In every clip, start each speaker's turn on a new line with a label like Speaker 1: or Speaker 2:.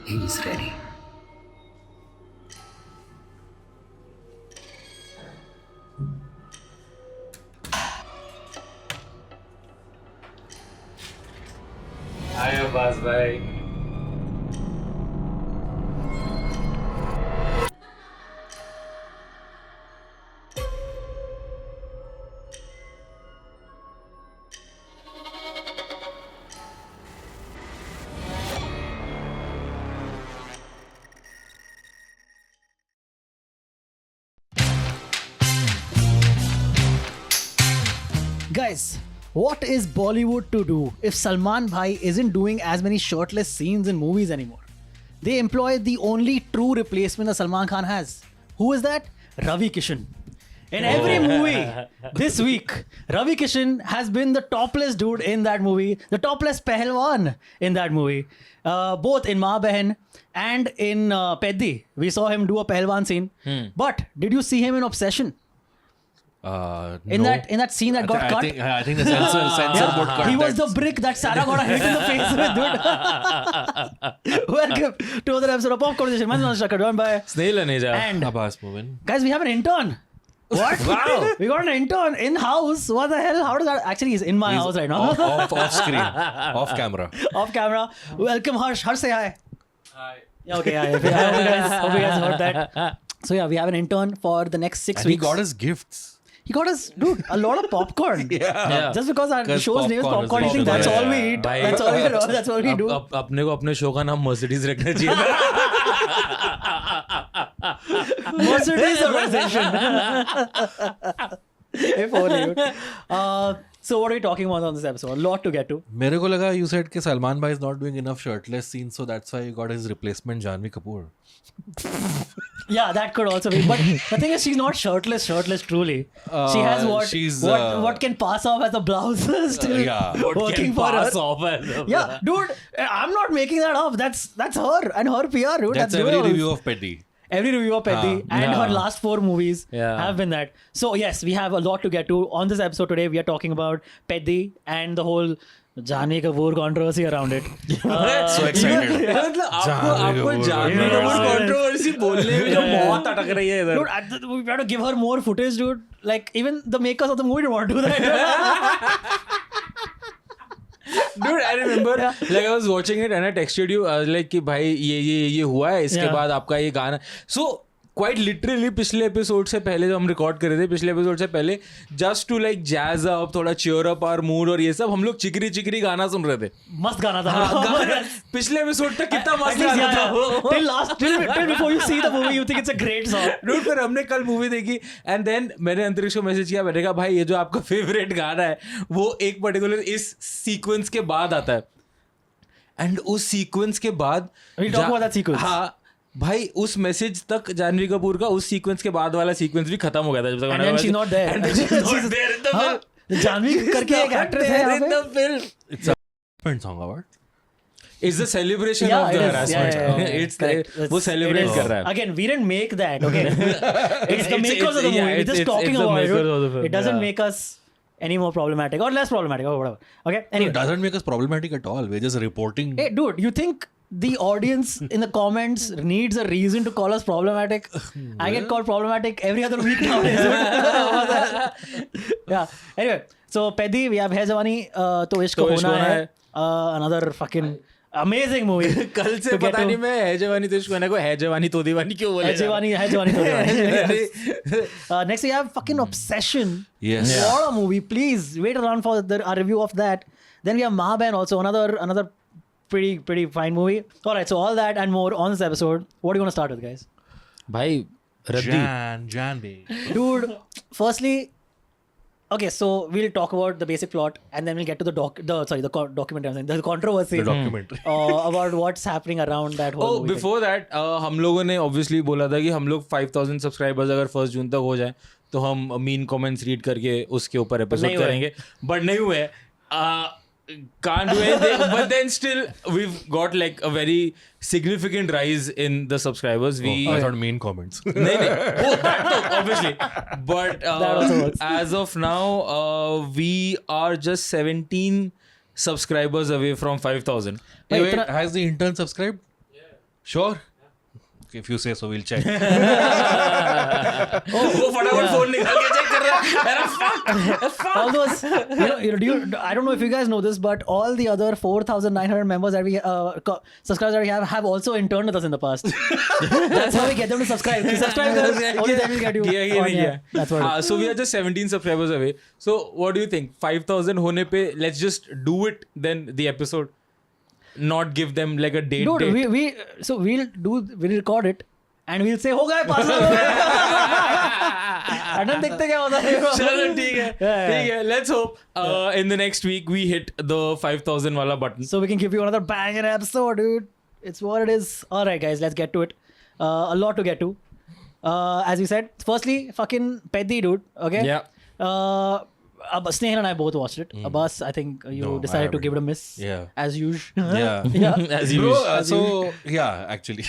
Speaker 1: He's ready.
Speaker 2: Hi Abbas bhai.
Speaker 3: Guys, what is Bollywood to do if Salman Bhai isn't doing as many shirtless scenes in movies anymore? They employ the only true replacement that Salman Khan has. Who is that? Ravi Kishan. In every movie this week, Ravi Kishan has been the topless dude in that movie, the topless pehelwan in that movie. Both in Ma Behan and in Peddi, we saw him do a pehelwan scene. But did you see him in Obsession? In
Speaker 4: No.
Speaker 3: that scene that got cut?
Speaker 4: I think the censor board cut
Speaker 3: He was
Speaker 4: that.
Speaker 3: the brick that Sarah got a hit in the face with, dude. Welcome to another episode of Pop Conversation. My name is Shakar, joined by...
Speaker 2: Snail Aneja.
Speaker 3: And,
Speaker 4: Abbas Movin.
Speaker 3: guys, we have an intern. What?
Speaker 2: Wow.
Speaker 3: We got an intern in-house. What the hell? How does that... Actually, he's in my house right now.
Speaker 4: Off screen. Off camera.
Speaker 3: Off camera. Welcome, Harsh. Harsh, say hi.
Speaker 2: Hi.
Speaker 3: Yeah, okay, yeah. Hope you guys heard that. So, yeah, we have an intern for the next 6
Speaker 4: And he
Speaker 3: weeks.
Speaker 4: got his gifts.
Speaker 3: He got us, dude, a lot of popcorn.
Speaker 2: Yeah.
Speaker 3: Just because our
Speaker 4: 'Cause
Speaker 3: show's name is
Speaker 4: popcorn is
Speaker 3: Popcorn Eating, that's
Speaker 4: popcorn.
Speaker 3: all we eat.
Speaker 2: Bhai.
Speaker 3: That's all we do. That's all we do.
Speaker 2: अपने को अपने show का नाम Mercedes रखना चाहिए
Speaker 3: Mercedes organization. If only. So what are we talking about on this episode? A lot to get to.
Speaker 4: मेरे को लगा you said कि Salman Bhai is not doing enough shirtless scenes, so that's why he got his replacement Janvi Kapoor.
Speaker 3: Yeah, that could also be. But the thing is, she's not shirtless truly. She has what can pass off as a blouse still
Speaker 4: yeah.
Speaker 3: working for her. Yeah, dude, I'm not making that up. That's her and her PR, dude.
Speaker 4: That's
Speaker 3: doing
Speaker 4: every
Speaker 3: all this.
Speaker 4: review of Petty.
Speaker 3: Every review of Peddi and
Speaker 2: Yeah.
Speaker 3: her last 4 movies
Speaker 2: Yeah.
Speaker 3: have been that. So yes, we have a lot to get to. On this episode today, we are talking about Peddi and the whole Janvi Kapoor controversy around it.
Speaker 4: So excited.
Speaker 2: मतलब आपको
Speaker 4: Janvi
Speaker 2: Janhvi
Speaker 3: Kapoor.
Speaker 2: Kapoor controversy बोलने में जो मौत अटक रही है इधर
Speaker 3: Dude, we have to give her more footage, dude. Like, even the makers of the movie didn't want to do that.
Speaker 2: Dude, I remember like I was watching it and I texted you. I was like कि भाई ये हुआ है इसके
Speaker 3: Yeah.
Speaker 2: बाद आपका ये गाना. So quite literally पिछले एपिसोड से पहले जो हम रिकॉर्ड कर रहे थे पिछले एपिसोड से पहले just to like jazz up थोड़ा cheer up our mood और ये सब हम लोग चिकरी चिकरी गाना सुन रहे थे.
Speaker 3: मस्त गाना था.
Speaker 2: गाना पिछले एपिसोड तक कितना
Speaker 3: At
Speaker 2: मस्त
Speaker 3: least,
Speaker 2: गाना
Speaker 3: yeah,
Speaker 2: था.
Speaker 3: yeah. Till before you see the movie, you think it's a great song.
Speaker 2: Dude, फिर हमने कल मूवी देखी एंड देन मैंने अंतरिक्ष को मैसेज किया. मैंने कहा भाई ये जो आपका फेवरेट गाना है वो एक पर्टिकुलर इस सीक्वेंस के बाद आता है एंड उस सीक्वेंस के बाद
Speaker 3: We'll talk about that sequence.
Speaker 2: हाँ भाई उस मैसेज तक जानवी कपूर का उस सीक्वेंस के बाद वाला सीक्वेंस भी खत्म हो गया था जब तक
Speaker 3: And then she's not there.
Speaker 2: And then she's not there in the
Speaker 3: हाँ,
Speaker 2: film.
Speaker 3: जानवी करके एक एक्ट्रेस है यहाँ
Speaker 2: in
Speaker 3: पे.
Speaker 2: the film.
Speaker 4: It's a different song award.
Speaker 2: It's the celebration
Speaker 3: Yeah,
Speaker 2: of the
Speaker 3: it is.
Speaker 2: harassment.
Speaker 3: Yeah, yeah.
Speaker 2: It's
Speaker 3: Correct.
Speaker 2: वो celebrate
Speaker 3: It is.
Speaker 2: कर रहा है.
Speaker 3: Again, we didn't make that, okay? It's the makers of the movie.
Speaker 2: yeah,
Speaker 3: We're just
Speaker 2: it's
Speaker 3: talking
Speaker 2: the
Speaker 3: about
Speaker 2: makers of the
Speaker 3: it.
Speaker 2: film,
Speaker 3: It doesn't
Speaker 2: yeah.
Speaker 3: make us any more problematic or less problematic or whatever. Okay?
Speaker 4: It
Speaker 3: Anyway.
Speaker 4: doesn't make us problematic at all. We're just reporting.
Speaker 3: Hey, dude, you think the audience in the comments needs a reason to call us problematic? I get called problematic every other week nowadays. Yeah. Anyway, so Peddi, we have Hai Jawani To Ishq
Speaker 2: तो इश्क
Speaker 3: Hona
Speaker 2: होना
Speaker 3: Hai.
Speaker 2: है.
Speaker 3: Another fucking amazing movie.
Speaker 2: कल से
Speaker 3: To get
Speaker 2: पता
Speaker 3: to-
Speaker 2: नहीं मैं है जवानी तो इसको मैंने को है जवानी तो दीवानी क्यों बोले
Speaker 3: Hai Jawani To Diwani. Next we have fucking Obsession.
Speaker 4: Yes.
Speaker 2: Yeah.
Speaker 3: What a movie. Please wait around for our review of that. Then we have Ma Behan also, another pretty fine movie. Alright, so all that and more on this episode. What do you want to start with, guys?
Speaker 2: भाई रद्दी
Speaker 4: Janvi.
Speaker 3: Dude, firstly, okay, so we'll talk about the basic plot and then we'll get to the documentary, I'm saying, the controversy
Speaker 4: The documentary.
Speaker 3: about what's happening around that whole
Speaker 2: Oh,
Speaker 3: movie
Speaker 2: before that, हम लोगों ने obviously बोला था कि हम लोग 5000 subscribers अगर 1 जून तक हो जाए तो हम मीन कमेंट्स रीड करके उसके ऊपर एपिसोड
Speaker 3: नहीं हुए।
Speaker 2: करेंगे बट नहीं हुए can't do anything but then still we've got like a very significant rise in the subscribers we
Speaker 4: I thought mean comments.
Speaker 2: नहीं oh that too obviously but
Speaker 3: That also works.
Speaker 2: as of now we are just 17 subscribers away from 5000
Speaker 4: Hey, wait,
Speaker 3: इतना-
Speaker 4: has the intern subscribed? Sure. If you say so, we'll check.
Speaker 2: वो फटाफट phone निकाल के check कर रहा है. अरे fuck.
Speaker 3: All those, I don't know if you guys know this, but all the other 4,900 members that we subscribers that we have also interned with us in the past. That's how we get them to subscribe. Subscribe, guys. Only then we'll get you.
Speaker 2: किया कि
Speaker 3: on
Speaker 2: नहीं
Speaker 3: here.
Speaker 2: किया.
Speaker 3: That's what.
Speaker 2: हाँ, so we are just 17 subscribers away. So what do you think? 5,000 होने पे let's just do it then the episode. Not give them like a date.
Speaker 3: Dude, we'll record it and we'll say हो गए 500 हो गए. And then देखते क्या होता है.
Speaker 2: चलो ठीक है.
Speaker 3: Yeah.
Speaker 2: ठीक है. Let's hope in the next week we hit the 5,000 वाला button.
Speaker 3: So we can give you another banger episode, dude. It's what it is. All right, guys, let's get to it. A lot to get to. As we said, firstly, fucking Peddi, dude. Okay.
Speaker 2: Yeah.
Speaker 3: Snehal and I both watched it. Abbas, I think you
Speaker 4: No, I
Speaker 3: decided to
Speaker 4: haven't.
Speaker 3: give it a miss.
Speaker 4: Yeah.
Speaker 3: As usual.
Speaker 4: Yeah.
Speaker 3: Yeah.
Speaker 2: As you
Speaker 4: Bro,
Speaker 2: wish.
Speaker 4: actually.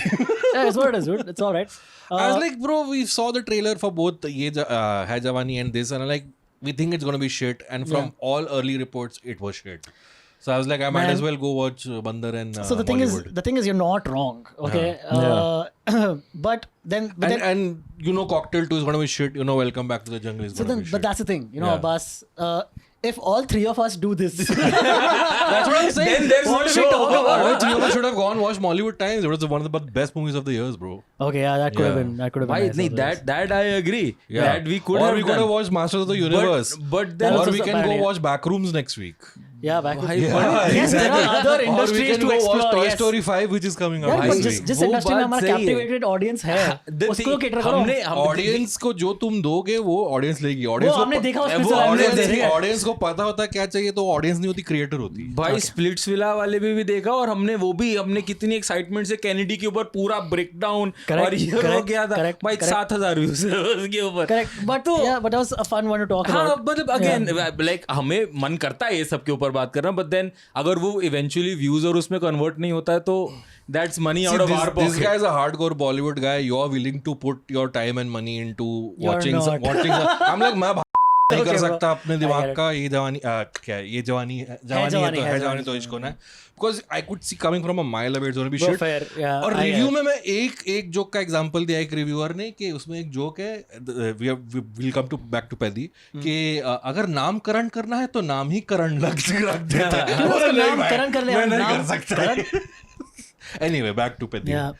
Speaker 3: Yeah, it's what it is, dude. It's all right.
Speaker 4: I was like, bro, we saw the trailer for both Ye Hai Jawani and this, and I'm like, we think it's gonna be shit. And from all early reports, it was shit. So I was like, I might
Speaker 3: Man.
Speaker 4: as well go watch Bandar and
Speaker 3: So the thing
Speaker 4: Bollywood.
Speaker 3: is, you're not wrong. Okay. But then,
Speaker 4: and you know, Cocktail 2 is gonna be shit. You know, Welcome Back to the Jungle is
Speaker 3: so
Speaker 4: gonna
Speaker 3: then,
Speaker 4: be shit.
Speaker 3: but that's the thing, you know,
Speaker 4: Yeah.
Speaker 3: Abbas. If all three of us do this,
Speaker 4: That's what I'm saying.
Speaker 2: Then there's
Speaker 4: What
Speaker 2: no
Speaker 4: do we
Speaker 2: show.
Speaker 4: talk about? Why three of us should have gone watch Mollywood Times. It was one of the best movies of the years, bro.
Speaker 3: okay, yeah, that could have
Speaker 4: Yeah.
Speaker 3: been. That could have
Speaker 2: Why?
Speaker 3: been. nice
Speaker 2: नहीं,
Speaker 3: also.
Speaker 2: that I agree.
Speaker 4: Yeah.
Speaker 2: That we could
Speaker 4: or
Speaker 2: have
Speaker 4: we could
Speaker 2: done.
Speaker 4: have watched Masters of the Universe.
Speaker 2: But then
Speaker 3: That
Speaker 4: or
Speaker 3: was
Speaker 4: we
Speaker 3: also
Speaker 4: can
Speaker 3: bad
Speaker 4: go
Speaker 3: idea.
Speaker 4: watch Backrooms next week.
Speaker 3: Yeah, back.
Speaker 2: Why-
Speaker 3: Yes, there are other
Speaker 4: Or we
Speaker 3: industries
Speaker 4: can
Speaker 3: to
Speaker 4: go
Speaker 3: explore.
Speaker 4: watch Toy
Speaker 3: yes.
Speaker 4: Story 5, which is coming out
Speaker 3: यार
Speaker 4: next
Speaker 3: but
Speaker 4: week.
Speaker 3: जिस
Speaker 2: वो
Speaker 3: industry में
Speaker 2: बात
Speaker 3: हमारा
Speaker 2: सही है।
Speaker 3: Captivated audience है
Speaker 2: The
Speaker 3: उसको
Speaker 2: thing-
Speaker 3: केटर करो.
Speaker 2: हमने
Speaker 4: ऑडियंस को जो तुम दोगे वो ऑडियंस लेगी. ऑडियंस
Speaker 3: वो हमने देखा उस
Speaker 2: वो
Speaker 3: पिक्चर हमने
Speaker 2: audience
Speaker 3: देखा.
Speaker 2: देखा.
Speaker 4: ऑडियंस को पता होता है क्या चाहिए तो ऑडियंस नहीं होती, क्रिएटर होती.
Speaker 2: भाई स्प्लिट्स विला वाले भी देखा और हमने कितनी एक्साइटमेंट से कैनेडी के ऊपर पूरा ब्रेकडाउन
Speaker 3: Correct,
Speaker 2: और ये हो
Speaker 3: correct,
Speaker 2: गया था
Speaker 3: correct,
Speaker 2: भाई
Speaker 3: correct.
Speaker 2: 7,000 व्यूज उसके ऊपर.
Speaker 3: Correct but yeah but that was a fun one to talk
Speaker 2: हाँ
Speaker 3: about.
Speaker 2: मतलब अगेन लाइक हमें मन करता है ये सब के ऊपर बात करना, बट देन अगर वो इवेंचुअली व्यूज और उसमें कन्वर्ट नहीं होता है तो that's money out of our
Speaker 4: This guy
Speaker 2: pocket.
Speaker 4: is a hardcore Bollywood guy. You are willing to put your time and money into
Speaker 3: You're
Speaker 4: watching.
Speaker 3: not.
Speaker 4: I'm like मैं नहीं कर
Speaker 3: Okay, bro.
Speaker 4: सकता अपने
Speaker 3: I
Speaker 4: दिमाग
Speaker 3: get it.
Speaker 4: का. ये जवानी क्या है? ये जवानी है जवानी तो इसको ना, because I could see coming from a mile away it's going to be
Speaker 3: Bro,
Speaker 4: shit.
Speaker 3: fair, yeah,
Speaker 4: और
Speaker 3: I
Speaker 4: रिव्यू
Speaker 3: get
Speaker 4: में मैं एक जोक का एग्जांपल दिया एक रिव्यूअर ने कि उसमें एक जोक है, we'll come to back to Peddi कि अगर नामकरण करना है तो नाम ही करण रख देते हैं.
Speaker 3: उसका नामकरण कर ले,
Speaker 4: मैं
Speaker 3: हम
Speaker 4: नहीं
Speaker 3: नाम
Speaker 4: कर सकता. Anyway, back to Peddi.
Speaker 3: Yeah.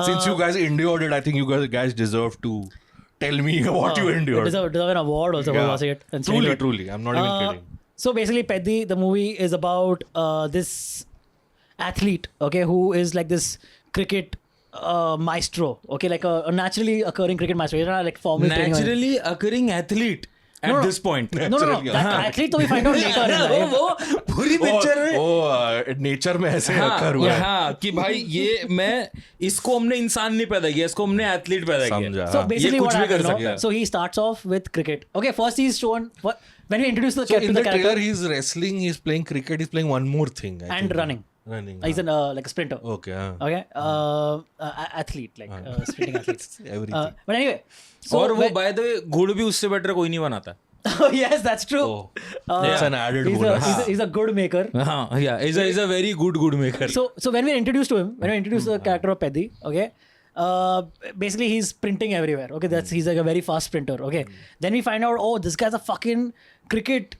Speaker 4: Since you guys endured it, I think you guys deserve to tell me what you endured.
Speaker 3: deserve an award also for
Speaker 4: Yeah.
Speaker 3: watching it and sitting through it.
Speaker 4: Truly. I'm not even kidding.
Speaker 3: So basically, Peddi, the movie is about this athlete, okay, who is like this cricket maestro, okay, like a naturally occurring cricket maestro. He's not like formal training or anything.
Speaker 2: Naturally occurring athlete
Speaker 3: No,
Speaker 2: at
Speaker 3: no.
Speaker 2: This point.
Speaker 3: No.
Speaker 4: Naturally,
Speaker 3: That athlete तो we find out later in life.
Speaker 2: वो पूरी picture में
Speaker 4: nature में ऐसे
Speaker 2: हाँ,
Speaker 4: occur हुआ है.
Speaker 2: हाँ कि भाई ये मैं इसको हमने इंसान नहीं पैदा किया, इसको हमने एथलीट पैदा
Speaker 4: समझा.
Speaker 2: किया.
Speaker 3: So
Speaker 4: हाँ.
Speaker 3: basically,
Speaker 2: ये
Speaker 3: what
Speaker 2: कुछ भी कर
Speaker 3: happens?
Speaker 2: सकता
Speaker 3: No?
Speaker 2: है.
Speaker 3: So he starts off with cricket. Okay, first he's shown when we introduce the
Speaker 4: So in the
Speaker 3: character
Speaker 4: trailer, he's wrestling, he's playing cricket, he's playing one more thing. I
Speaker 3: and
Speaker 4: think.
Speaker 3: running.
Speaker 4: Running.
Speaker 3: He's an like a sprinter.
Speaker 4: Okay. हाँ.
Speaker 3: Okay, athlete, like sprinting athlete.
Speaker 4: Everything.
Speaker 3: But anyway, so
Speaker 2: और वो by the way गुड़ भी उससे better कोई नहीं बनाता.
Speaker 3: yes, that's true.
Speaker 4: Oh, it's an added
Speaker 3: he's
Speaker 4: bonus.
Speaker 3: he's a good maker.
Speaker 2: हाँ, yeah, is a very good maker.
Speaker 3: So when we're introduced to him, when we introduce the character of Peddi, okay, basically he's sprinting everywhere. Okay, he's like a very fast sprinter. Okay, then we find out, oh, this guy's a fucking cricket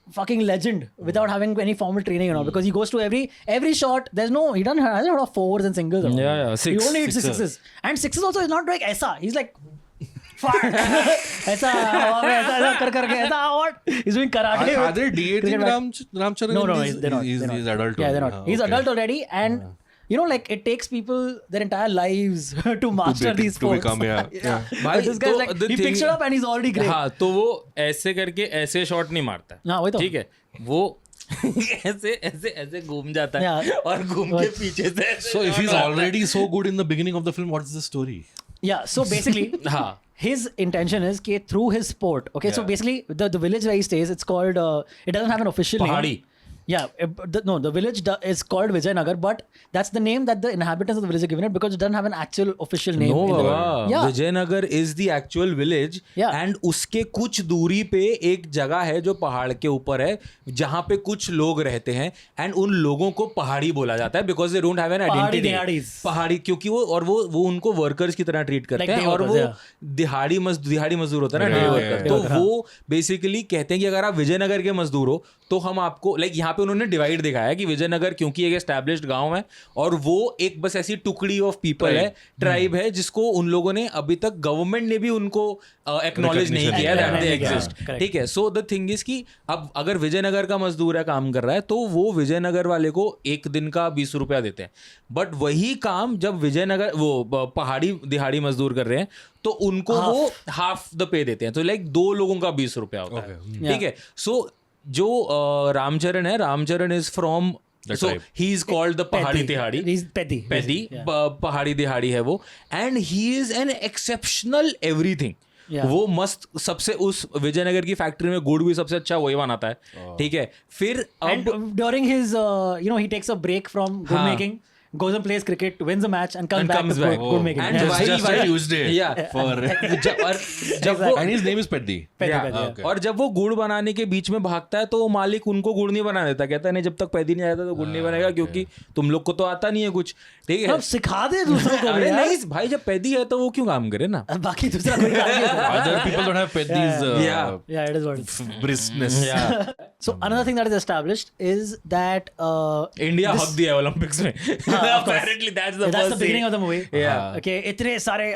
Speaker 3: legend without having any formal training and all, because he goes to every shot. He hasn't had a lot of fours and singles. And all.
Speaker 2: Yeah,
Speaker 3: He only hits sixes, and sixes also is not like aisa. He's like. ऐसा करके ऐसा what he's doing karate.
Speaker 4: Are they dating Ramcharan?
Speaker 3: No,
Speaker 4: in
Speaker 3: he's
Speaker 4: these?
Speaker 3: they're not.
Speaker 4: He's adult.
Speaker 3: Yeah, they're
Speaker 4: only.
Speaker 3: not. He's
Speaker 4: Okay.
Speaker 3: adult already, and you know, like it takes people their entire lives to master
Speaker 4: be-
Speaker 3: these
Speaker 4: to
Speaker 3: folks.
Speaker 4: become, yeah.
Speaker 2: भाई,
Speaker 3: But this guy's
Speaker 2: तो
Speaker 3: like
Speaker 2: the
Speaker 3: he
Speaker 2: thing-
Speaker 3: picks it up and he's already great.
Speaker 2: हाँ, तो वो ऐसे करके ऐसे shot नहीं मारता है.
Speaker 3: हाँ, वही तो.
Speaker 2: ठीक है, वो ऐसे ऐसे ऐसे घूम जाता है
Speaker 3: Yeah.
Speaker 2: और घूम के पीछे से ऐसे
Speaker 4: So if
Speaker 2: shot
Speaker 4: he's
Speaker 2: मारता है.
Speaker 4: already so good in the beginning of the film, what's the story?
Speaker 3: Yeah. So basically,
Speaker 2: हाँ.
Speaker 3: his intention is that through his sport. Okay. So
Speaker 4: Yeah.
Speaker 3: basically, the village where he stays, it's called. It doesn't have an official
Speaker 2: पहाड़ी.
Speaker 3: name. Yeah, the village is called Vijayanagar, but that's the name that the inhabitants of the village are given it because it doesn't have an actual official name.
Speaker 2: No,
Speaker 3: in the-
Speaker 2: बाबा,
Speaker 3: Yeah.
Speaker 2: Vijayanagar is the actual village
Speaker 3: Yeah.
Speaker 2: And उसके कुछ दूरी पे एक जगह है जो पहाड़ के ऊपर है जहां पे कुछ लोग रहते हैं एंड उन लोगों को पहाड़ी बोला जाता है because they don't have an
Speaker 3: पहाड़ी
Speaker 2: आइडेंटिटी
Speaker 3: दिहाड़ीज।
Speaker 2: पहाड़ी क्योंकि वो उनको वर्कर्स की तरह ट्रीट करते
Speaker 3: Like
Speaker 2: हैं
Speaker 3: day
Speaker 2: और
Speaker 3: workers,
Speaker 2: वो
Speaker 3: yeah.
Speaker 2: दिहाड़ी मजदूर होता है ना,
Speaker 4: Yeah,
Speaker 2: day
Speaker 4: yeah,
Speaker 2: worker,
Speaker 3: yeah.
Speaker 2: तो
Speaker 3: Day worker,
Speaker 2: वो बेसिकली कहते हैं कि अगर आप विजयनगर के मजदूर हो तो हम आपको लाइक यहाँ पे उन्होंने डिवाइड दिखाया है कि विजयनगर क्योंकि एक एस्टैब्लिश्ड गांव है और वो एक बस ऐसी टुकड़ी ऑफ पीपल है, ट्राइब है, जिसको उन लोगों ने अभी तक गवर्नमेंट ने भी उनको एक्नॉलेज नहीं
Speaker 4: Recognition
Speaker 2: किया
Speaker 3: नहीं
Speaker 2: दैट दे
Speaker 3: किया।
Speaker 2: एग्जिस्ट।
Speaker 3: Correct.
Speaker 2: ठीक है, सो द थिंग इज कि अब अगर विजयनगर का मजदूर है काम कर रहा है तो वो विजयनगर वाले को एक दिन का 20 रुपया देते हैं, बट वही काम जब विजयनगर वो पहाड़ी दिहाड़ी मजदूर कर रहे हैं तो उनको वो हाफ द पे देते हैं, तो लाइक 2 लोगों का 20 रुपया होता है। ठीक है, सो जो रामचरण है, Ramcharan is from, so he is called the पहाड़ी दिहाड़ी,
Speaker 3: He's Pedi.
Speaker 2: पैदी, पहाड़ी दिहाड़ी है वो, and he is an exceptional everything.
Speaker 3: Yeah.
Speaker 2: वो मस्त सबसे उस विजयनगर की फैक्ट्री में गुड़ भी सबसे अच्छा वही बनाता है। ठीक है, फिर
Speaker 3: And
Speaker 2: अब
Speaker 3: during his, he takes a break from good
Speaker 2: हाँ.
Speaker 3: making, goes and plays cricket, wins a match, and comes
Speaker 2: And
Speaker 3: back
Speaker 2: comes
Speaker 3: to
Speaker 2: back.
Speaker 3: good making.
Speaker 2: And
Speaker 3: Yeah.
Speaker 2: why-
Speaker 4: just a Tuesday
Speaker 2: Yeah.
Speaker 4: for
Speaker 2: जब वो
Speaker 4: and his name is Peddi.
Speaker 3: Pedi,
Speaker 2: Yeah.
Speaker 3: Pedi, yeah.
Speaker 4: Okay.
Speaker 2: और जब वो गुड़ बनाने के बीच में भागता है तो वो मालिक उनको गुड़ नहीं बना देता, कहता है नहीं जब तक पैदी नहीं आता तो गुड़ नहीं बनेगा क्योंकि तुम लोग को तो आता नहीं है कुछ। ठीक है,
Speaker 3: अब सिखा दे दूसरों को भी
Speaker 2: अरे
Speaker 3: यार।
Speaker 2: नहीं भाई, जब पैदी है तो वो क्यों काम करे ना।
Speaker 3: बाकी दूसरा कोई काम नहीं होता।
Speaker 4: Other people don't have Peddi's
Speaker 2: Yeah.
Speaker 3: Yeah, it is what it is.
Speaker 4: briskness.
Speaker 3: So another thing that is established is that
Speaker 2: India
Speaker 3: this-
Speaker 2: हक दिया है ओलंपिक्स में। Apparently that's the
Speaker 3: that's
Speaker 2: first
Speaker 3: the beginning
Speaker 2: scene.
Speaker 3: of the movie.
Speaker 2: Yeah.
Speaker 3: Okay,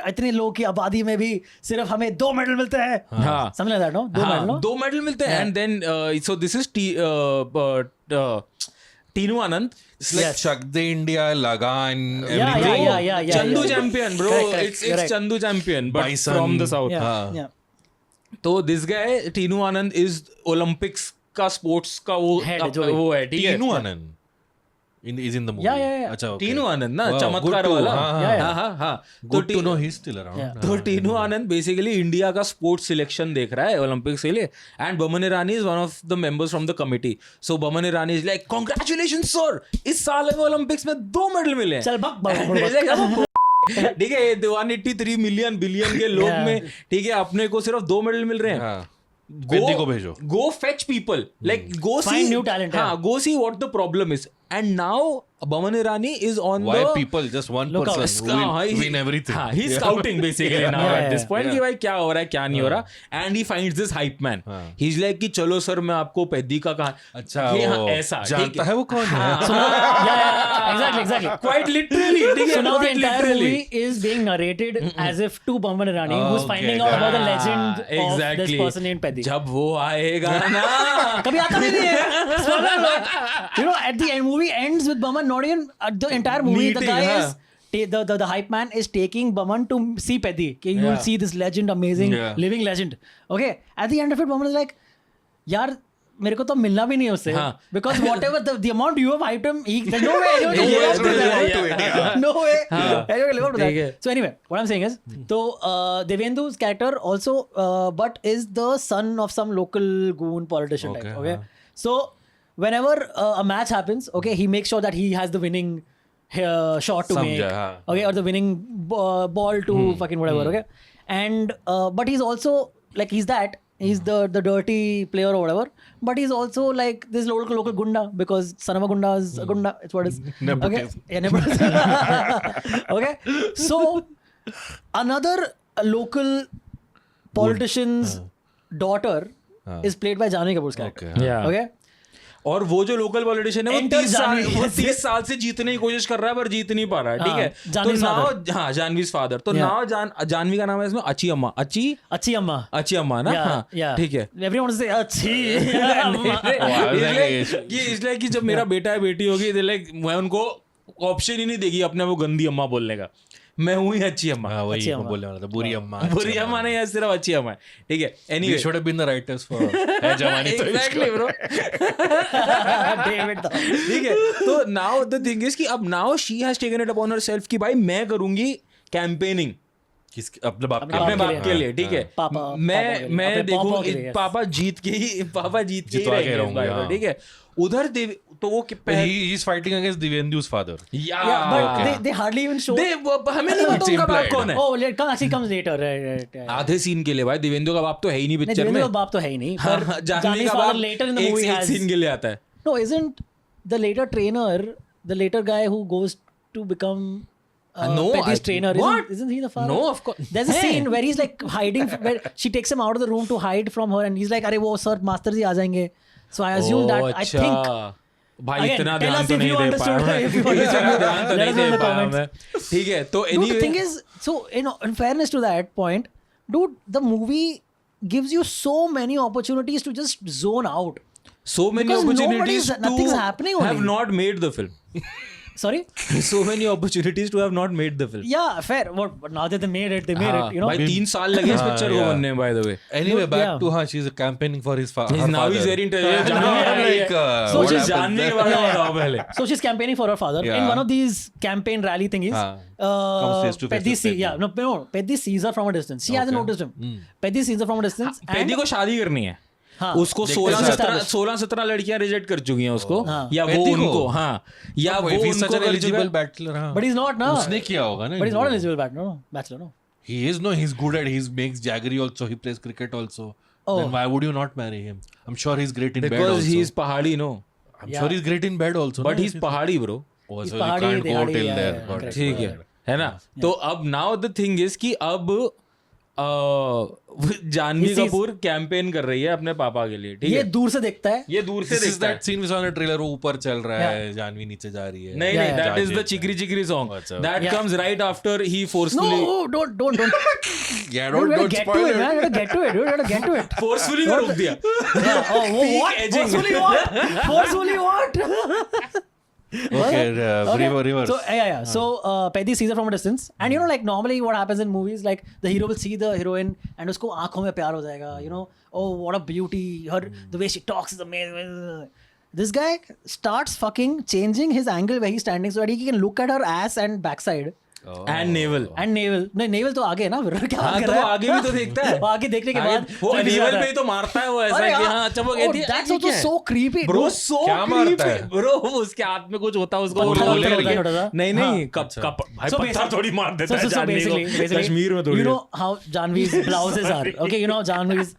Speaker 3: इतने लोगों की आबादी में भी सिर्फ हमें 2 मेडल मिलते हैं।
Speaker 2: हाँ।
Speaker 3: Something like that, no? 2 medal, no?
Speaker 2: 2 medal मिलते हैं and then so this is Tinnu Anand,
Speaker 4: It's like
Speaker 3: Yes.
Speaker 4: Chak De India, Lagan,
Speaker 3: Yeah,
Speaker 4: everything.
Speaker 3: yeah.
Speaker 2: Chandu
Speaker 3: yeah.
Speaker 2: Champion bro,
Speaker 3: Correct,
Speaker 2: it's
Speaker 3: correct.
Speaker 2: Chandu champion but
Speaker 4: Bison.
Speaker 2: From the south.
Speaker 3: Yeah,
Speaker 4: हाँ.
Speaker 3: yeah.
Speaker 2: तो this guy Tinu Anand is Olympics का sports का वो
Speaker 3: Head है जो भी।
Speaker 2: वो है, ठीक है।
Speaker 4: Teenu Anand is in the movie.
Speaker 3: Yeah.
Speaker 4: अच्छा, okay.
Speaker 2: टीनू आनंद ना,
Speaker 4: Wow,
Speaker 2: चमत्कार
Speaker 4: good to-
Speaker 2: वाला।
Speaker 4: हाँ,
Speaker 3: Yeah,
Speaker 2: हाँ हाँ हाँ,
Speaker 4: Good to know he's still around.
Speaker 3: Yeah.
Speaker 2: तो टीनू आनंद बेसिकली इंडिया का स्पोर्ट्स सिलेक्शन देख रहा है ओलंपिक्स के लिए, and Boman Irani is one of the members from the committee. So Boman Irani is like congratulation sir, इस साल हमें ओलंपिक्स में 2 मेडल मिले हैं।
Speaker 3: चल भग
Speaker 2: ठीक है, 183 मिलियन बिलियन के लोग
Speaker 3: Yeah.
Speaker 2: में, ठीक है, अपने को सिर्फ 2 मेडल मिल रहे हैं।
Speaker 4: हाँ. Peddi को भेजो.
Speaker 2: Go fetch people, like go
Speaker 3: Find
Speaker 2: see
Speaker 3: new talent,
Speaker 2: हाँ,
Speaker 3: yeah.
Speaker 2: go see what the problem is, and now Baman Irani is on
Speaker 4: Why
Speaker 2: the
Speaker 4: people? Just one
Speaker 3: Look out.
Speaker 4: person who
Speaker 2: हाँ,
Speaker 4: will win everything.
Speaker 2: हाँ, he's scouting basically now
Speaker 3: Yeah,
Speaker 2: at this
Speaker 3: yeah,
Speaker 2: point
Speaker 4: yeah.
Speaker 2: कि भाई क्या हो रहा है क्या नहीं हो रहा, and he finds this hype man.
Speaker 4: हाँ.
Speaker 2: He's like कि चलो सर मैं आपको पैदी का कहा,
Speaker 4: अच्छा,
Speaker 2: ये हाँ,
Speaker 4: वो
Speaker 2: ऐसा ठीक
Speaker 4: जानता है वो कौन है?
Speaker 2: हाँ,
Speaker 3: So now, yeah, exactly.
Speaker 2: quite literally, ठीक है,
Speaker 3: So now the
Speaker 2: quite
Speaker 3: entire
Speaker 2: literally.
Speaker 3: movie is being narrated as if to Baman Irani, who's
Speaker 4: Okay,
Speaker 3: finding out about the
Speaker 2: हाँ,
Speaker 3: legend of
Speaker 2: exactly.
Speaker 3: this person named Peddi.
Speaker 2: जब वो आएगा ना
Speaker 3: कभी आता भी नहीं है. Spoiler alert. At the end, movie ends with Baman not even the entire movie.
Speaker 2: Meeting,
Speaker 3: the guy
Speaker 2: हाँ.
Speaker 3: is the hype man is taking Baman to see Peddi. Okay, you will
Speaker 2: Yeah.
Speaker 3: see this legend, amazing
Speaker 4: Yeah.
Speaker 3: living legend. Okay, at the end of it, Baman is like, यार मेरे को तो मिलना भी नहीं है उससे,
Speaker 2: हाँ.
Speaker 3: because whatever the amount you have hyped him, there's no way anyone can live up to that. No way anyone can live up to
Speaker 2: ठीक है.
Speaker 3: that. So anyway, what I'm saying is, so Devendu's character also, but is the son of some local goon politician
Speaker 4: Okay,
Speaker 3: type. Okay, so whenever a match happens, okay, he makes sure that he has the winning shot to
Speaker 4: समझा,
Speaker 3: make,
Speaker 4: हाँ.
Speaker 3: okay, or the winning ball to fucking whatever, okay, and but he's also like he's the dirty player or whatever, but he's also like this local gunda, because son of a gunda is a gunda, it's what it is. Okay,
Speaker 4: Nepotism.
Speaker 3: yeah, nepotism. Okay, so another local politician's daughter is played by Janhvi Kapoor's character.
Speaker 4: Okay,
Speaker 2: Yeah.
Speaker 3: Okay,
Speaker 2: और वो जो local politician है वो
Speaker 3: Enter
Speaker 2: 30 साल
Speaker 3: जानवी।
Speaker 2: वो 30 साल से जीतने की कोशिश कर रहा है पर जीत नहीं पा रहा है, ठीक
Speaker 3: हाँ,
Speaker 2: है, तो
Speaker 3: जानवी's
Speaker 2: नाउ
Speaker 3: father.
Speaker 2: हाँ जानवी's फादर, तो
Speaker 3: Yeah.
Speaker 2: नाउ जानवी का नाम है इसमें अच्छी अम्मा,
Speaker 3: अच्छी अम्मा.
Speaker 2: अच्छी अम्मा ना, हाँ
Speaker 3: yeah.
Speaker 2: ठीक है।
Speaker 3: Everyone wants to say अच्छी अम्मा.
Speaker 2: इसलिए कि जब मेरा बेटा है बेटी होगी, लाइक मैं उनको ऑप्शन ही नहीं देगी अपने वो गंदी अम्मा बोलने का, मैं हूँ ही अच्छी अम्मा।
Speaker 4: हाँ, वही
Speaker 3: अच्छी
Speaker 4: मैं
Speaker 3: अम्मा.
Speaker 4: बोलने वाला था, बुरी अम्मा.
Speaker 2: बुरी अम्मा नहीं है, सिर्फ अच्छी अम्मा है, ठीक है।
Speaker 4: We
Speaker 2: anyway
Speaker 4: should have been the writers for है जवानी तो
Speaker 2: एग्जैक्टली ब्रो,
Speaker 3: David था.
Speaker 2: ठीक है। तो नाउ द थिंग इज कि अब now she has taken it upon herself कि भाई मैं करूंगी कैंपेनिंग
Speaker 4: अपने बाप के
Speaker 2: अपने
Speaker 3: के
Speaker 2: बाप
Speaker 3: लिए.
Speaker 2: के लिए, ठीक है।
Speaker 3: पापा के लिए.
Speaker 2: मैं
Speaker 3: अपने
Speaker 2: देखूं
Speaker 3: पापा के लिए, yes.
Speaker 2: पापा जीत के ही
Speaker 4: जितवा के
Speaker 2: रहेंगे इस
Speaker 4: रहूंगा,
Speaker 2: बार,
Speaker 4: हाँ.
Speaker 2: ठीक है। उधर तो वो
Speaker 4: he is fighting against Divendu's father.
Speaker 3: Yeah, but they hardly even show.
Speaker 2: हमें नहीं पता उनका बाप कौन है.
Speaker 3: Oh, it actually comes later. Right.
Speaker 2: आधे सीन के लिए भाई दिवेंदु का बाप तो है ही नहीं
Speaker 3: नहीं,
Speaker 2: पिक्चर में.
Speaker 3: दिवेंदु का बाप तो है ही नहीं. पर
Speaker 2: जानवी का
Speaker 3: father
Speaker 2: बाप
Speaker 3: later in the movie
Speaker 2: एक
Speaker 3: has.
Speaker 2: सीन के लिए आता है.
Speaker 3: No, isn't the later trainer the later guy who goes to become
Speaker 2: No,
Speaker 3: Petty's trainer?
Speaker 2: what?
Speaker 3: Isn't he the father?
Speaker 2: No, of course.
Speaker 3: There's a scene where he's like hiding, where she takes him out of the room to hide from her, and he's like, "अरे वो sir master जी आ जाएंगे." So I assume that I think.
Speaker 2: भाई
Speaker 3: Again,
Speaker 2: इतना
Speaker 3: tell
Speaker 2: ध्यान
Speaker 3: us
Speaker 2: तो
Speaker 3: if
Speaker 2: नहीं
Speaker 3: you
Speaker 2: they
Speaker 3: understood,
Speaker 2: पाया
Speaker 3: if you understood.
Speaker 2: इतना ध्यान तो
Speaker 3: Let
Speaker 2: नहीं
Speaker 3: us know in
Speaker 2: they
Speaker 3: the
Speaker 2: पाया
Speaker 3: comments.
Speaker 2: मैं. ठीक है तो
Speaker 3: Dude, the
Speaker 2: anyway
Speaker 3: thing is, so in fairness to that point, dude, the movie gives you so many opportunities to just zone out.
Speaker 2: so many
Speaker 3: Because
Speaker 2: opportunities
Speaker 3: nothing's
Speaker 2: to
Speaker 3: happening
Speaker 2: have
Speaker 3: only.
Speaker 2: not made the film.
Speaker 3: Sorry?
Speaker 2: so many opportunities to have not made the film.
Speaker 3: Yeah, fair. But now that they made it,
Speaker 2: हाँ,
Speaker 3: you know.
Speaker 2: भाई 3 साल लगे इस picture को
Speaker 4: yeah.
Speaker 2: बनने में by the way.
Speaker 4: Anyway,
Speaker 3: Look,
Speaker 4: back
Speaker 3: yeah.
Speaker 4: to she's campaigning for his father.
Speaker 2: Now he's very intelligent.
Speaker 4: No,
Speaker 2: Janvi
Speaker 4: like,
Speaker 3: So
Speaker 4: what
Speaker 3: she's
Speaker 4: happens
Speaker 2: Janvi
Speaker 4: there?
Speaker 2: के बारे में बताओ पहले.
Speaker 3: So she's campaigning for her father.
Speaker 4: Yeah.
Speaker 3: In one of these campaign rally thingies,
Speaker 4: Comes face to face
Speaker 3: Peddi
Speaker 4: with Peddi.
Speaker 3: Peddi sees her from a distance. She hasn't
Speaker 4: Okay.
Speaker 3: noticed him. Peddi sees her from a distance.
Speaker 2: पेदी को शादी करनी है.
Speaker 3: हाँ,
Speaker 2: उसको
Speaker 3: देखते
Speaker 2: 16-17 लड़कियां reject कर चुकी हैं उसको
Speaker 3: हाँ.
Speaker 2: या वो
Speaker 4: पेदी को?
Speaker 2: उनको हाँ या वो
Speaker 4: If he's such
Speaker 2: उनको
Speaker 4: an
Speaker 2: कर
Speaker 4: eligible
Speaker 2: चुका.
Speaker 4: bachelor, हाँ.
Speaker 3: But he's not, no.
Speaker 4: उसने किया होगा ना.
Speaker 3: But he's not an eligible bachelor, no.
Speaker 4: He is, no, he's good at, he makes jaggery also, he plays cricket also.
Speaker 3: Oh.
Speaker 4: Then why would you not marry him? I'm sure he's great in bed
Speaker 2: Because
Speaker 4: also.
Speaker 2: he is पहाड़ी no.
Speaker 4: I'm
Speaker 3: Yeah.
Speaker 4: sure he's great in bed also.
Speaker 2: But
Speaker 4: no?
Speaker 2: he's पहाड़ी bro.
Speaker 4: Oh,
Speaker 3: He's
Speaker 4: so you
Speaker 3: pahadi,
Speaker 4: can't go
Speaker 3: dehadi,
Speaker 4: till
Speaker 3: yeah,
Speaker 4: there.
Speaker 3: yeah,
Speaker 4: Got
Speaker 3: correct.
Speaker 4: it.
Speaker 2: ठीक है ना. तो अब now the thing is कि अब Janhvi
Speaker 3: He sees-
Speaker 2: Kapoor campaign कर रही है अपने पापा के लिए. ठीक
Speaker 3: ये
Speaker 2: है.
Speaker 3: दूर से देखता है.
Speaker 2: ये दूर से
Speaker 4: This is
Speaker 2: देखता है.
Speaker 4: that scene we saw in the trailer, वो ऊपर चल रहा है, जानवी नीचे जा रही है.
Speaker 2: नहीं
Speaker 3: Yeah,
Speaker 2: नहीं,
Speaker 3: yeah.
Speaker 2: that is the
Speaker 4: Judge it.
Speaker 2: चिकरी चिकरी song.
Speaker 4: What's up?
Speaker 2: That
Speaker 3: Yeah.
Speaker 2: comes right after he forcefully.
Speaker 3: No, don't.
Speaker 4: Yeah,
Speaker 3: Dude, we
Speaker 4: don't
Speaker 3: gotta get
Speaker 4: spoil
Speaker 3: to it,
Speaker 4: it.
Speaker 3: man. We gotta get to it, dude. We gotta get to it.
Speaker 2: Forcefully में रोक दिया.
Speaker 3: Yeah. Oh, what?
Speaker 2: edging.
Speaker 3: Forcefully what? Forcefully what?
Speaker 4: Okay, reverse.
Speaker 3: So yeah. So Peddi sees her from a distance, and you know, like normally what happens in movies, like the hero will see the heroine, and उसको आँखों में प्यार हो जाएगा. You know, oh what a beauty, her the way she talks is amazing. This guy starts fucking changing his angle where he's standing so that he can look at her ass and backside.
Speaker 2: And navel.
Speaker 3: And navel. नहीं navel तो आगे है ना. क्या
Speaker 2: हाँ
Speaker 3: कर
Speaker 2: तो
Speaker 3: रहा
Speaker 2: वो
Speaker 3: है?
Speaker 2: आगे भी तो देखता है.
Speaker 3: वो आगे देखने के बाद
Speaker 2: वो
Speaker 3: फिर
Speaker 2: navel
Speaker 3: आता
Speaker 2: पे
Speaker 3: है.
Speaker 2: ही तो मारता है वो ऐसा
Speaker 3: अरे
Speaker 2: कि
Speaker 3: हाँ.
Speaker 2: हाँ अच्छा वो
Speaker 3: Oh,
Speaker 2: कहती है.
Speaker 3: that's also so creepy.
Speaker 2: Bro,
Speaker 3: dude.
Speaker 2: so
Speaker 4: क्या मारता है?
Speaker 2: creepy. Bro, उसके हाथ में कुछ होता है उसको
Speaker 3: पत्थर
Speaker 2: वो
Speaker 3: होता है
Speaker 2: लेके-
Speaker 3: छोटा सा.
Speaker 2: नहीं
Speaker 3: हाँ.
Speaker 2: नहीं कप भाई
Speaker 3: So
Speaker 2: पत्थर
Speaker 3: basically-
Speaker 2: थोड़ी मार देता है
Speaker 3: so
Speaker 2: जानवी को.
Speaker 3: basically,
Speaker 2: कश्मीर में थोड़ी.
Speaker 3: you know how Janvi's blouses are. Okay, you know Janvi's.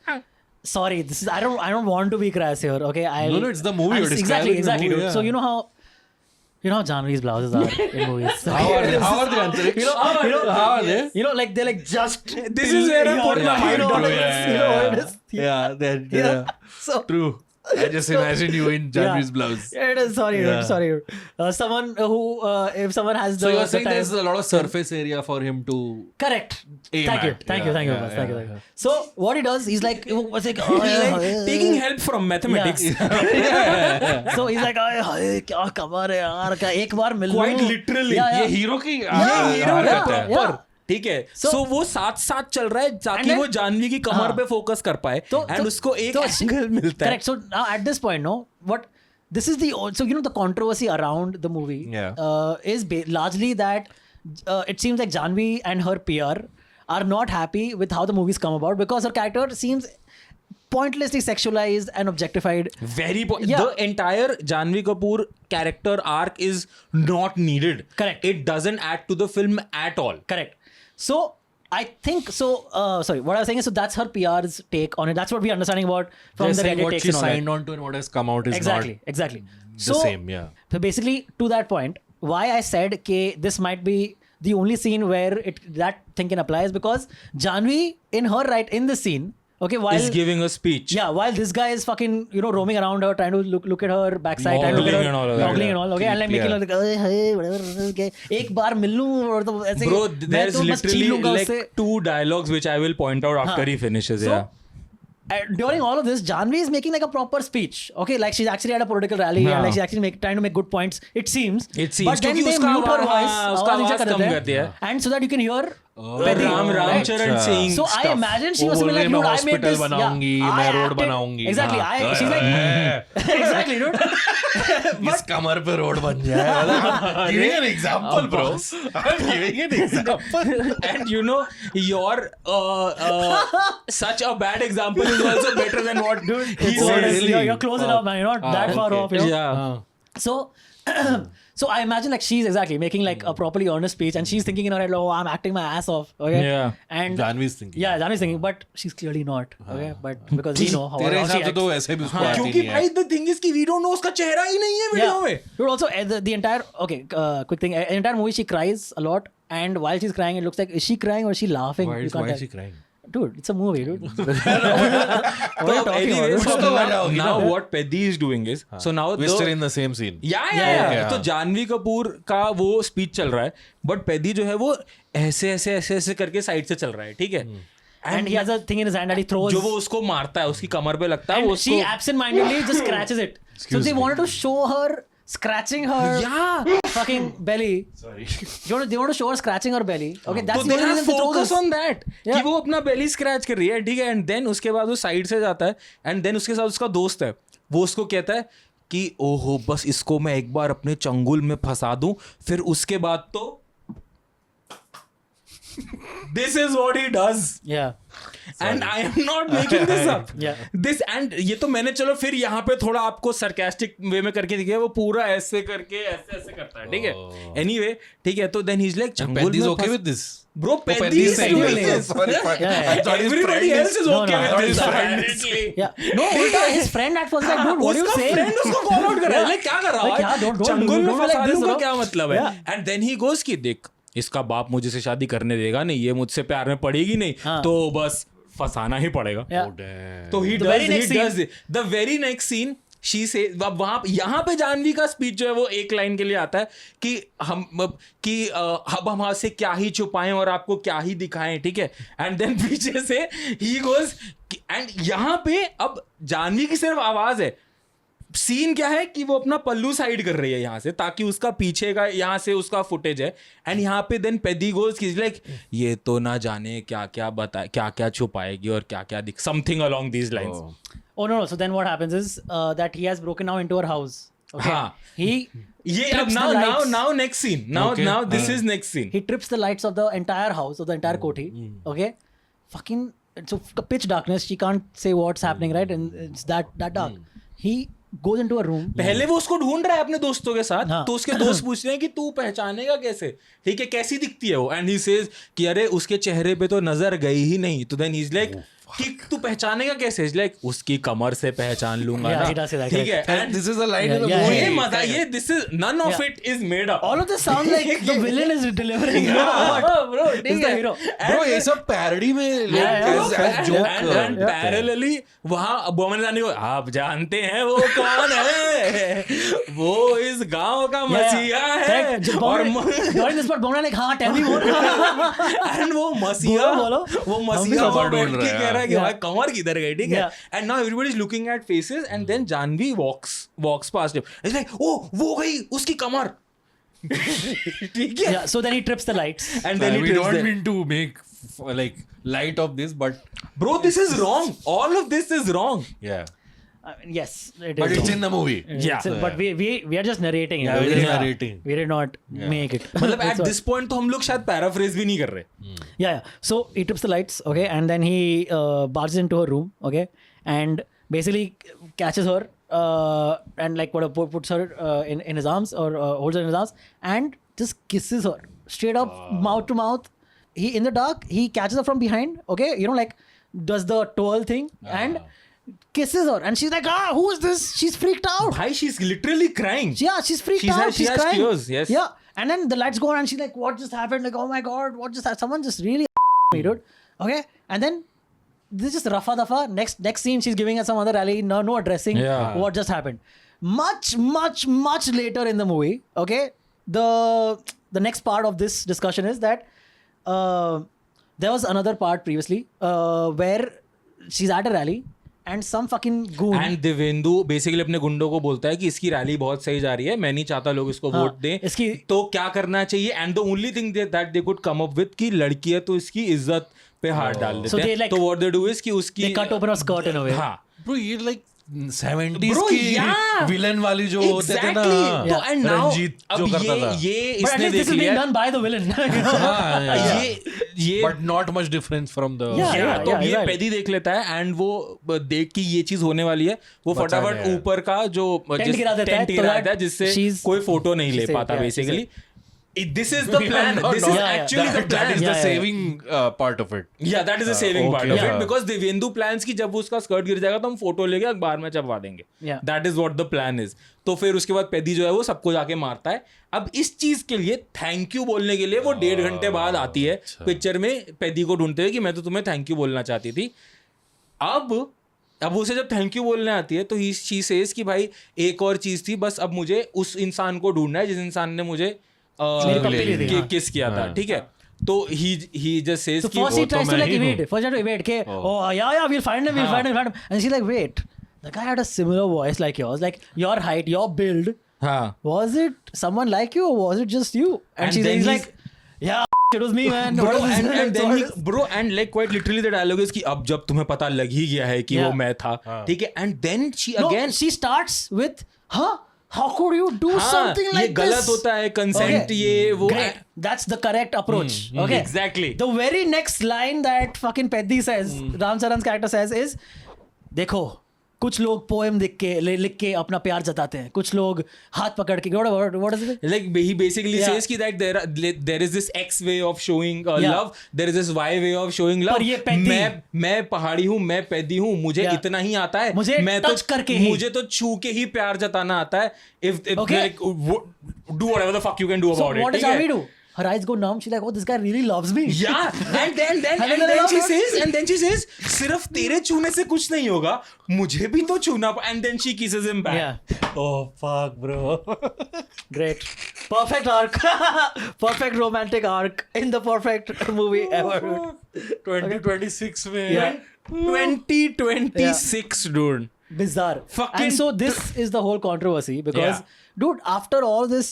Speaker 3: Sorry, this is I don't want to be crass here. Okay,
Speaker 4: No, it's the movie you're describing.
Speaker 3: Exactly,
Speaker 4: The movie,
Speaker 3: dude.
Speaker 4: yeah.
Speaker 3: So you know how Janvi's blouses are in movies.
Speaker 4: How are they? How are they answering? How are they?
Speaker 3: You know, like they're like just.
Speaker 2: This is where I put my mind on.
Speaker 3: You know what it is.
Speaker 4: Yeah, they're
Speaker 3: Yeah. So.
Speaker 4: true. I just imagined you in Janvi's blouse.
Speaker 3: Yeah, it is. Sorry, dude.
Speaker 4: Yeah.
Speaker 3: Sorry. Someone who, if someone has the.
Speaker 4: So you're saying
Speaker 3: the time-
Speaker 4: there's a lot of surface area for him to.
Speaker 3: Correct.
Speaker 4: Aim
Speaker 3: Thank you.
Speaker 4: at.
Speaker 3: Thank you.
Speaker 4: Yeah,
Speaker 3: Thank you.
Speaker 4: yeah,
Speaker 3: boss. Thank you.
Speaker 4: yeah,
Speaker 3: Thank you. So what he does, he's like, what's like,
Speaker 2: Taking help from mathematics.
Speaker 3: So he's like, क्या कमा रहे यार, क्या एक बार मिल लूं?
Speaker 2: Quite literally.
Speaker 3: Yeah,
Speaker 4: ये
Speaker 3: yeah.
Speaker 4: Hero की
Speaker 2: ये
Speaker 3: yeah,
Speaker 2: hero
Speaker 3: yeah,
Speaker 2: है
Speaker 3: yeah.
Speaker 2: पर ठीक है.
Speaker 3: So-
Speaker 2: So वो साथ चल रहा है ताकि
Speaker 3: then-
Speaker 2: वो जानवी की कमर
Speaker 3: हाँ.
Speaker 2: पे फोकस कर पाए एंड उसको एक एंगल मिलता है.
Speaker 3: Correct. So now at this point, no, what this is the so you know the controversy around the movie is largely that it seems like Janvi and her PR are not happy with how the movies come about because her character seems pointlessly sexualized and objectified.
Speaker 2: Very
Speaker 3: Yeah.
Speaker 2: the entire Janvi Kapoor character arc is not needed.
Speaker 3: Correct.
Speaker 2: It doesn't add to the film at all.
Speaker 3: Correct. So I think so. Sorry, what I was saying is so that's her PR's take on it. That's what we're understanding about from
Speaker 4: They're
Speaker 3: the
Speaker 4: saying
Speaker 3: Reddit
Speaker 4: what
Speaker 3: takes
Speaker 4: she
Speaker 3: and all that.
Speaker 4: signed on to and what has come out is
Speaker 3: Exactly.
Speaker 4: not
Speaker 3: So
Speaker 4: the same. Yeah.
Speaker 3: So basically, to that point, why I said this might be the only scene where that thing can apply is because Janvi in the scene. Okay, while
Speaker 2: Is giving a speech.
Speaker 3: yeah, while this guy is fucking roaming around her, trying to look at her backside, trying to look at
Speaker 2: Modeling
Speaker 3: her,
Speaker 2: and all of that,
Speaker 3: modeling
Speaker 2: yeah.
Speaker 3: and all, okay, and like making her like, hey, whatever, okay, एक बार मिल लूं और तो ऐसे
Speaker 2: Bro,
Speaker 3: मैं
Speaker 2: there's
Speaker 3: तो बस छीन
Speaker 2: literally
Speaker 3: लूंगा
Speaker 2: like
Speaker 3: उससे.
Speaker 2: 2 dialogues which I will point out after he finishes.
Speaker 3: So,
Speaker 2: Yeah.
Speaker 3: during all of this, Janvi is making like a proper speech. Okay, like she's actually at a political rally and like she's actually trying to make good points. It seems.
Speaker 2: It seems.
Speaker 3: But then
Speaker 2: क्योंकि
Speaker 3: they
Speaker 2: उसका
Speaker 3: mute her voice.
Speaker 2: उसका
Speaker 3: आवाज नीचे
Speaker 2: आवाज
Speaker 3: कर
Speaker 2: कम
Speaker 3: देते
Speaker 2: करती
Speaker 3: हैं.
Speaker 2: है.
Speaker 3: And so that you can hear
Speaker 2: Ramcharan Singh
Speaker 3: So I
Speaker 2: stuff.
Speaker 3: imagine she
Speaker 4: वो
Speaker 3: was
Speaker 4: बोल
Speaker 3: like,
Speaker 4: रही है,
Speaker 3: dude,
Speaker 4: मैं
Speaker 3: I made
Speaker 4: hospital
Speaker 3: this.
Speaker 4: बनाऊंगी,
Speaker 3: I
Speaker 4: मैं road
Speaker 3: acted-
Speaker 4: बनाऊंगी.
Speaker 3: Exactly.
Speaker 4: हाँ.
Speaker 3: She's like, exactly, dude.
Speaker 4: इस कमर पे रोड बन जाए. I'm giving an example, bro. I'm giving an example.
Speaker 2: And you know, your such a bad example is also better than what he
Speaker 3: It's
Speaker 2: said.
Speaker 4: really?
Speaker 3: You're close enough, man. You're not that far
Speaker 4: okay.
Speaker 3: off. You know?
Speaker 2: Yeah.
Speaker 3: So, so I imagine like she's exactly making like a properly earnest speech, and she's thinking in her head, "Oh, I'm acting my ass off." Okay.
Speaker 2: Yeah.
Speaker 3: And
Speaker 4: Janvi's thinking.
Speaker 3: yeah, Janvi's thinking, but she's clearly not. Okay. But because we know how
Speaker 4: तेरे
Speaker 3: she
Speaker 4: हिसाब से
Speaker 3: acts.
Speaker 4: तो ऐसे भी उसको आती
Speaker 2: क्योंकि
Speaker 4: नहीं
Speaker 2: भाई
Speaker 4: है.
Speaker 2: the thing is कि we don't know उसका चेहरा ही नहीं है वीडियो
Speaker 3: Yeah.
Speaker 2: में.
Speaker 3: Dude, also the entire quick thing. Entire movie she cries a lot, and while she's crying, it looks like is she crying or is she laughing?
Speaker 4: Why
Speaker 3: You
Speaker 4: is
Speaker 3: can't
Speaker 4: why
Speaker 3: tell.
Speaker 4: is she crying?
Speaker 3: Dude, it's a movie, dude. what are you
Speaker 2: So
Speaker 3: talking
Speaker 2: anyway,
Speaker 3: about?
Speaker 2: so
Speaker 4: कुछ तो वजह होगी
Speaker 2: now
Speaker 4: ना.
Speaker 2: what Peddi is doing is so now
Speaker 4: We're still in the same scene.
Speaker 2: yeah.
Speaker 4: okay,
Speaker 2: तो जानवी कपूर का वो speech चल रहा है बट पेदी जो है वो ऐसे करके साइड से चल रहा है ठीक है
Speaker 3: And he has a thing in his hand that he throws.
Speaker 2: जो वो उसको मारता है उसकी कमर पे लगता है वो
Speaker 3: And she
Speaker 2: उसको
Speaker 3: absent-mindedly just scratches it. So they wanted to show her scratching her
Speaker 2: yeah
Speaker 3: fucking belly.
Speaker 4: Sorry.
Speaker 3: They want to show her scratching her belly. Okay, that's
Speaker 2: तो
Speaker 3: the
Speaker 2: they
Speaker 3: only
Speaker 2: have
Speaker 3: reason they throw
Speaker 2: focus
Speaker 3: this.
Speaker 2: on that कि
Speaker 3: Yeah.
Speaker 2: वो अपना बेली scratch कर रही है ठीक है and then उसके बाद वो साइड से जाता है एंड देन उसके साथ उसका दोस्त है वो उसको कहता है कि ओहो बस इसको मैं एक बार अपने चंगुल में फंसा दूं फिर उसके बाद तो this is what he does
Speaker 3: Yeah.
Speaker 2: and I am not making this up
Speaker 3: Yeah.
Speaker 2: this and ये तो मैंने चलो फिर यहाँ पे थोड़ा आपको sarcastic वे में करके दिखाया वो पूरा ऐसे करके ऐसे करता है ठीक है anyway ठीक है तो then he's like चंगुल
Speaker 4: Peddi's
Speaker 2: में
Speaker 4: okay
Speaker 2: फंस-
Speaker 4: with this?
Speaker 2: Bro, Peddi is
Speaker 4: saying
Speaker 2: doing
Speaker 4: this.
Speaker 2: this.
Speaker 4: Sorry, fine.
Speaker 3: Yeah,
Speaker 4: I thought his
Speaker 2: Everybody
Speaker 4: friend
Speaker 2: else is
Speaker 3: No,
Speaker 2: okay
Speaker 3: no,
Speaker 2: with
Speaker 3: I
Speaker 2: this.
Speaker 3: thought
Speaker 2: Apparently.
Speaker 3: Yeah. No, ulta, his friend at first like, dude, what are you
Speaker 2: उसका
Speaker 3: saying?
Speaker 2: friend उसको call out कर रहा है like क्या कर रहा
Speaker 3: Like, yeah,
Speaker 2: है
Speaker 3: don't
Speaker 2: चंगुल में
Speaker 3: do like
Speaker 2: फंसा
Speaker 3: this,
Speaker 2: दूं का
Speaker 3: bro.
Speaker 2: क्या मतलब है
Speaker 3: Yeah.
Speaker 2: and then he goes कि देख इसका बाप मुझे से शादी करने देगा नहीं ये मुझसे प्यार में पड़ेगी नहीं
Speaker 3: हाँ.
Speaker 2: तो बस फंसाना ही पड़ेगा
Speaker 3: Yeah.
Speaker 2: तो he
Speaker 3: The
Speaker 2: does
Speaker 3: very next scene-
Speaker 2: the very next scene she say वहां यहाँ पे जानवी का स्पीच जो है वो एक लाइन के लिए आता है कि अब हम वहां से क्या ही छुपाएं और आपको क्या ही दिखाएं ठीक है एंड देन पीछे से ही गोज एंड यहाँ पे अब जानवी की सिर्फ आवाज है सीन क्या है कि वो अपना पल्लू साइड कर रही है यहाँ से ताकि उसका पीछे का यहाँ से उसका फुटेज है एंड यहाँ पे देन पेदी गोज की लाइक ये तो ना जाने क्या क्या बताए क्या क्या छुपाएगी और क्या क्या दिख something along these lines
Speaker 3: Oh no, no. So then what happens is that he has broken now into her house. Okay.
Speaker 2: हाँ.
Speaker 3: He
Speaker 2: ये अब
Speaker 3: trips the lights.
Speaker 2: now next scene now this is next scene
Speaker 3: He trips the lights of the entire house, of the entire koti. Okay. Fucking so pitch darkness. She can't say what's happening, right? And it's that dark. He goes into a room.
Speaker 2: पहले वो उसको ढूंढ रहा है अपने दोस्तों के साथ
Speaker 3: हाँ.
Speaker 2: तो उसके दोस्त पूछ रहे हैं कि तू पहचानेगा कैसे ठीक है कैसी दिखती है वो एंड ही सेज कि अरे उसके चेहरे पे तो नजर गई ही नहीं तो देन ही इज लाइक कि तू पहचानेगा कैसे इज लाइक उसकी कमर से पहचान लूंगा
Speaker 3: Yeah,
Speaker 2: ना
Speaker 3: he does say that,
Speaker 2: ठीक है
Speaker 3: correct.
Speaker 2: and
Speaker 4: This is a line in the
Speaker 3: Yeah,
Speaker 4: movie.
Speaker 2: ये मजा ये this is none of
Speaker 3: Yeah.
Speaker 2: it is made up
Speaker 3: All of this sounds like the villain is delivering. You know what?
Speaker 2: bro
Speaker 3: This is the hero.
Speaker 4: Bro, ये सब parody में
Speaker 3: Yeah,
Speaker 4: लोग as joke कर रहे
Speaker 2: and
Speaker 4: हैं.
Speaker 2: parallelly वहाँ बोमन जानी को आप जानते हैं वो कौन है वो इस गांव का मसीहा है और
Speaker 3: During this part, Bongna like, हाँ, tell me more.
Speaker 2: एंड वो मसीहा
Speaker 3: बोलो,
Speaker 2: वो
Speaker 3: हम भी
Speaker 2: मसीहा
Speaker 4: कमर
Speaker 2: बैठ
Speaker 4: ढूंढ
Speaker 2: के
Speaker 4: रहे हैं.
Speaker 2: कह रहा है कि
Speaker 3: Yeah.
Speaker 2: भाई कमर किधर गई ठीक है
Speaker 3: Yeah.
Speaker 2: And now everybody is looking at faces and then Janhvi walks past him it's like oh वो गई उसकी कमर ठीक है
Speaker 3: Yeah. So then he trips the lights.
Speaker 2: And then
Speaker 4: We don't mean to make like light of this, but
Speaker 2: bro this is wrong all of this is wrong
Speaker 4: yeah.
Speaker 3: Yes, it
Speaker 4: But
Speaker 3: is.
Speaker 4: it's in the movie.
Speaker 2: Yeah.
Speaker 3: But we are just narrating it.
Speaker 4: Yeah, we're
Speaker 3: We
Speaker 4: just
Speaker 3: did-
Speaker 4: narrating.
Speaker 3: We did not make it.
Speaker 2: मतलब
Speaker 3: That's
Speaker 2: eight
Speaker 3: all.
Speaker 2: This point तो हम लोग शायद paraphrase भी नहीं कर रहे
Speaker 3: Yeah. So he trips the lights, okay, and then he barges into her room, okay, and basically catches her and like puts her in his arms or holds her in his arms and just kisses her straight up mouth to mouth. He in the dark he catches her from behind, okay, you know, like does the twirl thing and kisses her and she's like, who is this? She's freaked out.
Speaker 2: भाई she is literally crying
Speaker 3: Yeah, she's freaked
Speaker 2: She
Speaker 3: out.
Speaker 2: has- she
Speaker 3: She's
Speaker 2: has
Speaker 3: crying.
Speaker 2: tears, yes.
Speaker 3: Yeah. And then the lights go on and she's like, what just happened? Like, oh my God, what just happened? Someone just really me, dude. Okay. And then this is just rafa dafa. Next scene, she's giving us some other rally. No addressing
Speaker 2: Yeah.
Speaker 3: what just happened. Much later in the movie, okay, the next part of this discussion is that there was another part previously where she's at a rally and some fucking goon.
Speaker 2: And Devendu basically अपने गुंडों को बोलता है कि इसकी rally बहुत सही जा रही है, मैं नहीं चाहता लोग इसको वोट दें,
Speaker 3: इसकी-
Speaker 2: तो क्या करना चाहिए. And the only thing that they could come up with कि लड़की है तो इसकी इज्जत पे हाथ डाल
Speaker 3: So
Speaker 2: देते
Speaker 3: they
Speaker 2: हैं.
Speaker 3: like-
Speaker 2: तो व्हाट दे डू इज कि उसकी
Speaker 3: They cut open her skirt in a way.
Speaker 2: हाँ
Speaker 4: Bro, ये like 70s
Speaker 2: Bro,
Speaker 4: की
Speaker 2: yeah.
Speaker 4: विलन वाली जो होते थे ना,
Speaker 2: Exactly. तो and now
Speaker 4: रंजीत जो
Speaker 2: अब
Speaker 4: करता था,
Speaker 2: ये
Speaker 3: But at
Speaker 2: इसने
Speaker 3: least this
Speaker 2: देख
Speaker 3: is being
Speaker 2: लिया.
Speaker 3: done by the villain. you know?
Speaker 4: हाँ,
Speaker 2: ये
Speaker 4: but not much difference from the
Speaker 3: Yeah.
Speaker 2: तो ये
Speaker 3: exactly.
Speaker 2: पैदी देख लेता है एंड वो देख कि ये चीज होने वाली है, वो
Speaker 4: बचा
Speaker 2: फटाफट
Speaker 4: है।
Speaker 2: ऊपर का जो
Speaker 3: Tent गिरा देता है,
Speaker 2: टेंट
Speaker 3: तो
Speaker 2: गिरा
Speaker 3: that
Speaker 2: देता है जिससे
Speaker 3: she's-
Speaker 2: कोई फोटो नहीं ले
Speaker 3: she
Speaker 2: पाता
Speaker 3: said, yeah,
Speaker 2: basically. This is the
Speaker 4: Yeah,
Speaker 2: plan.
Speaker 4: no,
Speaker 2: This
Speaker 4: no.
Speaker 2: is
Speaker 3: Yeah,
Speaker 2: actually the
Speaker 4: that
Speaker 2: plan.
Speaker 4: is the
Speaker 3: Yeah, yeah.
Speaker 4: saving part of it.
Speaker 2: Yeah, that is the saving part
Speaker 4: okay.
Speaker 2: of it
Speaker 4: Yeah.
Speaker 2: because Devendu plans की जब उसका skirt गिर जाएगा तो हम photo लेके अखबार में छपवा देंगे.
Speaker 3: Yeah.
Speaker 2: That is what the plan is. तो फिर उसके बाद पेदी जो है वो सबको जाके मारता है. अब इस चीज के लिए थैंक यू बोलने के लिए वो 1.5 घंटे बाद आती है पिक्चर में पेदी को ढूंढते हुए कि मैं तो तुम्हें थैंक यू बोलना चाहती थी. अब उसे जब थैंक यू बोलने आती है तो शी सेज कि भाई एक और चीज थी, बस अब मुझे उस इंसान को ढूंढना है जिस इंसान ने मुझे
Speaker 3: मेरी पप्पी ली थी, हाँ.
Speaker 2: किस किया था. ठीक है, तो ही जस्ट सेज
Speaker 3: So
Speaker 2: कि
Speaker 3: first he
Speaker 4: वो तो
Speaker 3: tries to
Speaker 4: मैं
Speaker 3: like
Speaker 4: ही
Speaker 3: evade.
Speaker 4: हूँ.
Speaker 3: First he had to evade. Okay, oh yeah, we'll find him, we'll find him. And she's like, wait, the guy had a similar voice like yours, like your height, your build.
Speaker 2: हाँ
Speaker 3: Was it someone like you or was it just you?
Speaker 2: And
Speaker 3: And
Speaker 2: then
Speaker 3: he's
Speaker 2: he's-
Speaker 3: like, yeah, it was me, man.
Speaker 2: bro
Speaker 3: What is
Speaker 2: and,
Speaker 3: this?
Speaker 2: and then he, bro and like quite literally the dialogue is कि अब जब तुम्हें पता लग ही गया है कि वो
Speaker 3: Yeah.
Speaker 2: मैं था, ठीक है, and then she
Speaker 3: No,
Speaker 2: again
Speaker 3: she starts with, huh? How could you do
Speaker 2: हाँ,
Speaker 3: something like
Speaker 2: ये
Speaker 3: this?
Speaker 2: गलत होता है कंसेंट.
Speaker 3: Okay.
Speaker 2: ये वो
Speaker 3: Great. That's the correct approach. Okay.
Speaker 2: exactly.
Speaker 3: The very next line that fucking Peddi says, Ram Charan's character says is, देखो कुछ लोग पोएम लिख के अपना प्यार जताते हैं, कुछ लोग हाथ पकड़ के what is it?
Speaker 2: Like he basically
Speaker 3: Yeah.
Speaker 2: says कि that there is this X way of showing
Speaker 3: Yeah.
Speaker 2: love, there is this Y way of showing love.
Speaker 3: पर ये पैदी-
Speaker 2: मैं पहाड़ी हूँ, मैं पैदी हूँ, मुझे
Speaker 3: Yeah.
Speaker 2: इतना ही आता है,
Speaker 3: मुझे
Speaker 2: मैं
Speaker 3: touch करके ही.
Speaker 2: मुझे तो छू के ही प्यार जताना आता है. If
Speaker 3: Okay.
Speaker 2: like do whatever the fuck you can do
Speaker 3: So
Speaker 2: about it.
Speaker 3: what does
Speaker 2: ठीक है?
Speaker 3: Ami do? Her eyes go numb. She's like, oh, this guy really loves me.
Speaker 2: Yeah, and then
Speaker 3: And then
Speaker 2: she says सिर्फ तेरे छूने से कुछ नहीं होगा, मुझे भी तो छूना. And then she kisses him back.
Speaker 3: Yeah.
Speaker 4: Oh fuck, bro.
Speaker 3: Great. Perfect arc. Perfect romantic arc in the perfect movie ever.
Speaker 4: 2026 में.
Speaker 3: Yeah.
Speaker 2: 2026, dude.
Speaker 3: Bizarre.
Speaker 2: Fucking
Speaker 3: And so this is the whole controversy because,
Speaker 2: Yeah.
Speaker 3: dude, after all this,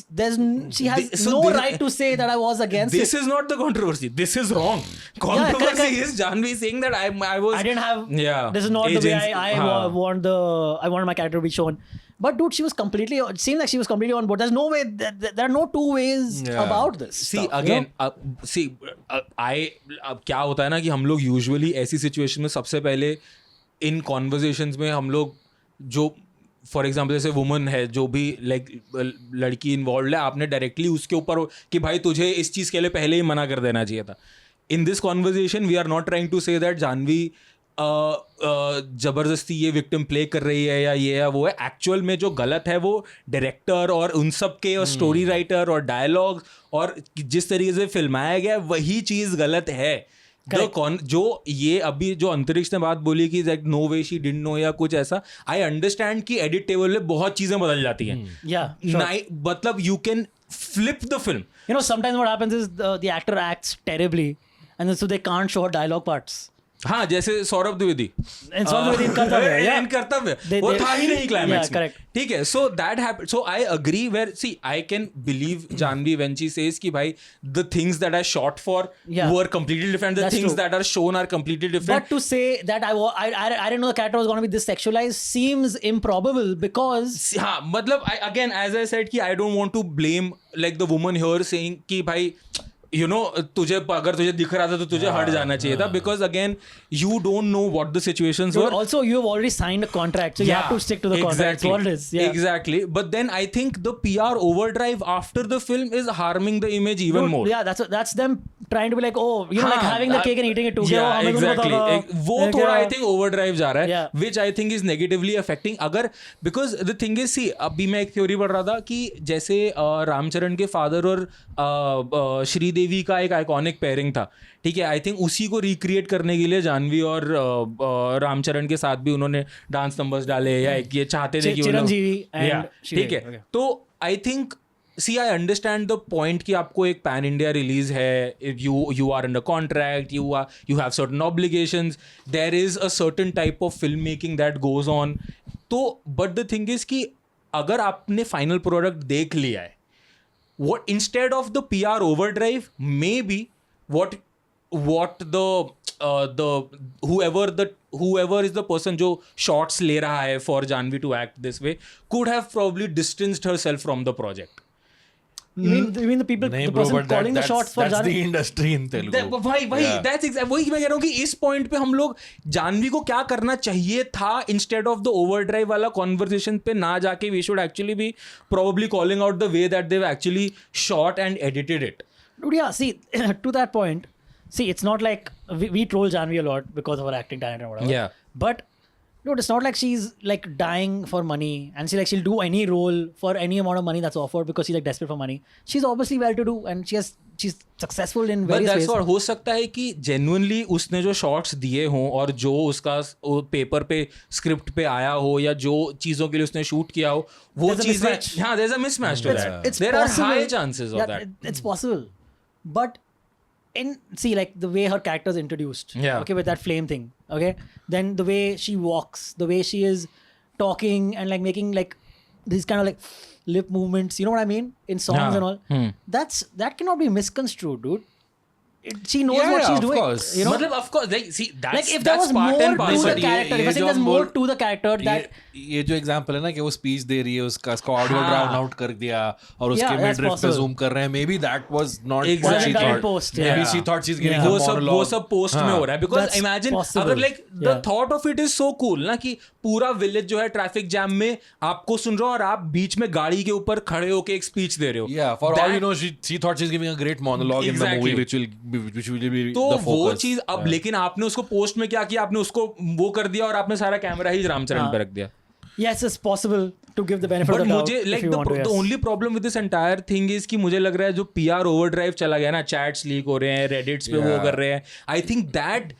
Speaker 3: she has
Speaker 2: So
Speaker 3: no
Speaker 2: this-
Speaker 3: right to say that I was against
Speaker 2: This
Speaker 3: it.
Speaker 2: is not the controversy. This is wrong.
Speaker 3: correct,
Speaker 2: Controversy
Speaker 3: correct.
Speaker 2: is Janhvi saying that I was.
Speaker 3: I didn't have.
Speaker 2: Yeah.
Speaker 3: This is not the way
Speaker 2: agents-
Speaker 3: I
Speaker 2: हाँ.
Speaker 3: want my character to be shown. But dude, she was completely. It seemed like she was completely on board. There's no way. There are no two ways
Speaker 4: Yeah.
Speaker 3: about this.
Speaker 2: See
Speaker 3: stuff,
Speaker 2: again.
Speaker 3: you know?
Speaker 2: अब क्या होता है ना कि हम लोग usually ऐसी situation में सबसे पहले इन कॉन्वर्जेशंस में हम लोग जो फॉर एग्जाम्पल जैसे वुमन है जो भी लाइक लड़की इन्वॉल्व है, आपने डायरेक्टली उसके ऊपर कि भाई तुझे इस चीज़ के लिए पहले ही मना कर देना चाहिए था. In this conversation we are not trying to say that Janhvi जबरदस्ती ये विक्टिम प्ले कर रही है या ये है वो है. एक्चुअल में जो गलत है वो डायरेक्टर और उन सब के और स्टोरी राइटर और डायलॉग और जिस तरीके से फिल्माया गया है वही चीज़ गलत है. जो ये अभी जो अंतरिक्ष ने बात बोली कि no way she didn't know या कुछ ऐसा, आई अंडरस्टैंड कि एडिट टेबल में बहुत चीजें बदल जाती हैं.
Speaker 3: Yeah, sure.
Speaker 2: मतलब you can flip the film.
Speaker 3: You know, sometimes what happens is the actor acts terribly, and so they can't show her dialogue parts.
Speaker 2: हाँ, जैसे Saurabh Dwivedi
Speaker 3: And Saurabh Dwivedi in Kartavya, yeah.
Speaker 2: इन कर्तव्य
Speaker 3: They-
Speaker 2: वो
Speaker 3: they-
Speaker 2: था ही नहीं climax
Speaker 3: Yeah,
Speaker 2: में.
Speaker 3: correct.
Speaker 2: ठीक है, so that happened. So I agree where see I can believe Janhvi when she says कि भाई the things that I shot for
Speaker 3: Yeah.
Speaker 2: Were completely different, the
Speaker 3: That's
Speaker 2: things
Speaker 3: true.
Speaker 2: That are shown are completely different.
Speaker 3: But to say that I didn't know the character was going to be this sexualized seems improbable because
Speaker 2: हाँ, मतलब again as I said कि I don't want to blame like the woman here saying कि भाई you know अगर तुझे दिख रहा था तो तुझे हट जाना चाहिए था, because again you don't know what the situations
Speaker 3: Dude,
Speaker 2: were.
Speaker 3: also you have already signed a contract, so you have to stick to the contract. That's what it is. Yeah.
Speaker 2: Exactly. But then I think the PR overdrive after the film is harming the image even
Speaker 3: Dude,
Speaker 2: more.
Speaker 3: Yeah, that's them trying to be like, oh, you know, like
Speaker 2: हाँ,
Speaker 3: having the cake and eating it too.
Speaker 2: Yeah,
Speaker 3: हमें कुछ
Speaker 2: exactly.
Speaker 3: पता था।
Speaker 2: वो थोड़ा I think overdrive जा रहा है,
Speaker 3: Yeah.
Speaker 2: which I think is negatively affecting. अगर because the thing is, see, अभी मैं एक थ्योरी पढ़ रहा था कि जैसे रामचरण के फादर और श्रीदेवी का एक आइकॉनिक पेयरिंग था, ठीक है. आई थिंक उसी को रिक्रिएट करने के लिए जानवी और रामचरण के साथ भी उन्होंने डांस नंबर्स डाले या एक ये चाहते थे कि
Speaker 3: चिरंजीवी and
Speaker 2: ठीक
Speaker 3: श्रीदेवी,
Speaker 2: है.
Speaker 3: okay.
Speaker 2: तो I think see, I understand the point कि आपको एक pan India release है, if you are under contract, you have certain obligations, there is a certain type of filmmaking that goes on. तो but the thing is कि अगर आपने final product देख लिया है, what instead of the PR overdrive, maybe what the whoever is the person जो shots ले रहा है for Janhvi to act this way could have probably distanced herself from the project.
Speaker 3: You mean the people,
Speaker 4: नहीं
Speaker 3: the
Speaker 4: bro,
Speaker 3: person
Speaker 4: but
Speaker 3: calling the shots for
Speaker 4: that's
Speaker 3: Janhvi?
Speaker 4: the industry in Telugu.
Speaker 2: वही
Speaker 4: Yeah.
Speaker 2: that's exactly वही मैं कह रहा हूँ कि इस point पे हम लोग जानवी को क्या करना चाहिए था इंस्टेड ऑफ द ओवरड्राइव वाला कॉन्वर्सेशन पे ना जाके we should actually be probably calling out the way that they actually shot and edited it.
Speaker 3: Dude, yeah, see, to that point, see, it's not like we troll Janhvi a lot because of her acting talent and whatever.
Speaker 2: Yeah.
Speaker 3: But, dude, it's not like she's like dying for money and she'll do any role for any amount of money that's offered because she's like desperate for money. She's obviously well to do and she's successful in
Speaker 2: But
Speaker 3: various
Speaker 2: that's
Speaker 3: ways.
Speaker 2: what हो सकता है कि genuinely उसने जो shots दिए हों और जो उसका पेपर पे स्क्रिप्ट पे आया हो या जो चीज़ों के लिए उसने शूट किया हो वो
Speaker 3: There's a
Speaker 2: चीज़ें
Speaker 3: mismatch.
Speaker 2: हाँ there's a mismatch to that.
Speaker 3: It's
Speaker 2: There are
Speaker 3: possible.
Speaker 2: high chances of
Speaker 3: Yeah,
Speaker 2: that.
Speaker 3: It's possible. But see, like the way her character is introduced.
Speaker 2: Yeah.
Speaker 3: Okay, with that flame thing. Okay. Then the way she walks, the way she is talking and like making like these kind of like lip movements. You know what I mean? In songs
Speaker 2: Yeah.
Speaker 3: and all. That cannot be misconstrued, dude. She knows
Speaker 4: Yeah,
Speaker 3: what she's
Speaker 4: of
Speaker 3: doing.
Speaker 4: course.
Speaker 3: You know.
Speaker 2: मतलब of course like see that's
Speaker 3: Like if there
Speaker 2: that's
Speaker 3: was
Speaker 2: part
Speaker 3: more
Speaker 2: and
Speaker 3: to
Speaker 2: parcel.
Speaker 3: the character, if I
Speaker 4: ये
Speaker 3: think
Speaker 4: जो
Speaker 3: there's
Speaker 4: हम
Speaker 3: more
Speaker 4: बोल-
Speaker 3: to the character that
Speaker 4: ये जो example है ना कि वो स्पीच दे रही है उसका ऑडियो
Speaker 2: हाँ.
Speaker 4: ड्राउन आउट कर दिया और उसके
Speaker 3: Yeah, that's
Speaker 4: मिड पे
Speaker 3: possible.
Speaker 4: जूम कर रहे हैं may be that was not
Speaker 2: Exactly.
Speaker 4: What she
Speaker 3: Wasn't done in
Speaker 4: thought
Speaker 3: post,
Speaker 4: may be
Speaker 2: yeah.
Speaker 4: She thought she is giving
Speaker 3: Yeah.
Speaker 4: अ
Speaker 2: वो सब पोस्ट में हो रहा है बिकॉज
Speaker 3: That's
Speaker 2: इमेजिन
Speaker 3: possible.
Speaker 2: अगर like the
Speaker 3: Yeah.
Speaker 2: Thought of it is so cool ना कि पूरा विलेज जो है ट्रैफिक जैम में आपको सुन रहा हो और आप बीच में गाड़ी के ऊपर खड़े होके एक स्पीच दे रहे हो.
Speaker 4: Yeah, for all
Speaker 2: That-
Speaker 4: you know, she thought she's giving a great monologue in the
Speaker 2: Exactly.
Speaker 4: movie, which will be
Speaker 2: तो
Speaker 4: the
Speaker 2: वो
Speaker 4: focus.
Speaker 2: चीज अब लेकिन आपने उसको पोस्ट में क्या किया आपने उसको वो कर दिया और आपने सारा कैमरा ही रामचरण पे रख दिया.
Speaker 3: yes, it's possible to give the benefit
Speaker 2: but
Speaker 3: of the doubt.
Speaker 2: मुझे
Speaker 3: if
Speaker 2: like
Speaker 3: you want to,
Speaker 2: the
Speaker 3: yes.
Speaker 2: Only problem with this entire thing is कि मुझे लग रहा है जो PR ओवरड्राइव चला गया ना चैट्स लीक हो रहे हैं रेडिट्स पे वो
Speaker 4: Yeah.
Speaker 2: कर रहे हैं आई थिंक दैट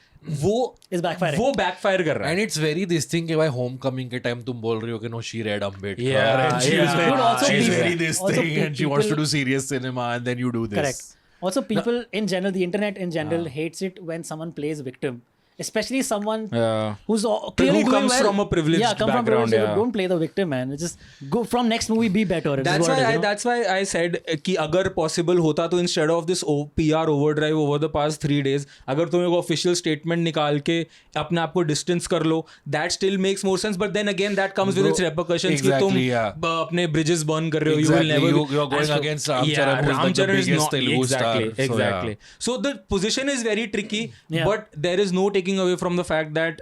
Speaker 2: वो
Speaker 3: Is backfiring.
Speaker 2: वो बैकफायर कर रहा है.
Speaker 4: And it's very this thing कि भाई homecoming के time तुम बोल रही हो कि no she read Ambedkar
Speaker 2: Yeah,
Speaker 4: and she
Speaker 2: yeah.
Speaker 4: was like,
Speaker 3: Dude, also
Speaker 4: she's
Speaker 3: people-
Speaker 4: very this
Speaker 3: also
Speaker 4: thing and she wants to
Speaker 3: people-
Speaker 4: do serious cinema and then you do this.
Speaker 3: Correct. Also, people in general, the internet in general hates it when someone plays victim, especially someone
Speaker 2: Yeah.
Speaker 3: who's clearly
Speaker 2: Who
Speaker 3: doing
Speaker 2: comes
Speaker 3: well.
Speaker 2: from a privileged
Speaker 3: yeah, come
Speaker 2: background,
Speaker 3: from privileged.
Speaker 2: yeah.
Speaker 3: Don't play the victim, man. It's just go from next movie, be better. It is
Speaker 2: That's
Speaker 3: what
Speaker 2: why
Speaker 3: it is, you know?
Speaker 2: that's why I said कि अगर possible होता तो instead of this PR overdrive over the past 3 days अगर तुम एक official statement निकाल के अपने आप को distance कर लो that still makes more sense but then again that comes with
Speaker 4: Bro,
Speaker 2: its repercussions कि
Speaker 4: exactly,
Speaker 2: तुम
Speaker 4: yeah.
Speaker 2: अपने bridges burn कर रहे हो
Speaker 4: Exactly,
Speaker 2: you will never
Speaker 4: you're going against Ram
Speaker 2: yeah,
Speaker 4: Charan, who's like the
Speaker 2: Charan is
Speaker 4: biggest
Speaker 2: not
Speaker 4: Telugu
Speaker 2: exactly
Speaker 4: star, so
Speaker 2: exactly so the position is very tricky
Speaker 3: Yeah.
Speaker 2: but there is no taking away from the fact that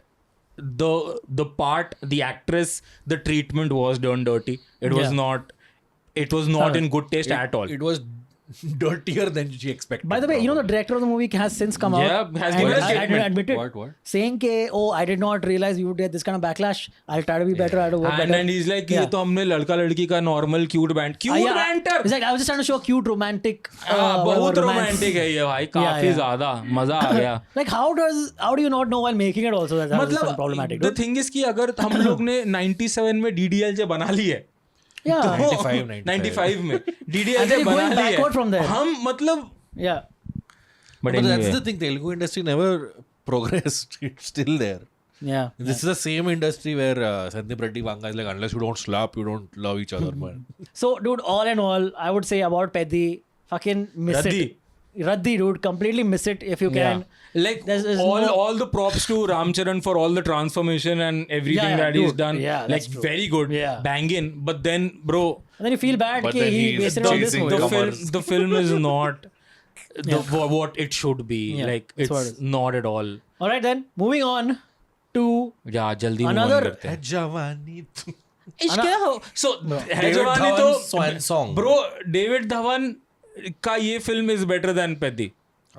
Speaker 2: the part the actress the treatment was done dirty it was
Speaker 3: Yeah.
Speaker 2: not in good taste at all.
Speaker 4: It was dirtier than she expected.
Speaker 3: By the way, you know the director of the movie has since come out
Speaker 2: Yeah, has
Speaker 3: and
Speaker 2: given a
Speaker 3: I
Speaker 2: statement.
Speaker 3: admitted
Speaker 4: What?
Speaker 3: saying ke, oh, I did not realize we would get this kind of backlash. I'll try to be better. I'll work better.
Speaker 2: and he's like
Speaker 3: Yeah.
Speaker 2: ये तो हमने लड़का लड़की का normal cute
Speaker 3: Yeah,
Speaker 2: banter
Speaker 3: It's like I was just trying to show cute romantic.
Speaker 2: बहुत
Speaker 3: romance.
Speaker 2: Romantic है ये भाई काफी
Speaker 3: yeah.
Speaker 2: ज्यादा मजा आ गया.
Speaker 3: Like how do you not know while making it also that's
Speaker 2: मतलब
Speaker 3: problematic?
Speaker 2: The
Speaker 3: dude?
Speaker 2: Thing is कि अगर हम लोग ने 97 में DDLJ बना ली है
Speaker 3: Yeah.
Speaker 2: 95 में
Speaker 3: And
Speaker 2: DDLJ
Speaker 3: then you're
Speaker 2: बना
Speaker 3: going
Speaker 2: ली
Speaker 3: backward from
Speaker 2: है
Speaker 3: there.
Speaker 2: हम मतलब
Speaker 3: Yeah.
Speaker 2: but
Speaker 4: But that's
Speaker 2: anyway.
Speaker 4: the thing. Telugu industry never progressed. It's still there.
Speaker 3: Yeah.
Speaker 4: This is the same industry where Sandeep Reddy Vanga is like, unless you don't slap, you don't love each other, man.
Speaker 3: So, dude, all in all, I would say about Peddi, fucking miss
Speaker 2: Radhi.
Speaker 3: it. Radhi, dude, completely miss it if you can.
Speaker 2: Like
Speaker 3: There's
Speaker 2: all the props to Ramcharan for all the transformation and everything
Speaker 3: Yeah,
Speaker 2: that he's
Speaker 3: dude.
Speaker 2: done.
Speaker 3: Yeah,
Speaker 2: like
Speaker 3: that's true.
Speaker 2: very good,
Speaker 3: Yeah.
Speaker 2: banging. But then, bro,
Speaker 3: And then you feel bad
Speaker 4: But
Speaker 3: that
Speaker 4: then
Speaker 3: he
Speaker 4: he's
Speaker 3: wasted on this
Speaker 4: chasing
Speaker 3: movie.
Speaker 2: the film is not what it should be.
Speaker 3: Yeah,
Speaker 2: Like
Speaker 3: that's what
Speaker 2: it's
Speaker 3: it is.
Speaker 2: not at all.
Speaker 3: All right, then, moving on to
Speaker 2: Yeah, jaldi move on
Speaker 3: Another-
Speaker 2: करते हैं.
Speaker 4: Javani.
Speaker 2: इश्क क्या हो? So है
Speaker 4: David
Speaker 2: जवानी
Speaker 4: Dhawan's
Speaker 2: तो
Speaker 4: swan song.
Speaker 2: Bro, David Dhawan का ये film is better than Peddi.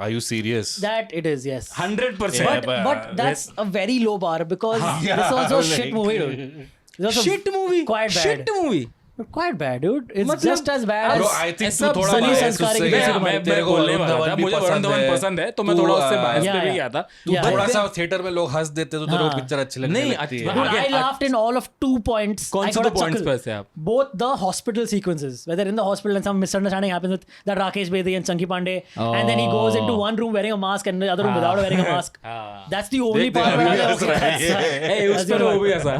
Speaker 4: Are you serious?
Speaker 3: that, it is, yes.
Speaker 2: 100%.
Speaker 3: But that's a very low bar because this is also a shit movie, dude. This is also
Speaker 2: Shit movie.
Speaker 3: Quite bad.
Speaker 2: Shit movie.
Speaker 3: Quite bad, dude. It's
Speaker 2: मतलब-
Speaker 3: just as bad
Speaker 4: Bro,
Speaker 3: as
Speaker 4: I think
Speaker 2: ऐसा
Speaker 4: तू थोड़ा
Speaker 3: Sunny
Speaker 4: biased
Speaker 3: संस्कार
Speaker 4: उससे
Speaker 3: की
Speaker 4: गया।
Speaker 3: किसी को
Speaker 2: मैं
Speaker 4: तेरे को
Speaker 2: बोलने
Speaker 4: वरुण
Speaker 2: वाला
Speaker 4: धवन
Speaker 2: था,
Speaker 4: भी
Speaker 2: मुझे वरुण धवन पसंद है, तो मैं
Speaker 4: तू,
Speaker 2: थोड़ा उससे biased
Speaker 3: yeah,
Speaker 2: पे भी
Speaker 3: yeah.
Speaker 2: गया था।
Speaker 4: तू
Speaker 3: Yeah.
Speaker 4: थोड़ा
Speaker 3: But
Speaker 4: सा थिएटर में लोग हंस देते तो तेरे को
Speaker 3: हाँ.
Speaker 4: पिक्चर अच्छी लगने
Speaker 2: नहीं,
Speaker 4: लगती
Speaker 2: अच्छा-
Speaker 4: है.
Speaker 3: Dude, I
Speaker 2: Again,
Speaker 3: laughed in all of 2 points.
Speaker 2: कौन
Speaker 3: I
Speaker 2: से
Speaker 3: got
Speaker 2: 2
Speaker 3: a
Speaker 2: points
Speaker 3: chuckle.
Speaker 2: पे से आप?
Speaker 3: Both the hospital sequences, whether in the hospital and some misunderstanding happens with that Rakesh Bedi and Chunky Pandey, and then he goes into one room wearing a mask and the other room without wearing a mask.
Speaker 2: हाँ.
Speaker 3: That's the only
Speaker 4: देख,
Speaker 3: part
Speaker 4: अभी
Speaker 3: where I
Speaker 4: भी
Speaker 3: was
Speaker 4: हंस
Speaker 3: like,
Speaker 4: रहा है.
Speaker 3: that's-
Speaker 2: Hey, उस
Speaker 3: that's
Speaker 2: पर
Speaker 3: the
Speaker 2: वो भी
Speaker 3: one.
Speaker 2: ऐसा।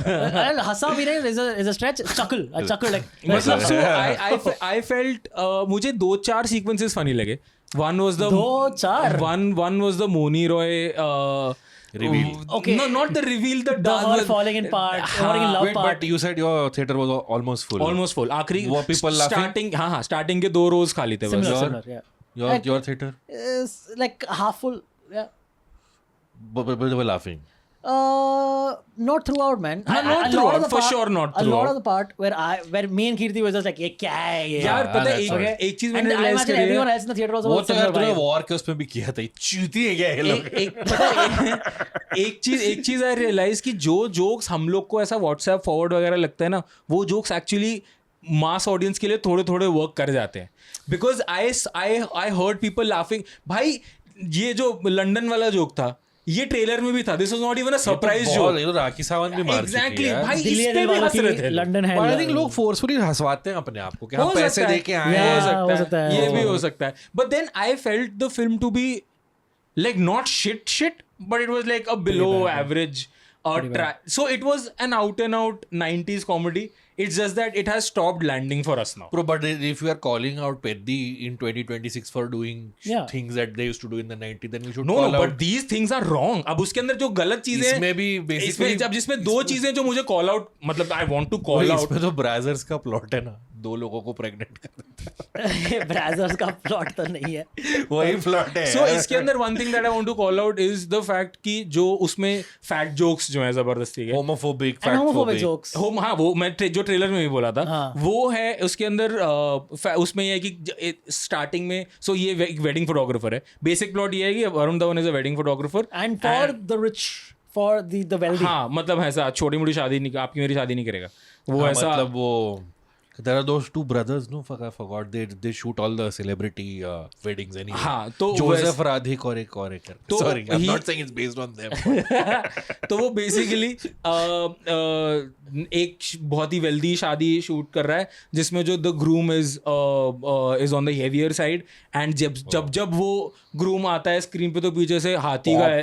Speaker 3: And हंसा भी नहीं is a stretch, chuckle like.
Speaker 2: मतलब so I felt मुझे 2-4 sequences funny लगे. One was the
Speaker 3: 2-4?
Speaker 2: one was the Moni Roy
Speaker 4: Reveal.
Speaker 3: Okay.
Speaker 2: No, not the reveal. The
Speaker 3: The
Speaker 2: dance
Speaker 3: her
Speaker 2: was-
Speaker 3: falling in part, falling in love
Speaker 4: Wait,
Speaker 3: part.
Speaker 4: but you said your theater was almost full.
Speaker 2: almost full. आखिरी
Speaker 4: Were people laughing?
Speaker 2: starting हाँ starting के 2 rows खाली थे बस.
Speaker 3: Similar, yeah.
Speaker 4: Your theater?
Speaker 3: It's like half full, yeah.
Speaker 4: But they were laughing.
Speaker 3: Not throughout, man.
Speaker 2: हाँ, not
Speaker 3: A lot of
Speaker 2: throughout,
Speaker 3: the
Speaker 2: for
Speaker 3: part-
Speaker 2: sure not
Speaker 3: A lot
Speaker 2: throughout.
Speaker 3: of the part where me and Kirti was just like, ये क्या है ये?
Speaker 2: यार पता है
Speaker 4: that's
Speaker 2: एक चीज
Speaker 3: And
Speaker 2: मैंने
Speaker 3: I
Speaker 2: realize
Speaker 3: imagine
Speaker 2: करी है.
Speaker 3: everyone else in the theater also
Speaker 4: वो
Speaker 3: was
Speaker 4: तो यार
Speaker 3: similar
Speaker 4: तूने
Speaker 3: vibe.
Speaker 4: वॉर के उसमें भी किया था. चूती है क्या ये लोग?
Speaker 2: एक चीज आई रियलाइज कि जो जोक्स हम लोग को ऐसा व्हाट्सएप फॉरवर्ड वगैरह लगता है ना, वो जोक्स एक्चुअली मास ऑडियंस के लिए थोड़े थोड़े वर्क कर जाते हैं. Because I heard people laughing. भाई ये जो लंदन वाला जोक था, ये ट्रेलर में भी था. This was not even a surprise joke.
Speaker 4: ये तो राखी सावंत भी मार चुकी है
Speaker 2: एग्जैक्टली
Speaker 4: यार.
Speaker 2: भाई,
Speaker 3: दिल्ली
Speaker 2: इस पे भी
Speaker 3: वालों
Speaker 2: हंस
Speaker 3: की
Speaker 2: रहे थे.
Speaker 3: लंदन है.
Speaker 4: But I think लोग फोर्सफुली हंसवाते हैं अपने आप को कि हम
Speaker 2: हो
Speaker 4: पैसे
Speaker 2: सकता है.
Speaker 4: दे के आए
Speaker 3: Yeah.
Speaker 4: हैं.
Speaker 3: हो सकता है.
Speaker 2: ये भी हो सकता है. But then I felt the film to be like not shit, but it was like a below average so it was an out and out 90s comedy. It's just that it has stopped landing for us now.
Speaker 4: Bro, but if you are calling out Peddi in 2026 for doing
Speaker 3: Yeah.
Speaker 4: things that they used to do in the 90s, then we should
Speaker 2: No,
Speaker 4: call out.
Speaker 2: but these things are wrong. अब उसके अंदर जो गलत चीजें
Speaker 4: इसमें भी basically
Speaker 2: अब जिसमें 2 चीजें जो मुझे call out, मतलब I want to call out.
Speaker 4: इसमें तो ब्राजर्स का प्लॉट है ना, 2 लोगों को प्रेग्नेंट कर देता
Speaker 3: ब्राजर्स का प्लॉट तो नहीं है.
Speaker 4: है. वही प्लॉट है.
Speaker 2: So इसके अंदर one thing that I want to call out is the fact कि जो उसमें fat jokes जो है जबरदस्ती के
Speaker 4: homophobic,
Speaker 3: And homophobic
Speaker 4: fatphobic.
Speaker 3: jokes.
Speaker 2: हाँ वो मैं जो ट्रेलर में भी बोला था,
Speaker 3: हाँ.
Speaker 2: वो है उसके अंदर उसमें ये है कि स्टार्टिंग में सो ये एक वेडिंग फोटोग्राफर है. बेसिक प्लॉट ये है कि Varun Dhawan is a wedding photographer
Speaker 3: And for the rich, for the wealthy.
Speaker 2: हाँ मतलब ऐसा छोटी मोटी शादी नहीं, आपकी मेरी शादी नहीं करेगा वो.
Speaker 4: हाँ,
Speaker 2: ऐसा
Speaker 4: मतलब वो there are those 2 brothers, no, fuck, I forgot. They shoot all the celebrity weddings anyway.
Speaker 2: हाँ, तो
Speaker 4: Joseph Radhik और एक
Speaker 2: तो
Speaker 4: sorry, I'm
Speaker 2: he-
Speaker 4: not saying it's based on them.
Speaker 2: तो वो बेसिकली एक बहुत ही वेल्दी शादी शूट कर रहा है जिसमें जो the groom is on the heavier side. And जब वो ग्रूम आता है स्क्रीन पे तो पीछे से हाथी का है.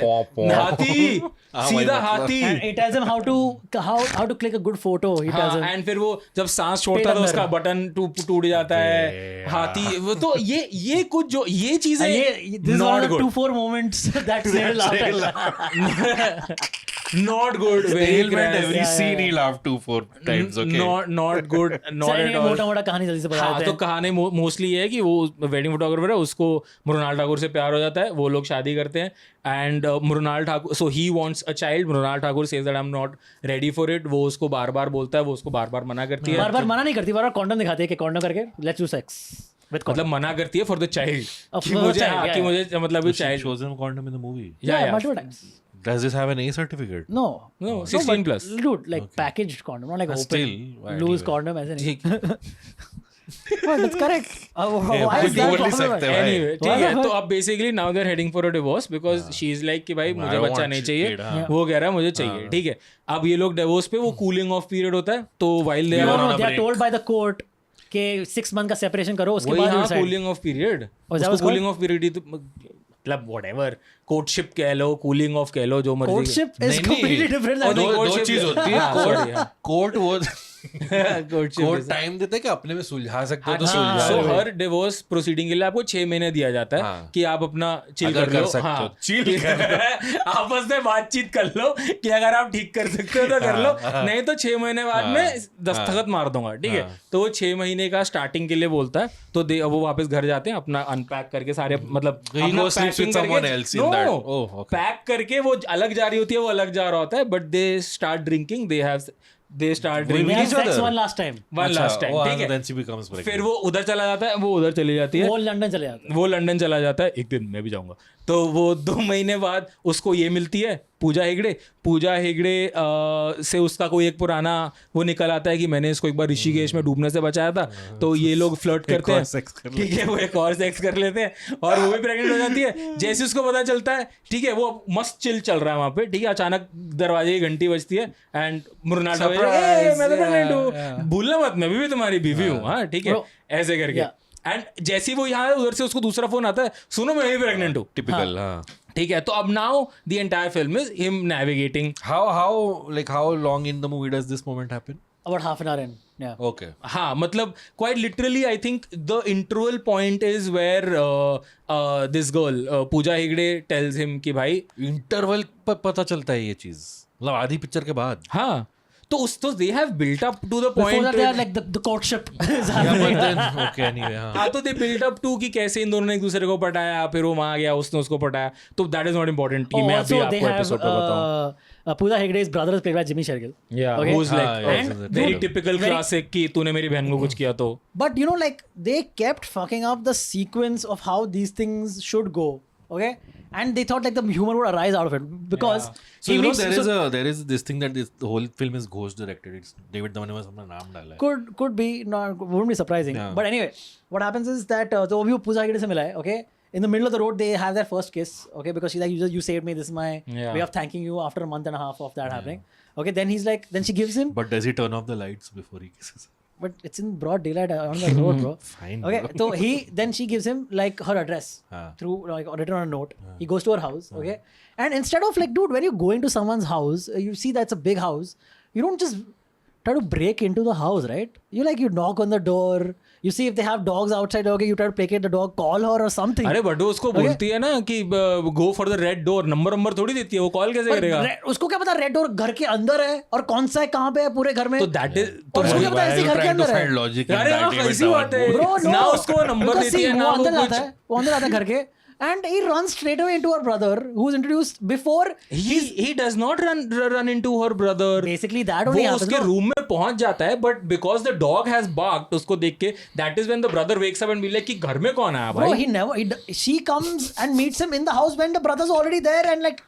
Speaker 2: हाथी सीधा हाथी.
Speaker 3: And it tells him how to click a good photo. He tells him.
Speaker 2: And फिर वो जब सांस छोड़ता है तो
Speaker 3: पेट
Speaker 2: उसका
Speaker 3: अंदर।
Speaker 2: बटन टूट जाता है. हाथी वो तो ये कुछ जो ये चीजें
Speaker 3: This is one
Speaker 2: not
Speaker 3: of the
Speaker 2: good
Speaker 3: 2-4 moments that Snail laughed at.
Speaker 2: Not good.
Speaker 4: Snail meant every
Speaker 3: yeah,
Speaker 4: scene
Speaker 3: yeah.
Speaker 4: he laughed 2-4 times. Okay.
Speaker 2: Not good not
Speaker 3: Sorry,
Speaker 2: at all.
Speaker 3: मोटा-मोटा कहानी जल्दी से बता
Speaker 2: हाँ
Speaker 3: देते
Speaker 2: तो
Speaker 3: हैं.
Speaker 2: कहानी मोस्टली ये है कि वो वेडिंग फोटोग्राफर है, उसको मृणाल ठाकुर से प्यार हो जाता है, वो लोग शादी करते हैं. And Mrunal Thakur so he wants a child. Mrunal Thakur says that I am not ready for it. वो उसको बार बार बोलता है, वो उसको बार बार मना करती है.
Speaker 3: बार-बार मना नहीं करती, बार-बार कॉन्डम दिखाती है कि कॉन्डम करके let's do sex with condom.
Speaker 2: मतलब मना करती है फॉर द चाइल्ड
Speaker 3: Of
Speaker 2: कि
Speaker 3: the
Speaker 2: मुझे
Speaker 3: child,
Speaker 2: हाँ,
Speaker 3: yeah,
Speaker 2: कि
Speaker 3: yeah.
Speaker 2: मुझे मतलब
Speaker 4: She
Speaker 2: child.
Speaker 4: shows him condom in the movie.
Speaker 2: Yeah.
Speaker 3: multiple times.
Speaker 4: Does this have an A certificate?
Speaker 3: No.
Speaker 2: No,
Speaker 3: but
Speaker 2: 16 plus.
Speaker 3: Dude, like packaged condom, not like open.
Speaker 4: Still, why
Speaker 3: loose
Speaker 4: anyway?
Speaker 3: condom ऐसे नहीं.
Speaker 2: ठीक
Speaker 3: But that's correct. Why
Speaker 4: कुछ
Speaker 3: is that
Speaker 4: बोल नहीं
Speaker 3: possible?
Speaker 4: सकते भाई.
Speaker 2: Anyway, ठीक
Speaker 3: Why
Speaker 2: है.
Speaker 3: not?
Speaker 2: तो अब basically now they are heading for a divorce because she is like कि भाई मुझे
Speaker 4: I
Speaker 2: बच्चा
Speaker 4: want
Speaker 2: नहीं
Speaker 4: kid,
Speaker 2: चाहिए.
Speaker 4: हाँ.
Speaker 2: वो कह रहा है मुझे चाहिए. ठीक है. अब ये लोग डिवोर्स पे वो कूलिंग ऑफ पीरियड होता है. तो while they
Speaker 3: No,
Speaker 2: are
Speaker 3: no,
Speaker 4: on a
Speaker 3: they are
Speaker 4: break.
Speaker 3: told by the court कि 6 month का separation करो, उसके
Speaker 2: वही
Speaker 3: बाद
Speaker 2: हाँ
Speaker 3: decide.
Speaker 2: Cooling off period.
Speaker 3: Oh, is that what's
Speaker 2: cooling off period ही तो मतलब व्हाटएवर कोर्टशिप कह लो, कूलिंग ऑफ कह लो, जो मर्जी.
Speaker 3: Courtship is
Speaker 4: नहीं,
Speaker 3: completely
Speaker 4: नहीं.
Speaker 3: different
Speaker 2: और
Speaker 3: than
Speaker 2: नहीं,
Speaker 4: दो
Speaker 2: courtship-
Speaker 4: चीज होती है.
Speaker 2: हाँ, sorry, हाँ.
Speaker 4: कोर्ट वो
Speaker 2: Courtship
Speaker 4: कोर्ट
Speaker 2: is-
Speaker 4: टाइम देते हैं कि अपने में सुलझा सकते हो तो
Speaker 2: हाँ,
Speaker 4: सुलझा
Speaker 2: so
Speaker 4: लो.
Speaker 2: हर डिवोर्स प्रोसीडिंग के लिए आपको 6 महीने दिया जाता है
Speaker 4: हाँ.
Speaker 2: कि आप अपना चिल
Speaker 4: अगर
Speaker 2: कर
Speaker 4: कर
Speaker 2: लो.
Speaker 4: सकते
Speaker 2: हाँ.
Speaker 4: हो, chill
Speaker 2: आपस में बातचीत कर लो कि अगर आप ठीक कर सकते हो तो कर लो, नहीं तो 6 महीने बाद में दस्तखत मार दूंगा. ठीक है. तो वो 6 महीने का स्टार्टिंग के लिए बोलता है. तो वो वापस घर जाते हैं अपना अनपैक करके सारे मतलब
Speaker 4: He goes sleeps with someone else in that. Oh, okay.
Speaker 2: Pack करके वो अलग जा रही होती है, वो अलग जा रहा होता है. But they start drinking, they start
Speaker 3: They
Speaker 2: drinking
Speaker 3: had
Speaker 4: each
Speaker 3: sex
Speaker 4: other?
Speaker 3: one last time.
Speaker 2: One last time. ठीक है.
Speaker 4: Then she becomes pregnant.
Speaker 2: फिर वो उधर चला जाता है, वो उधर चली जाती है,
Speaker 3: वो लंदन चले जाते हैं.
Speaker 2: वो लंदन चला जाता है. एक दिन मैं भी जाऊंगा. तो वो 2 महीने बाद उसको ये मिलती है पूजा हेगड़े से उसका कोई एक पुराना वो निकल आता है कि मैंने इसको एक बार ऋषिकेश में डूबने से बचाया था, तो ये लोग फ्लर्ट करते हैं, ठीक है, वो एक और सेक्स कर लेते हैं और वो भी प्रेग्नेंट हो जाती है। जैसे उसको पता चलता है, ठीक है, वो मस्त चिल चल रहा है वहां पे, ठीक है, अचानक दरवाजे की घंटी बजती है एंड मृणाल मैं तो प्रेग्नेंट हूँ, भूलना मत मैं भी तुम्हारी बीवी हूँ, हाँ ठीक है, ऐसे करके। एंड जैसे वो यहाँ उधर से उसको दूसरा फोन आता है, सुनो मैं भी प्रेग्नेंट हूँ,
Speaker 4: टिपिकल, हाँ
Speaker 2: ठीक है। तो अब now the entire film is him navigating.
Speaker 4: how long in the movie does this moment happen?
Speaker 3: About half an hour in. Yeah.
Speaker 4: Okay.
Speaker 2: हाँ मतलब quite literally I think the interval point is where this girl Pooja Hegde tells him कि भाई
Speaker 4: interval पर पता चलता है ये चीज, मतलब आधी पिक्चर के बाद।
Speaker 2: हाँ तो उस तो they have built up to the
Speaker 3: Before
Speaker 2: point
Speaker 3: that, they are like the courtship is
Speaker 4: Yeah,
Speaker 3: happening.
Speaker 4: but then okay anyway, हाँ
Speaker 2: हाँ तो they built up to कि कैसे इन दोनों ने एक दूसरे को पटाया, फिर वो वहाँ गया, उसने उसको पटाया, तो that is not important।
Speaker 3: Oh,
Speaker 2: मैं अभी
Speaker 3: also they
Speaker 2: आपको
Speaker 3: have
Speaker 2: एपिसोड पे बताऊँ।
Speaker 3: Pooja Hegde's brother is played by Jimmy Shergill.
Speaker 2: Yeah,
Speaker 3: Okay.
Speaker 2: who's like
Speaker 4: and
Speaker 2: very
Speaker 4: dude,
Speaker 2: typical classic कि तूने मेरी बहन को कुछ किया तो।
Speaker 3: But you know, like they kept fucking up the sequence of how these things should go. Okay, and they thought like the humor would arise out of it because
Speaker 4: So you know there is this thing that the whole film is ghost directed. It's David Dhawan ने अपना नाम डाला है।
Speaker 3: could be not wouldn't be surprising.
Speaker 4: Yeah.
Speaker 3: But anyway, what happens is that तो अभी वो पूजा हेगड़े से मिला है. Okay, in the middle of the road they have their first kiss. Okay, because she's like you saved me. This is my way of thanking you after a month and a half of that happening. Okay, then he's like then she gives him.
Speaker 4: But does he turn off the lights before he kisses?
Speaker 3: But it's in broad daylight on the road, bro.
Speaker 4: Fine.
Speaker 3: Okay,
Speaker 4: bro.
Speaker 3: so then she gives him like her address through like written on a note. He goes to her house, okay, and instead of like, dude, when you're going to someone's house, you see that's a big house. You don't just try to break into the house, right? You knock on the door. You see if they have dogs outside. Okay, you try to placate the dog, call her or something.
Speaker 2: अरे but वो उसको बोलती है ना कि go for the red door, number थोड़ी देती है वो, कॉल कैसे करेगा?
Speaker 3: उसको क्या पता रेड डोर घर के अंदर है और कौन सा है कहाँ पे है पूरे घर में?
Speaker 2: तो दैट इज तो
Speaker 3: और उसको क्या पता ऐसे घर के अंदर है?
Speaker 4: Logic.
Speaker 2: अरे हाँ कैसी बात है,
Speaker 3: Bro, no.
Speaker 2: ना उसको नंबर देती है ना वो कुछ।
Speaker 3: वो अंदर आता है घर के and he runs straight away into her brother who's introduced before.
Speaker 2: He does not run into her brother.
Speaker 3: Basically that only
Speaker 2: वो
Speaker 3: happens.
Speaker 2: उसके रूम में पहुंच जाता है, but because the dog has barked उसको देख के, that is when the brother wakes up and be like कि घर में कौन आया भाई?
Speaker 3: Bro, he never. She comes and meets him in the house when the brother's already there and like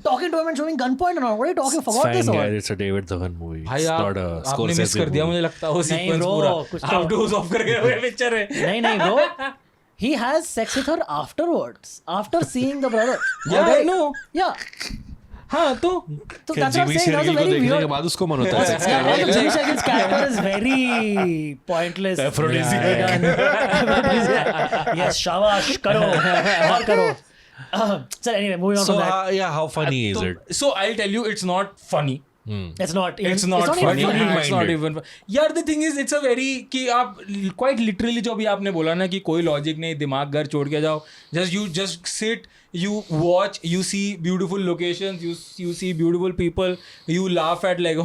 Speaker 3: talking to him and showing gunpoint and all. What are you talking? Forgot this
Speaker 4: Fine,
Speaker 3: all.
Speaker 4: guys, it's a David Dhawan movie.
Speaker 2: भाई
Speaker 4: It's
Speaker 2: आप
Speaker 4: not a
Speaker 2: आपने miss
Speaker 4: Scorsese
Speaker 2: कर दिया,
Speaker 4: movie.
Speaker 2: मुझे लगता है वो
Speaker 3: नहीं
Speaker 2: सीक्वेंस
Speaker 3: bro,
Speaker 2: पूरा
Speaker 3: कुछ
Speaker 2: आप डोज ऑफ करके हुए पिक्चर है।
Speaker 3: नहीं bro. He has sex with her afterwards, after seeing the brother.
Speaker 2: Yeah, I know.
Speaker 3: Yeah.
Speaker 2: हाँ तो
Speaker 3: So
Speaker 4: क्या
Speaker 3: that's what I'm
Speaker 4: Jimmy
Speaker 3: saying. That was a
Speaker 4: Shergill को
Speaker 3: very
Speaker 4: देखने के
Speaker 3: weird.
Speaker 4: बाद उसको मन होता है sex
Speaker 3: Yeah,
Speaker 4: करने
Speaker 3: also
Speaker 4: का?
Speaker 3: Jimmy Shergill's character is very pointless.
Speaker 4: Aphrodisiac.
Speaker 3: Aphrodisiac. Yes, shabash, karo, और करो. So anyway, moving on
Speaker 4: So
Speaker 3: from that.
Speaker 4: yeah, how funny is it?
Speaker 2: So I'll tell you, it's not funny.
Speaker 3: It's not.
Speaker 2: It's not funny.
Speaker 3: even funny.
Speaker 2: It's not even. यार the thing is, it's a very कि आप quite literally जो भी आपने बोला ना कि कोई लॉजिक नहीं, दिमाग घर छोड़ के जाओ. You just sit, you watch, you see beautiful locations, you see beautiful people, you laugh at like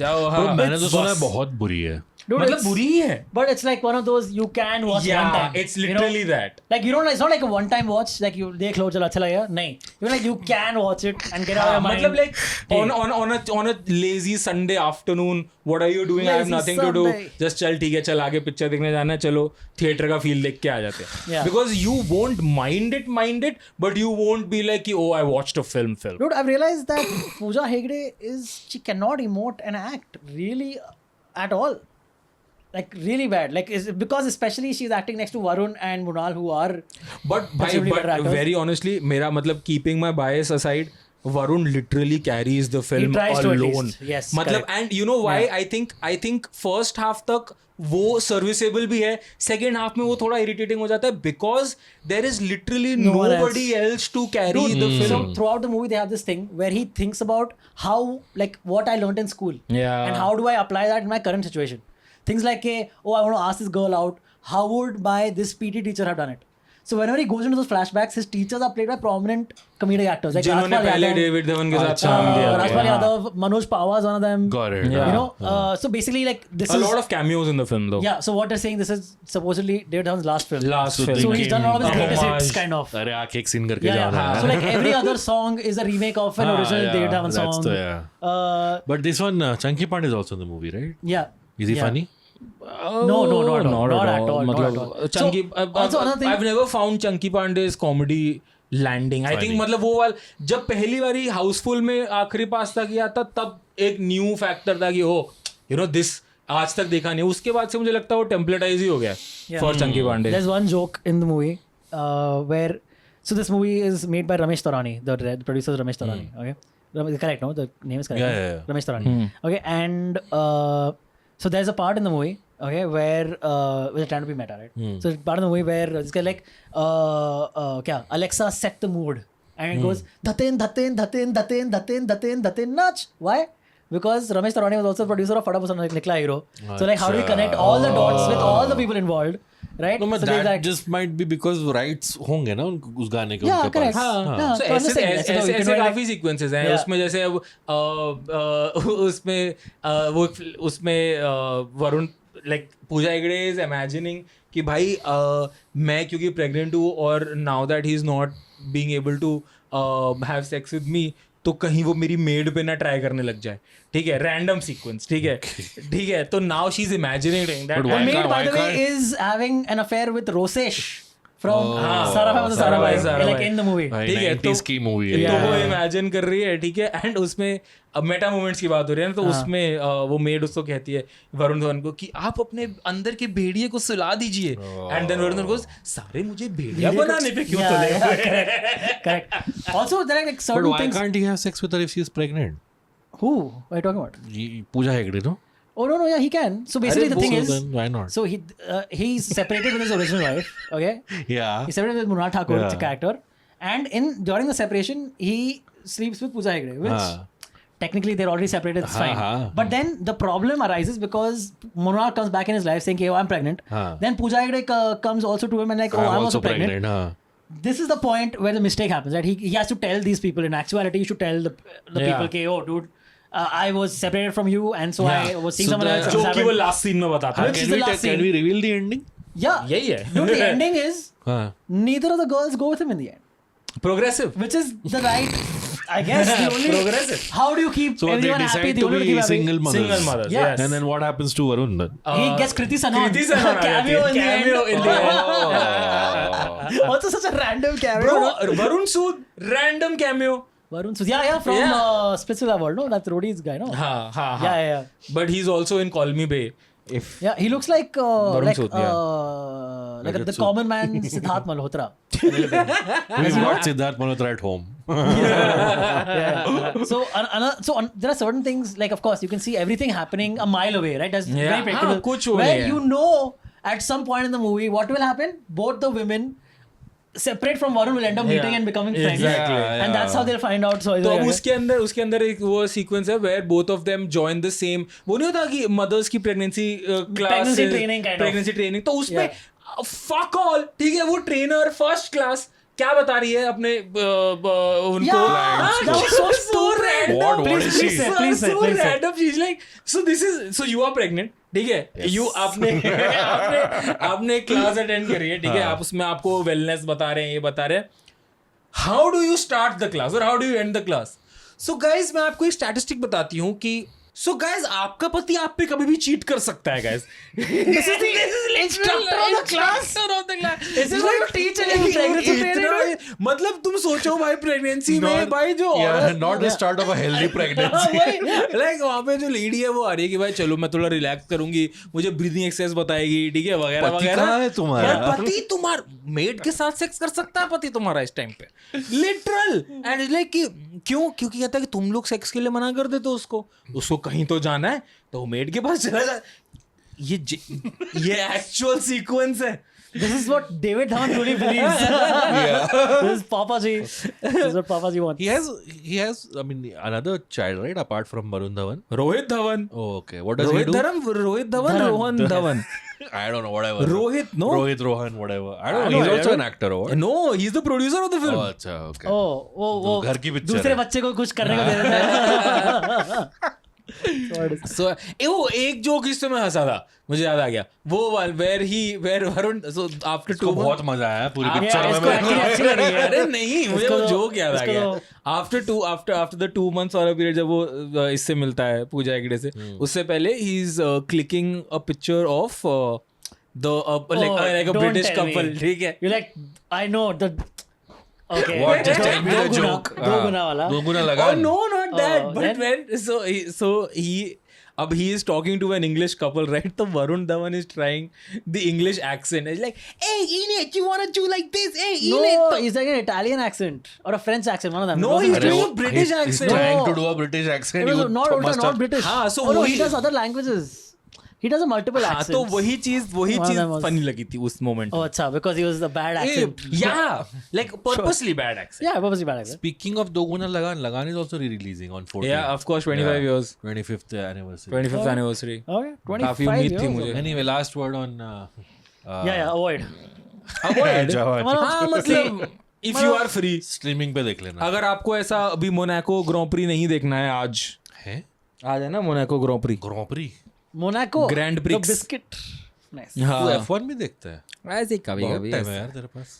Speaker 2: जाओ हाँ.
Speaker 4: मैंने तो सुना है बहुत बुरी है.
Speaker 3: Dude,
Speaker 2: मतलब
Speaker 3: it's-
Speaker 2: बुरी ही है.
Speaker 3: But it's like one of those you can watch one
Speaker 2: Yeah,
Speaker 3: time.
Speaker 2: it's literally that.
Speaker 3: Like you don't. It's not like a one-time watch. Like you देख लो चलो अच्छा लगेगा. नहीं. You're like you can watch it and get out of your mind.
Speaker 2: मतलब like on a lazy Sunday afternoon, what are you doing? I have
Speaker 3: Lazy
Speaker 2: nothing to do.
Speaker 3: Sunday.
Speaker 2: Just चल ठीक है, चल आगे पिक्चर देखने जाना है, चलो थिएटर का फील देख के आ जाते हैं.
Speaker 3: Yeah.
Speaker 2: Because you won't mind it, but you won't be like oh I watched a film.
Speaker 3: Dude, I've realized that Pooja Hegde she cannot emote and act really at all. Like really bad. Like because especially she's acting next to Varun and Munal who are.
Speaker 2: But
Speaker 3: Possibly better actors.
Speaker 2: very honestly, मेरा मतलब keeping my bias aside, Varun literally carries the film
Speaker 3: tries to at
Speaker 2: alone.
Speaker 3: least. Yes,
Speaker 2: मतलब
Speaker 3: correct.
Speaker 2: and you know why? I think first half तक वो serviceable भी है, second half में वो थोड़ा इरिटेटिंग हो जाता है because there is literally
Speaker 3: No one
Speaker 2: nobody else to carry
Speaker 3: Dude,
Speaker 2: the
Speaker 3: so
Speaker 2: film.
Speaker 3: throughout the movie they have this thing where he thinks about how like what I learned in school.
Speaker 2: Yeah.
Speaker 3: And how do I apply that in my current situation? Things like oh I want to ask this girl out. How would my this PT teacher have done it? So whenever he goes into those flashbacks, his teachers are played by prominent comedic actors like
Speaker 2: जिन्होंने
Speaker 3: Rajpal
Speaker 2: पहले
Speaker 3: Yadav,
Speaker 2: David Dhawan के साथ काम किया.
Speaker 3: Rajpal Yadav, Manoj Pawar is one of them.
Speaker 4: Got it.
Speaker 2: Yeah.
Speaker 3: You know, so basically like this
Speaker 2: A
Speaker 3: is
Speaker 2: lot of cameos in the film though.
Speaker 3: yeah. So what they're saying, this is supposedly David Dhawan's last film.
Speaker 2: Last
Speaker 4: So
Speaker 2: film.
Speaker 3: So he's done a lot of his
Speaker 2: A
Speaker 3: greatest hits,
Speaker 2: homage.
Speaker 3: kind of.
Speaker 4: अरे आँख एक scene करके
Speaker 3: Yeah,
Speaker 4: जाना
Speaker 3: yeah.
Speaker 4: है.
Speaker 3: So like every other song is a remake of an original
Speaker 4: yeah,
Speaker 3: David Dhawan
Speaker 4: that's
Speaker 3: song.
Speaker 4: the, yeah.
Speaker 3: Uh,
Speaker 4: But this one, Chunky Pandey is also in the movie, right?
Speaker 3: yeah.
Speaker 4: Is he
Speaker 3: Yeah.
Speaker 4: funny?
Speaker 3: No, not at all. Not at all.
Speaker 2: मतलब
Speaker 3: Not at all.
Speaker 2: Chunky.
Speaker 3: So, also another thing.
Speaker 2: I've never found Chunky Pandey's comedy landing I think मतलब वो वाला जब पहली बारी हाउसफुल में आखिरी pasta किया था तब एक न्यू फैक्टर था कि ओ यू नो दिस आज तक देखा नहीं, उसके बाद से मुझे लगता है वो टेम्पलेटाइज ही हो गया for Chunky Pandey.
Speaker 3: There's one joke in the movie where so this movie is made by Ramesh Taurani, the producer is Ramesh Taurani. Okay, correct? No, the name is correct.
Speaker 4: Yeah.
Speaker 3: Ramesh Taurani. Okay, and so there's a part in the movie, okay, where they're trying to be meta, right? So part of the movie where this guy like kya Alexa set the mood and it goes dhatin dhatin dhatin dhatin dhatin dhatin dhatin nach. Why? Because Ramesh Taurani was also producer of Fada Pusan Nikla Hero. So like how do we connect all the dots with all the people involved, right?
Speaker 4: No, but
Speaker 3: So there's
Speaker 4: that just might be because rights होंगे ना उस गाने के
Speaker 3: Yeah,
Speaker 4: उनके
Speaker 3: correct.
Speaker 4: पास.
Speaker 3: हाँ.
Speaker 2: So
Speaker 3: तो I'm just saying,
Speaker 2: ऐसे
Speaker 3: ऐसे तो you can
Speaker 2: ऐसे
Speaker 3: like-
Speaker 2: काफी सीक्वेंसेस हैं
Speaker 3: Yeah.
Speaker 2: उसमें जैसे अब उसमें वो उसमें Varun like Pooja Hegde is imagining कि भाई मैं क्योंकि प्रेग्नेंट हूँ और now that he is not being able to have sex with me तो कहीं वो मेरी मेड पे ना ट्राई करने लग जाए. ठीक है, रैंडम सीक्वेंस. ठीक है तो now she is imagining that.
Speaker 4: But why
Speaker 3: And Maid,
Speaker 4: can't-
Speaker 3: by the
Speaker 4: why
Speaker 3: way,
Speaker 4: can't-
Speaker 3: is having an affair with Rosesh from
Speaker 4: Oh.
Speaker 3: Sarabhai was
Speaker 2: Sarabhai,
Speaker 3: Sarabhai, like in the movie.
Speaker 4: भाई
Speaker 2: ठीक है,
Speaker 4: 90s की movie है.
Speaker 2: तो
Speaker 3: Yeah.
Speaker 2: वो imagine कर रही है. ठीक है, एंड उसमें अब मेटा मोमेंट्स की बात हो रही है ना तो उसमें वो मेड उसको कहती है वरुण धवन को कि आप अपने अंदर के भेड़िए को सुला दीजिए. एंड देन वरुण धवन गोस सारे मुझे भेड़िया बनाने पे क्यों
Speaker 3: Yeah,
Speaker 2: तुले
Speaker 3: yeah, correct. Also, there are like
Speaker 4: But
Speaker 3: certain
Speaker 4: why
Speaker 3: things.
Speaker 4: can't he have sex with her if she's pregnant?
Speaker 3: Who? What are you talking about?
Speaker 4: Pooja Hegde no?
Speaker 3: Oh no, yeah, he can. So basically, the thing
Speaker 4: So
Speaker 3: is,
Speaker 4: then why not?
Speaker 3: so he's separated with his original wife. Okay,
Speaker 4: Yeah.
Speaker 3: he's separated with Mrunal Thakur,
Speaker 4: Yeah.
Speaker 3: the character, and during the separation, he sleeps with Pooja Hegde, which technically they're already separated. It's fine. But then the problem arises because Mrunal comes back in his life saying, "Hey, oh, I'm pregnant." Then Pooja Hegde comes also to him and like, "Oh, I'm also pregnant." This is the point where the mistake happens. Right? He has to tell these people. In actuality, you should tell the
Speaker 2: Yeah.
Speaker 3: people, "Okay, oh, dude." I was separated from you, and so I was seeing
Speaker 4: So
Speaker 3: someone else.
Speaker 2: जो
Speaker 3: and
Speaker 2: कि वो
Speaker 3: happened.
Speaker 2: Last scene में बताता है.
Speaker 3: Which is
Speaker 4: Can
Speaker 3: the
Speaker 4: we
Speaker 3: last
Speaker 4: can
Speaker 3: scene.
Speaker 4: we reveal the ending?
Speaker 3: Yeah.
Speaker 2: यही है.
Speaker 3: Dude, the ending is
Speaker 4: हाँ.
Speaker 3: neither of the girls go with him in the end,
Speaker 2: Progressive.
Speaker 3: which is the right. I guess the only.
Speaker 2: Progressive.
Speaker 3: How do you keep
Speaker 4: So they
Speaker 3: everyone happy?
Speaker 4: decide
Speaker 3: The
Speaker 4: to
Speaker 3: only way to
Speaker 4: be
Speaker 3: keep happy.
Speaker 4: single mothers.
Speaker 2: Single mothers.
Speaker 3: Yeah.
Speaker 2: Yes.
Speaker 4: And then what happens to Varun then?
Speaker 3: He gets Kriti Sanon.
Speaker 2: Kriti Sanon
Speaker 3: cameo in the end.
Speaker 2: Cameo in the end.
Speaker 3: Also such a random cameo.
Speaker 2: Bro, Varun Sood, random cameo.
Speaker 3: Varun Sood. Yeah, from
Speaker 2: Yeah.
Speaker 3: Splitsvilla World. No, that's Rodi's guy. No.
Speaker 2: हाँ.
Speaker 3: Yeah.
Speaker 2: But he's also in Call Me Bay. If
Speaker 3: Yeah, he looks like
Speaker 2: Sood,
Speaker 3: like the common man Siddharth Malhotra.
Speaker 4: We watched Siddharth Malhotra at home.
Speaker 3: So there are certain things like of course you can see everything happening a mile away, right? That's
Speaker 2: Yeah.
Speaker 3: very predictable.
Speaker 2: हाँ, कुछ वो
Speaker 3: where
Speaker 2: नहीं है.
Speaker 3: you know at some point in the movie what will happen. Both the women separate from Varun will end up meeting and becoming friends.
Speaker 2: Exactly.
Speaker 3: And that's how they'll find out. So
Speaker 2: तो अब उसके अंदर एक वो sequence है where both of them join the same. वो नहीं होता कि mothers की pregnancy class
Speaker 3: Pregnancy training kind of.
Speaker 2: pregnancy training तो उसमें fuck all. ठीक है, वो trainer first class क्या बता रही है अपने उनको.
Speaker 3: Yeah, that was so
Speaker 2: random.
Speaker 4: What
Speaker 3: Please
Speaker 4: is she?
Speaker 3: say, please say,
Speaker 2: So
Speaker 3: please say.
Speaker 2: random. She's like, so you are pregnant. ठीक है, you आपने क्लास अटेंड करी है. ठीक है, आप उसमें आपको वेलनेस बता रहे हैं, ये बता रहे हैं. How do you start the class और how do you end the class. So guys मैं आपको एक स्टैटिस्टिक बताती हूँ कि सो गाइज आपका पति आप पे कभी भी चीट कर सकता है guys.
Speaker 3: This is the instructor of the class. This is what you teach in pregnancy training.
Speaker 2: मतलब तुम सोचो भाई प्रेगनेंसी में भाई जो
Speaker 4: Yeah, not the start of a healthy pregnancy.
Speaker 2: Like वहाँ पे जो लेडी है वो आ रही है कि भाई चलो मैं थोड़ा रिलैक्स करूंगी, मुझे ब्रीदिंग एक्सरसाइज बताएगी. ठीक है, वगैरह
Speaker 4: पति
Speaker 2: वगैरह.
Speaker 4: कहाँ है तुम्हारा?
Speaker 2: यार, पति तुम्हारा मेड के साथ सेक्स कर सकता है पति तुम्हारा इस टाइम पे लिटरल. एंड इट्स लाइक कि क्यों, क्योंकि कहता है कि तुम लोग सेक्स के लिए मना कर देते हो उसको कहीं तो जाना है तो मेड के पास चला जा. ये एक्चुअल सीक्वेंस है.
Speaker 3: This is what David Dhawan truly believes. This is Papa Ji. This is what Papa Ji wants.
Speaker 4: He has I mean another child, right, apart from Varun Dhawan?
Speaker 2: Rohit Dhawan.
Speaker 4: Oh, okay. What does he do?
Speaker 2: Rohit Dhawan Rohan Dhawan.
Speaker 4: I don't know, whatever.
Speaker 2: Rohit, no?
Speaker 4: Rohit, Rohan, whatever. I don't know.
Speaker 2: know,
Speaker 4: He's
Speaker 2: I
Speaker 4: also
Speaker 2: don't-
Speaker 4: an actor or what?
Speaker 2: No, he's the producer of the film.
Speaker 4: Oh, अच्छा, okay.
Speaker 3: वो
Speaker 4: घर की picture
Speaker 3: दूसरे
Speaker 4: है.
Speaker 3: बच्चे को कुछ करने को दे देता है.
Speaker 2: So वो एक जोक इससे मैं हंसा था, मुझे याद आ गया वो where Varun so after
Speaker 4: इसको
Speaker 2: 2
Speaker 4: बहुत मजा आया पूरी
Speaker 2: Yeah,
Speaker 4: पिक्चर
Speaker 3: इसको acting
Speaker 4: में.
Speaker 3: अच्छी लगी है.
Speaker 2: अरे नहीं, मुझे
Speaker 3: इसको
Speaker 2: वो
Speaker 3: तो-
Speaker 2: जोक याद आ
Speaker 3: इसको
Speaker 2: गया. after the 2 months और पीरियड जब वो इससे मिलता है पूजा हेगड़े से, उससे पहले he is clicking a picture of the like a
Speaker 3: don't
Speaker 2: British
Speaker 3: tell me.
Speaker 2: couple. ठीक है,
Speaker 3: You're like, I know the Okay.
Speaker 4: What? Just tell me the
Speaker 3: दो गुना-
Speaker 4: joke.
Speaker 3: दो गुना वाला.
Speaker 4: दो गुना लगा.
Speaker 2: Oh no, not that.
Speaker 3: Oh,
Speaker 2: But
Speaker 3: then-
Speaker 2: when he is talking to an English couple, right? So Varun Dhawan is trying the English accent. He's like, "Hey, Enid, you wanna do like this? Hey,
Speaker 3: No,
Speaker 2: Enid."
Speaker 3: he's like an Italian accent or a French accent. One of them.
Speaker 2: No,
Speaker 3: It wasn't
Speaker 2: he's
Speaker 3: British.
Speaker 2: doing a British
Speaker 4: He's
Speaker 2: accent.
Speaker 4: trying
Speaker 3: No.
Speaker 4: to do a British accent.
Speaker 3: It was
Speaker 4: You
Speaker 3: not
Speaker 4: must
Speaker 3: ultra, not
Speaker 4: have-
Speaker 3: British.
Speaker 2: हाँ, so
Speaker 3: oh, no,
Speaker 2: वही-
Speaker 3: he does other languages. He does a multiple
Speaker 2: हाँ,
Speaker 3: accents.
Speaker 2: तो वही चीज
Speaker 3: One of them was-
Speaker 2: funny लगी थी उस moment.
Speaker 3: Oh, अच्छा, because he was the bad accent.
Speaker 2: Yeah, like purposely bad accent.
Speaker 3: Yeah, purposely bad accent.
Speaker 4: Speaking of Do Guna Lagan, Lagan is also re-releasing on 14.
Speaker 2: Yeah, of course, 25 years.
Speaker 4: 25th anniversary.
Speaker 2: 25th anniversary.
Speaker 3: Okay, 25
Speaker 2: काफी उम्मीद थी
Speaker 3: years.
Speaker 2: मुझे.
Speaker 4: Anyway, last word on.
Speaker 3: Yeah, avoid.
Speaker 2: Avoid.
Speaker 4: Jawan.
Speaker 2: हाँ, मतलब if you are free.
Speaker 4: Streaming पे देख लेना.
Speaker 2: अगर आपको ऐसा अभी मोनाको ग्रैंड प्री नहीं देखना है आज
Speaker 4: है?
Speaker 2: आज है ना Monaco grand pre
Speaker 4: Grand Prix.
Speaker 3: Monaco.
Speaker 2: Grand Prix.
Speaker 3: The biscuit. Nice.
Speaker 4: तू
Speaker 2: हाँ
Speaker 4: F1 भी देखता है?
Speaker 2: ऐसे कभी
Speaker 4: बहुत
Speaker 2: कभी
Speaker 4: टाइम है यार तेरे पास.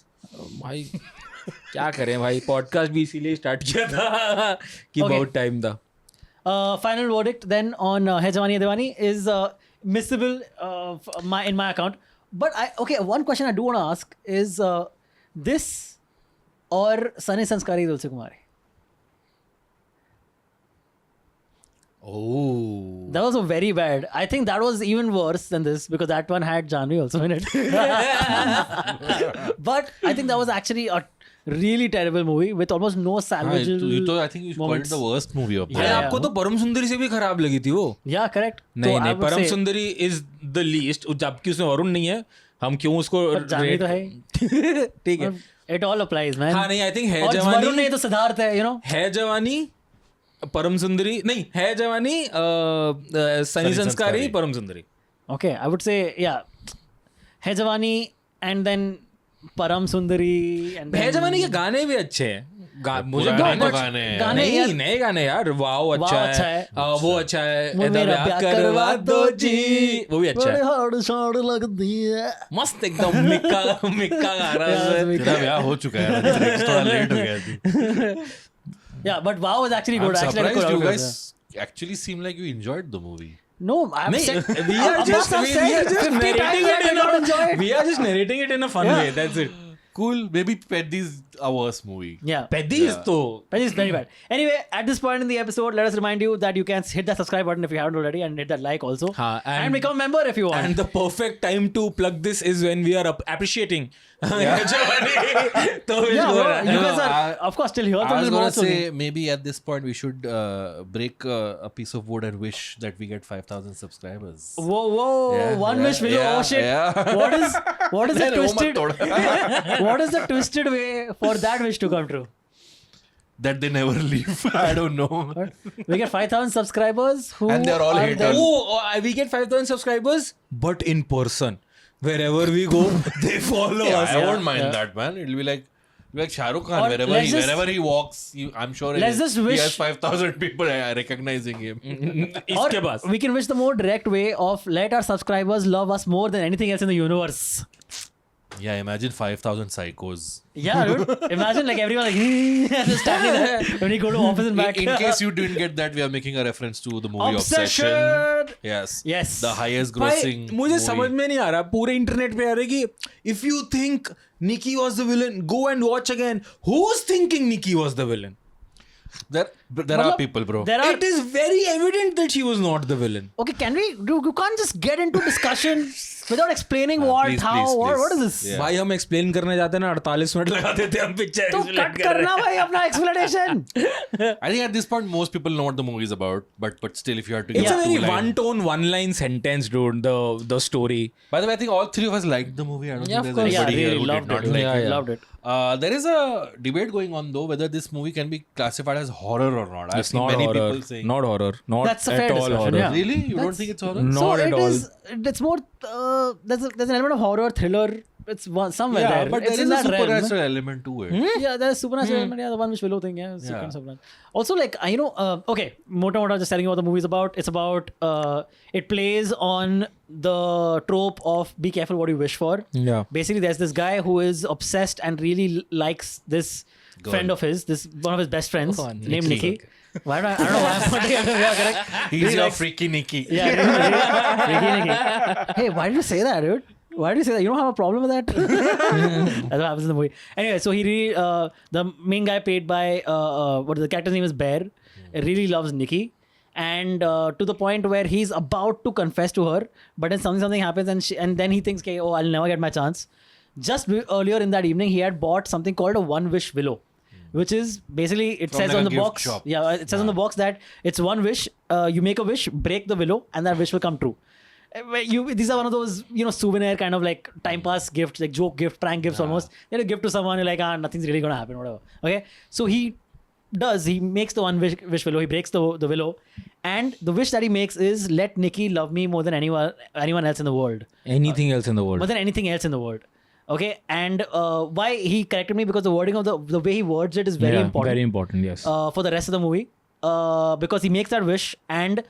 Speaker 2: भाई क्या करें भाई पॉडकास्ट भी इसीलिए स्टार्ट किया था कि
Speaker 3: Okay.
Speaker 2: बहुत टाइम था
Speaker 3: Final verdict then on Hai Jawani Hai Diwani is missable in my account. But one question I do want to ask is this or Sunny Sanskari Dulce Kumari?
Speaker 4: Oh.
Speaker 3: That was very bad. I think that was even worse than this because that one had Janvi also in it. But I think that was actually a really terrible movie with almost no
Speaker 4: हाँ,
Speaker 3: salvageable
Speaker 4: you तो I think you called it
Speaker 3: moments.
Speaker 4: the worst movie of the
Speaker 2: अरे
Speaker 3: Yeah,
Speaker 4: year.
Speaker 2: आपको तो परम सुंदरी से भी खराब लगी थी वो
Speaker 3: Yeah, correct.
Speaker 2: नहीं
Speaker 3: So I
Speaker 2: नहीं
Speaker 3: would
Speaker 2: परम
Speaker 3: say-
Speaker 2: Sundari is the least जबकि उसमें वरुण नहीं है हम क्यों उसको
Speaker 3: पर जानवी तो है
Speaker 2: ठीक है
Speaker 3: It all applies, man.
Speaker 2: हाँ नहीं आई थिंक है
Speaker 3: और वरुण नहीं
Speaker 2: जवानी
Speaker 3: तो सिद्धार्थ है, you know.
Speaker 2: है जवानी परम सुंदरी नहीं है जवानी सनी
Speaker 4: सनी
Speaker 2: संस्कारी
Speaker 4: संस्कारी।
Speaker 2: परम सुंदरी
Speaker 3: Okay, I would say, yeah. Hai Jawani and then Param Sundari and then...
Speaker 2: है जवानी के गाने भी अच्छे हैं मुझे
Speaker 4: पुराने
Speaker 2: गाने
Speaker 4: तो गाने हैं।
Speaker 3: गाने
Speaker 2: नहीं
Speaker 3: यार-
Speaker 2: नए गाने यार वाओ अच्छा
Speaker 3: वाओ
Speaker 2: है
Speaker 3: अच्छा है।
Speaker 2: वो अच्छा है
Speaker 3: वो
Speaker 2: ऐदा
Speaker 3: मेरा
Speaker 2: ब्याह
Speaker 3: प्यार
Speaker 2: करवा दो जी वो भी अच्छा
Speaker 3: बड़े
Speaker 2: है
Speaker 3: हाड़ शाड़ लगती है.
Speaker 2: मस्त एकदम मिक्का गा रहा है उसमें।
Speaker 4: तेरा ब्याह हो चुका है अंतरिक्ष, थोड़ा लेट हो गया थी.
Speaker 3: Yeah, but wow was actually
Speaker 4: I'm
Speaker 3: good. Actually, I
Speaker 4: surprised you
Speaker 3: could-
Speaker 4: guys actually seem like you enjoyed the movie.
Speaker 3: No, I'm
Speaker 2: नहीं,
Speaker 3: saying...
Speaker 2: we are just narrating it in
Speaker 3: enjoy
Speaker 2: a we are just narrating it in a fun way that's it
Speaker 4: Cool. Maybe Peddi's a worse movie.
Speaker 3: Yeah.
Speaker 2: Pedis तो
Speaker 3: But it's very bad. Anyway, at this point in the episode, let us remind you that you can hit that subscribe button if you haven't already and hit that like also.
Speaker 2: हाँ,
Speaker 3: and become a member if you want.
Speaker 2: and the perfect time to plug this is when we are appreciating तो
Speaker 3: yeah, bro, you guys are,
Speaker 4: I-
Speaker 3: of course, still here.
Speaker 4: I was
Speaker 3: तो
Speaker 4: gonna
Speaker 3: also
Speaker 4: say maybe at this point we should break a piece of wood and wish that we get 5,000 subscribers.
Speaker 3: Whoa,
Speaker 4: Yeah,
Speaker 3: one
Speaker 4: yeah,
Speaker 3: wish video.
Speaker 4: yeah,
Speaker 3: Oh shit.
Speaker 4: yeah.
Speaker 3: What is the
Speaker 4: नहीं, वो मत
Speaker 3: twisted
Speaker 4: तोड़.
Speaker 3: what is the twisted way for that wish to come true?
Speaker 4: That they never leave. I don't know.
Speaker 3: We get 5,000 subscribers who
Speaker 4: And they're all
Speaker 3: are
Speaker 4: haters.
Speaker 3: then-
Speaker 2: we get 5,000 subscribers but in person wherever we go they follow
Speaker 4: Yeah,
Speaker 2: us
Speaker 4: I won't mind
Speaker 3: yeah.
Speaker 4: that, man. It'll be like Shah Rukh Khan.
Speaker 3: Or
Speaker 4: Wherever he walks, I'm sure
Speaker 3: let's just
Speaker 4: he
Speaker 3: wish-
Speaker 4: has 5,000 people recognizing him.
Speaker 2: इसके
Speaker 3: or
Speaker 2: pass
Speaker 3: we can wish the more direct way of let our subscribers love us more than anything else in the universe.
Speaker 4: Yeah, imagine 5,000 psychos.
Speaker 3: Yeah, dude. Imagine like everyone like just standing there when you go to office and back.
Speaker 4: In case you didn't get that, we are making a reference to the movie Obsession.
Speaker 3: Obsession.
Speaker 4: Yes.
Speaker 3: Yes.
Speaker 4: The highest
Speaker 2: भाई
Speaker 4: grossing
Speaker 2: मुझे
Speaker 4: movie.
Speaker 2: समझ में नहीं आ रहा पूरे internet पे आ रहा है कि if you think Nikki was the villain go and watch again who's thinking Nikki was the villain
Speaker 4: There are
Speaker 3: मतलब,
Speaker 4: people, bro.
Speaker 3: There are
Speaker 2: it is very evident that she was not the villain
Speaker 3: okay. Can we? You can't just get into discussion without explaining what,
Speaker 4: please,
Speaker 3: how,
Speaker 4: please,
Speaker 3: what
Speaker 4: please.
Speaker 3: is this?
Speaker 4: Yeah.
Speaker 2: भाई हम explain करने जाते हैं ना 48 minute लगा देते हैं हम पिक्चर
Speaker 3: तो कट करना भाई अपना explanation.
Speaker 4: I think at this point, most people know what the movie is about. But still, if you had to give
Speaker 2: it's a
Speaker 4: two
Speaker 2: very
Speaker 4: line-
Speaker 2: one tone one line sentence dude the story
Speaker 4: By the way, I think all three of us liked the movie. I don't
Speaker 2: Yeah,
Speaker 4: think
Speaker 2: of
Speaker 4: there's
Speaker 2: course.
Speaker 3: Yeah,
Speaker 4: anybody here
Speaker 3: really
Speaker 4: who did
Speaker 3: loved
Speaker 4: not
Speaker 3: it.
Speaker 4: like
Speaker 2: Yeah,
Speaker 4: it.
Speaker 2: yeah.
Speaker 3: Loved it.
Speaker 4: There is a debate going on though whether this movie can be classified as horror or not. I've
Speaker 2: it's
Speaker 4: seen
Speaker 2: not
Speaker 4: many
Speaker 2: horror
Speaker 4: people saying.
Speaker 2: not horror not
Speaker 3: That's a
Speaker 2: at
Speaker 3: fair
Speaker 2: all
Speaker 3: discussion,
Speaker 2: horror
Speaker 3: yeah.
Speaker 4: Really? You don't
Speaker 3: That's-
Speaker 4: think it's horror?
Speaker 2: No.
Speaker 3: So
Speaker 2: Not at
Speaker 3: it
Speaker 2: all.
Speaker 3: is. It's more. There's an element of horror, thriller. It's somewhere
Speaker 4: Yeah,
Speaker 3: there.
Speaker 4: but
Speaker 3: it's
Speaker 4: there
Speaker 3: in
Speaker 4: is a
Speaker 3: that realm.
Speaker 4: supernatural element to it.
Speaker 3: Yeah, there's supernatural element. Yeah, the one which below thing. Yeah,
Speaker 4: Yeah.
Speaker 3: supernatural. Also, like okay, Mota just telling you what the movie is about. It's about it plays on the trope of be careful what you wish for.
Speaker 2: yeah
Speaker 3: Basically, there's this guy who is obsessed and really likes this
Speaker 4: Girl.
Speaker 3: friend of his, this one of his best friends
Speaker 2: Oh,
Speaker 3: named
Speaker 2: Nikki.
Speaker 3: Nikki. Why do I don't know why I'm putting it. Yeah, correct.
Speaker 4: He's
Speaker 3: Really
Speaker 4: your
Speaker 3: likes-
Speaker 4: freaky Nikki.
Speaker 3: Yeah, really, Nikki. Hey, why did you say that, dude? Why do you say that? You don't have a problem with that? That's what happens in the movie. Anyway, so he really, the main guy played by, the character's name is Bear, really loves Nikki. And to the point where he's about to confess to her, but then something happens and then he thinks, okay, I'll never get my chance. Just earlier in that evening, he had bought something called a One Wish Willow, which is basically, it
Speaker 4: From
Speaker 3: says
Speaker 4: like
Speaker 3: on
Speaker 4: a
Speaker 3: the
Speaker 4: gift
Speaker 3: box.
Speaker 4: shop.
Speaker 3: Yeah, it says on the box that it's one wish. You make a wish, break the willow, and that wish will come true. These are one of those, souvenir kind of like time pass gifts, like joke gift, prank gifts almost. You're a gift to someone, you're like, nothing's really going to happen, whatever. Okay. So he makes the one wish willow, he breaks the willow, and the wish that he makes is let Nikki love me more than anyone else in the world.
Speaker 2: Anything else in the world.
Speaker 3: More than anything else in the world. Okay. And why he corrected me, because the wording of the way he words it is very important.
Speaker 2: Very important, yes.
Speaker 3: For the rest of the movie. Because he makes that wish and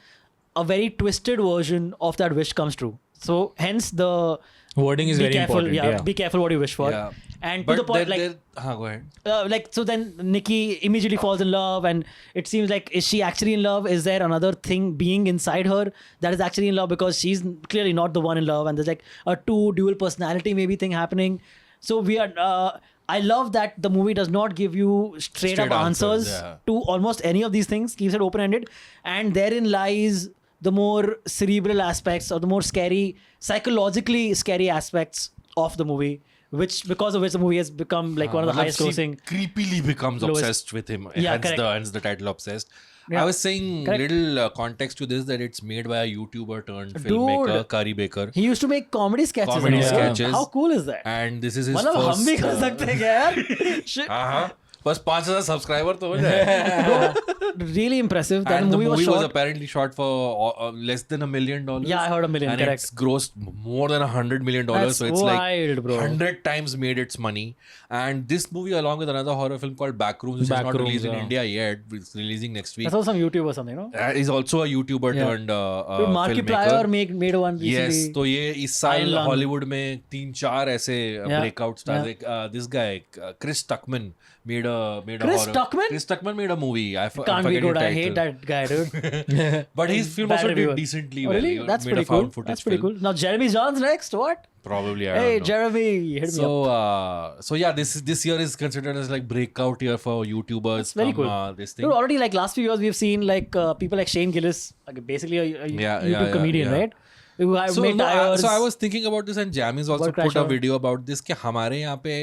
Speaker 3: a very twisted version of that wish comes true. So hence the
Speaker 2: wording is
Speaker 3: be
Speaker 2: very
Speaker 3: careful,
Speaker 2: important.
Speaker 3: yeah, be careful what you wish for.
Speaker 4: Yeah.
Speaker 3: And
Speaker 4: But
Speaker 3: to the point,
Speaker 4: go ahead.
Speaker 3: so then Nikki immediately falls in love, and it seems like, is she actually in love? Is there another thing being inside her that is actually in love, because she's clearly not the one in love, and there's like a dual personality maybe thing happening. So we are. I love that the movie does not give you straight up answers to almost any of these things, keeps it open ended, and therein lies the more cerebral aspects or the more scary, psychologically scary aspects of the movie, because of which the movie has become like one of the highest grossing.
Speaker 4: Creepily becomes
Speaker 3: lowest-
Speaker 4: obsessed with him.
Speaker 3: Yeah,
Speaker 4: hence the title Obsessed.
Speaker 3: Yeah.
Speaker 4: I was saying
Speaker 3: Correct.
Speaker 4: little context to this, that it's made by a YouTuber turned filmmaker, Kari Baker.
Speaker 3: He used to make comedy sketches.
Speaker 4: Comedy
Speaker 3: and all.
Speaker 4: sketches.
Speaker 3: How cool is that?
Speaker 4: And this is his
Speaker 3: मतलब हम भी
Speaker 4: first...
Speaker 3: कर सकते हैं क्या यार? Shit.
Speaker 4: हाँ, बस 5,000 सब्सक्राइबर तो हो जाए.
Speaker 3: Bro, really impressive. That
Speaker 4: And the
Speaker 3: movie
Speaker 4: movie was
Speaker 3: shot.
Speaker 4: apparently shot for less than $1 million.
Speaker 3: Yeah, I heard $1 million,
Speaker 4: and
Speaker 3: correct.
Speaker 4: it's grossed more than $100 million.
Speaker 3: That's
Speaker 4: So it's
Speaker 3: wild,
Speaker 4: like
Speaker 3: bro.
Speaker 4: 100 times made its money. And this movie, along with another horror film called Backrooms, which is not
Speaker 2: Backrooms,
Speaker 4: released in
Speaker 2: yeah.
Speaker 4: India yet, it's releasing next week.
Speaker 3: That's also some YouTube or something, no?
Speaker 4: Is also a YouTuber
Speaker 3: Yeah.
Speaker 4: turned
Speaker 3: Markiplier
Speaker 4: filmmaker.
Speaker 3: made one recently.
Speaker 4: Yes, तो ये इस साल
Speaker 3: Iron Lung.
Speaker 4: Hollywood में 3-4 ऐसे breakout stars. Like this guy, Chris Tuckman, made a
Speaker 3: Chris
Speaker 4: horror.
Speaker 3: Tuckman?
Speaker 4: Chris Tuckman made a movie. I'm
Speaker 3: Can't be
Speaker 4: forgetting
Speaker 3: good.
Speaker 4: the
Speaker 3: I hate
Speaker 4: title.
Speaker 3: that guy, dude.
Speaker 4: But his film
Speaker 3: Bad
Speaker 4: also
Speaker 3: reviewer.
Speaker 4: did decently
Speaker 3: Oh,
Speaker 4: well.
Speaker 3: really?
Speaker 4: He
Speaker 3: That's
Speaker 4: made
Speaker 3: pretty
Speaker 4: a found
Speaker 3: cool.
Speaker 4: footage
Speaker 3: That's pretty
Speaker 4: film.
Speaker 3: cool. Now Jeremy John's next. What?
Speaker 4: Probably, I
Speaker 3: Hey,
Speaker 4: don't know.
Speaker 3: Jeremy, hit me up.
Speaker 4: So yeah, this year is considered as like breakout year for YouTubers.
Speaker 3: That's very cool.
Speaker 4: This thing.
Speaker 3: Dude, already like last few years we've seen like people like Shane Gillis, like basically a YouTube comedian, right? Who have
Speaker 4: So,
Speaker 3: made tires.
Speaker 4: so I was thinking about this, and Jamie's also
Speaker 3: World
Speaker 4: put a
Speaker 3: Crasher.
Speaker 4: video about this कि हमारे यहाँ पे